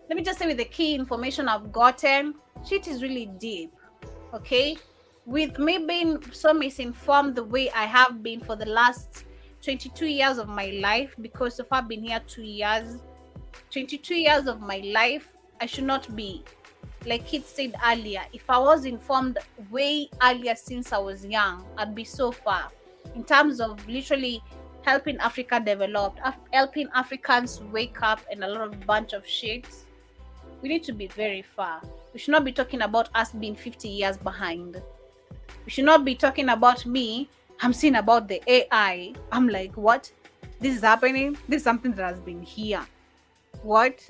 let me just say with the key information I've gotten, shit is really deep. Okay? With me being so misinformed the way I have been for the last 22 years of my life, because so far I've been here 2 years, 22 years of my life, I should not be. Like Kit said earlier, if I was informed way earlier since I was young, I'd be so far. In terms of literally helping Africa develop, helping Africans wake up and a lot of bunch of shit, we need to be very far. We should not be talking about us being 50 years behind. We should not be talking about me. I'm seeing about the AI. I'm like, what? This is happening? This is something that has been here. What?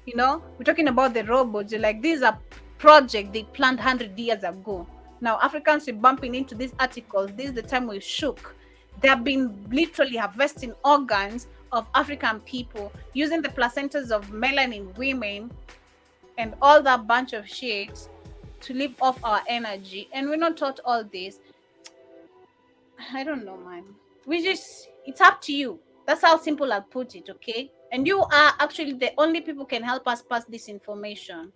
You know, we're talking about the robots. You're like, these are project they planned 100 years ago. Now Africans are bumping into these articles. This is the time we shook. They have been literally harvesting organs of African people, using the placentas of melanin women and all that bunch of shit to live off our energy. And we're not taught all this. I don't know, man. It's up to you. That's how simple I'll put it, okay? And you are actually the only people can help us pass this information.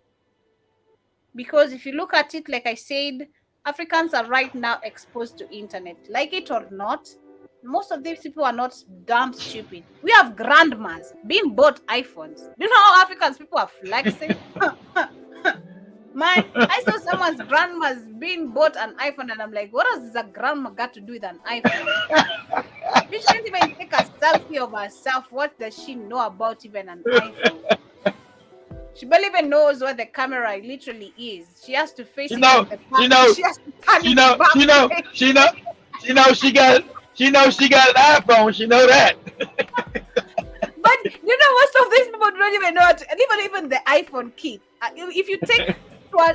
Because if you look at it, like I said, Africans are right now exposed to internet. Like it or not, most of these people are not damn stupid. We have grandmas being bought iPhones. Do you know how Africans people are flexing? Man, I saw someone's grandma's being bought an iPhone, and I'm like, what has a grandma got to do with an iPhone? She can't even take a selfie of herself. What does she know about even an iPhone? She barely even knows what the camera literally is. She has to face it. She knows she got an iPhone. She know that. But you know, most of these people don't even know it. And even the iPhone kit. If you take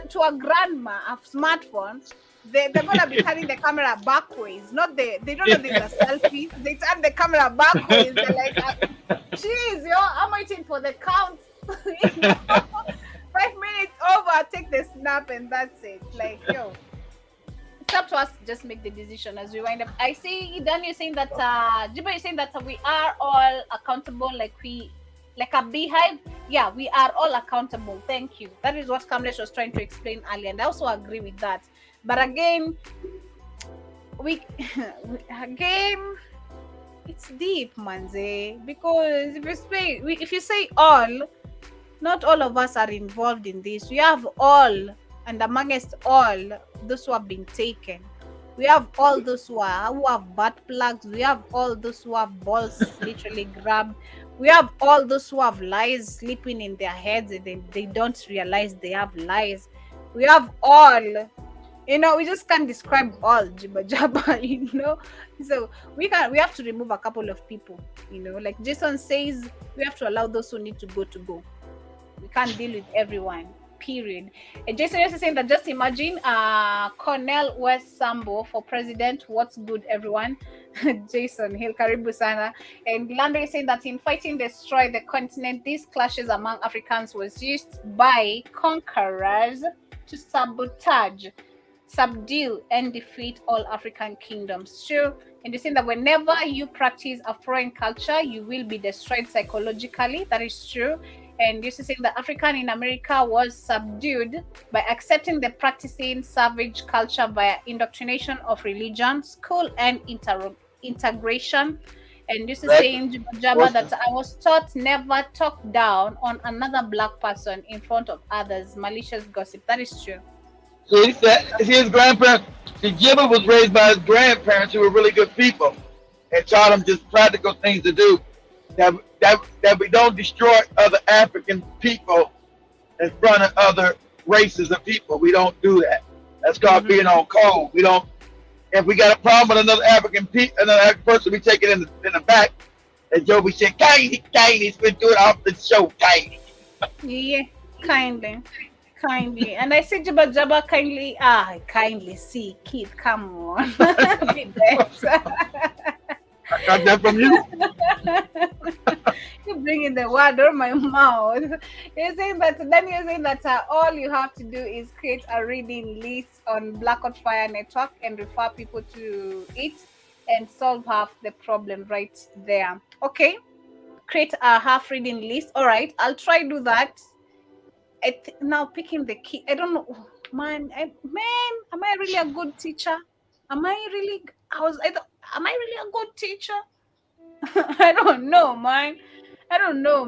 to a grandma a smartphone, they're gonna be turning the camera backwards. They don't know there's a selfie. They turn the camera backwards. They're like, jeez, yo, I'm waiting for the count. 5 minutes over, take the snap, and that's it. Like, yo, it's up to us to just make the decision as we wind up. I see Daniel saying that Jiba is saying that we are all accountable, like a beehive. Yeah, we are all accountable. Thank you. That is what Kamlesh was trying to explain earlier, and I also agree with that. But again, it's deep, manze, because if you say all, not all of us are involved in this. We have all, and amongst all those who have been taken, we have all those who have butt plugs. We have all those who have balls literally grabbed. We have all those who have lies sleeping in their heads and they don't realize they have lies. We have all, you know, we just can't describe all jibba jabba, you know. So we have to remove a couple of people, you know. Like Jason says, we have to allow those who need to go. We can't deal with everyone, period. And Jason is saying that just imagine Cornel West Sambo for president. What's good, everyone? Jason Hill Karibu Sana. And Landry is saying that in fighting destroy the continent, these clashes among Africans was used by conquerors to sabotage, subdue, and defeat all African kingdoms. True. And you're saying that whenever you practice a foreign culture, you will be destroyed psychologically. That is true. And you're saying that African in America was subdued by accepting the practicing savage culture via indoctrination of religion, school, and integration. And you're saying, Jabba, that I was taught never talk down on another black person in front of others. Malicious gossip. That is true. So he said, his grandparents, Jibba was raised by his grandparents who were really good people and taught him just practical things to do. That we don't destroy other African people in front of other races of people. We don't do that. That's called being on code. We don't. If we got a problem with another African person, we take it in the back. And Joby said, "Kindly, we do it off the show, kindly." Yeah, kindly. And I said, Jabba, kindly see, kid, come on. Be better. I got that from you. You're bringing the word on my mouth. You're saying that all you have to do is create a reading list on Black Hot Fire Network and refer people to it and solve half the problem right there. Okay, create a half reading list. All right, I'll try do that. Now picking the key. I don't know, man. Am I really a good teacher? Am I really a good teacher? I don't know, man. I don't know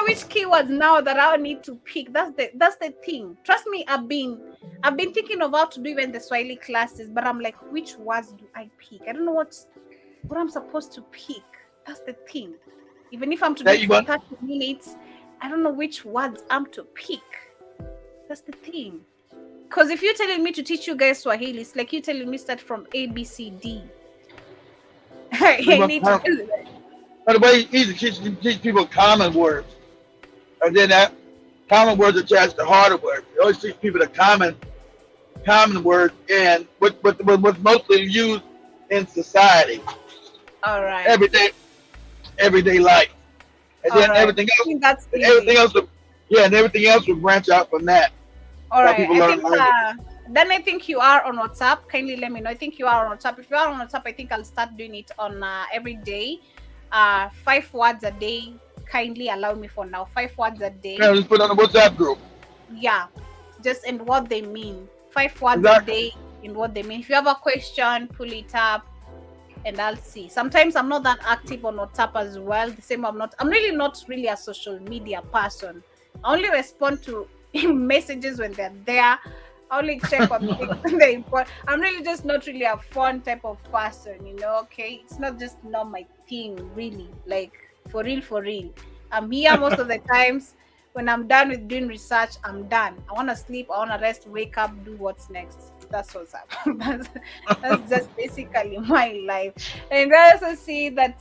which keywords now that I need to pick. That's the thing. Trust me, I've been thinking of how to do even the Swahili classes, but I'm like, which words do I pick? I don't know what I'm supposed to pick. That's the thing. Even if I'm to do it for 30 minutes, I don't know which words I'm to pick. That's the thing. Because if you're telling me to teach you guys Swahili, it's like you telling me start from A, B, C, D. I need to do that. By the way, easy teach people common words, and then that common words attached to harder words. You always teach people the common words and what's mostly used in society. All right. Everyday life, and then everything else. And everything else will branch out from that. All right. I think you are on WhatsApp. Kindly let me know. I think you are on WhatsApp. If you are on WhatsApp, I think I'll start doing it on every day. 5 words a day. Kindly allow me for now. 5 words a day. Yeah, just put on the WhatsApp group. Yeah, just in what they mean. 5 words a day in what they mean. If you have a question, pull it up, and I'll see. Sometimes I'm not that active on WhatsApp as well. The same, I'm really not a social media person. I only respond to messages when they're there. I only check on things when they're important. I'm really just not really a fun type of person, okay? It's not my thing, really. Like, for real. I'm here most of the times. When I'm done with doing research, I'm done. I want to sleep, I want to rest, wake up, do what's next. That's what's up. that's just basically my life. And I also see that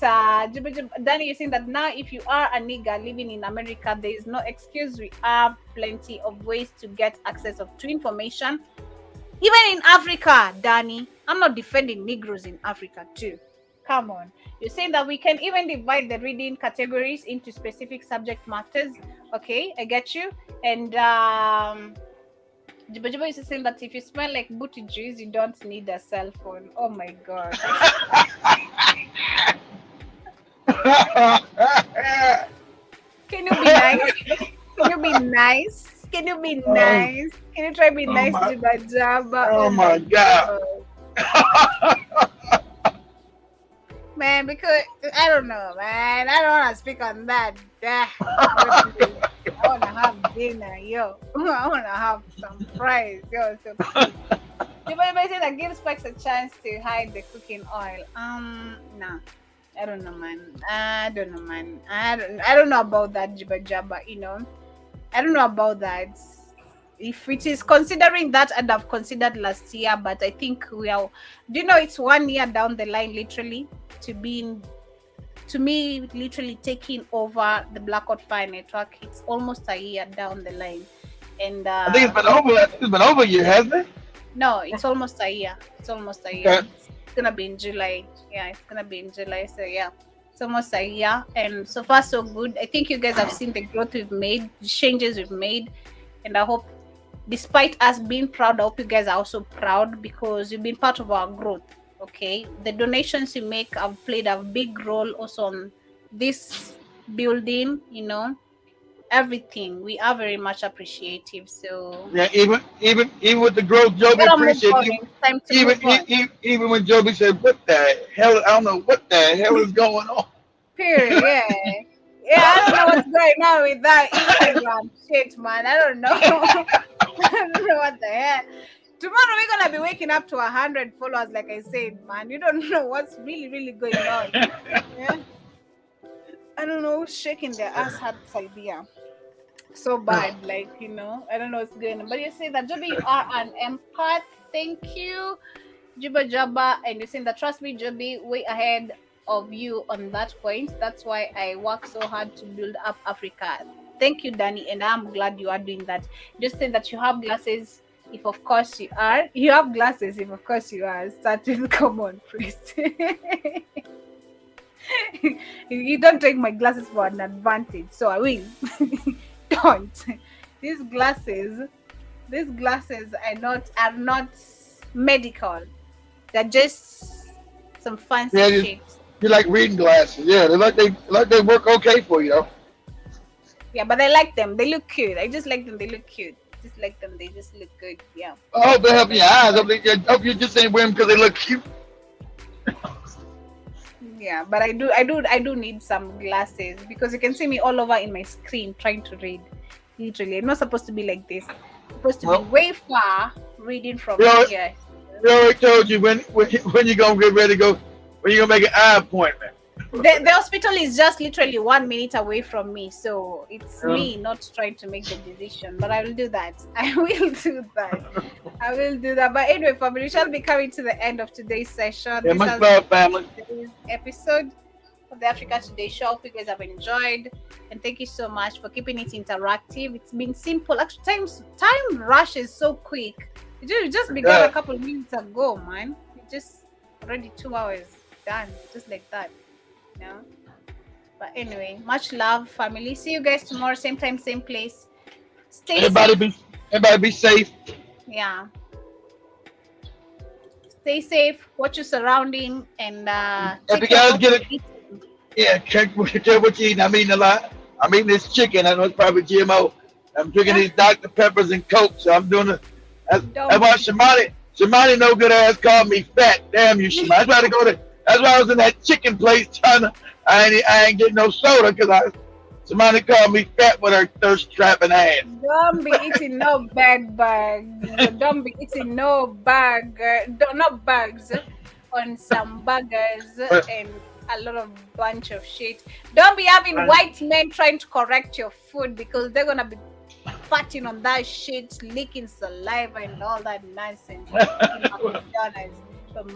Danny, you're saying that now if you are a nigger living in America, there is no excuse. We have plenty of ways to get access to information. Even in Africa, Danny, I'm not defending Negroes in Africa too. Come on. You're saying that we can even divide the reading categories into specific subject matters. Okay, I get you. And Juba is saying that if you smell like booty juice, you don't need a cell phone. Oh my God. Can you be nice? Can you be nice? Can you be nice? Can you try be nice, Juba Jaba? Oh my God. Man, because I don't know, man. I don't want to speak on that. I want to have dinner, yo. I want to have some fries, yo. So, you might say that gives Specs a chance to hide the cooking oil. Nah. I don't know, man. I don't know about that, Jibba Jabba, I don't know about that. If it is considering that, I'd have considered last year, but I think it's 1 year down the line, literally, to me, literally taking over the Black Hot Fire Network. It's almost a year down the line. And I think it's been over a year, hasn't it? No, it's almost a year. It's gonna be in July. Yeah, it's gonna be in July. So yeah, it's almost a year, and so far so good. I think you guys have seen the growth we've made, the changes we've made, and I hope, despite us being proud, I hope you guys are also proud because you've been part of our growth. Okay, the donations you make have played a big role also on this building. Everything. We are very much appreciative. So yeah, even with the growth, Joby appreciated. Even when Joby said, "What the hell? I don't know what the hell is going on." Period. Yeah. Yeah, I don't know what's going on with that Instagram shit, man. I don't know. I don't know what the hell. Tomorrow we're gonna be waking up to 100 followers, like I said, man. You don't know what's really going on. Yeah. I don't know who's shaking their ass had this idea. So bad, I don't know what's going on. But you say that, Joby, you are an empath. Thank you, Juba Jabba. And you're saying that, trust me, Joby, way ahead of you on that point. That's why I work so hard to build up Africa. Thank you, Danny, and I'm glad you are doing that. Just saying that you have glasses, if of course you are. You have glasses, if of course you are. Start with common, please. You don't take my glasses for an advantage, so I will. Don't. These glasses are not medical. They're just some fancy shit. You like reading glasses, yeah. They work okay for you, though. Yeah, but I like them. They look cute. I just like them. They look cute. Just like them. They just look good. Yeah. I hope they help your eyes. I hope you just ain't wearing them because they look cute. Yeah, but I do need some glasses because you can see me all over in my screen trying to read. Literally, I'm not supposed to be like this. I'm supposed to be way far reading from here. We already told you when you're gonna get ready to go. When you gonna make an eye appointment? the hospital is just literally 1 minute away from me, so it's me not trying to make the decision, but I will do that. I will do that. But anyway, family, we shall be coming to the end of today's session. Yeah, much love, family. Today's episode of the Africa Today Show. Hope you guys have enjoyed, and thank you so much for keeping it interactive. It's been simple. Actually, time rushes so quick. It just began a couple of minutes ago, man. It just already 2 hours done, just like that. Yeah. But anyway, much love, family. See you guys tomorrow, same time, same place. Stay safe. Everybody be safe. Yeah. Stay safe. Watch your surrounding, and if you guys get it, check what you're eating. I'm eating a lot. I'm eating this chicken. I know it's probably GMO. I'm drinking these Dr. Peppers and Coke, so I'm doing it. That's why Shamani no good ass called me fat. Damn you, Shamani. That's why I was in that chicken place trying to. I ain't getting no soda because somebody called me fat with her thirst trapping ass. Don't be eating no bag bags. Don't be eating no not bags on some burgers and a lot of bunch of shit. Don't be having white men trying to correct your food because they're gonna be farting on that shit, licking saliva and all that nonsense.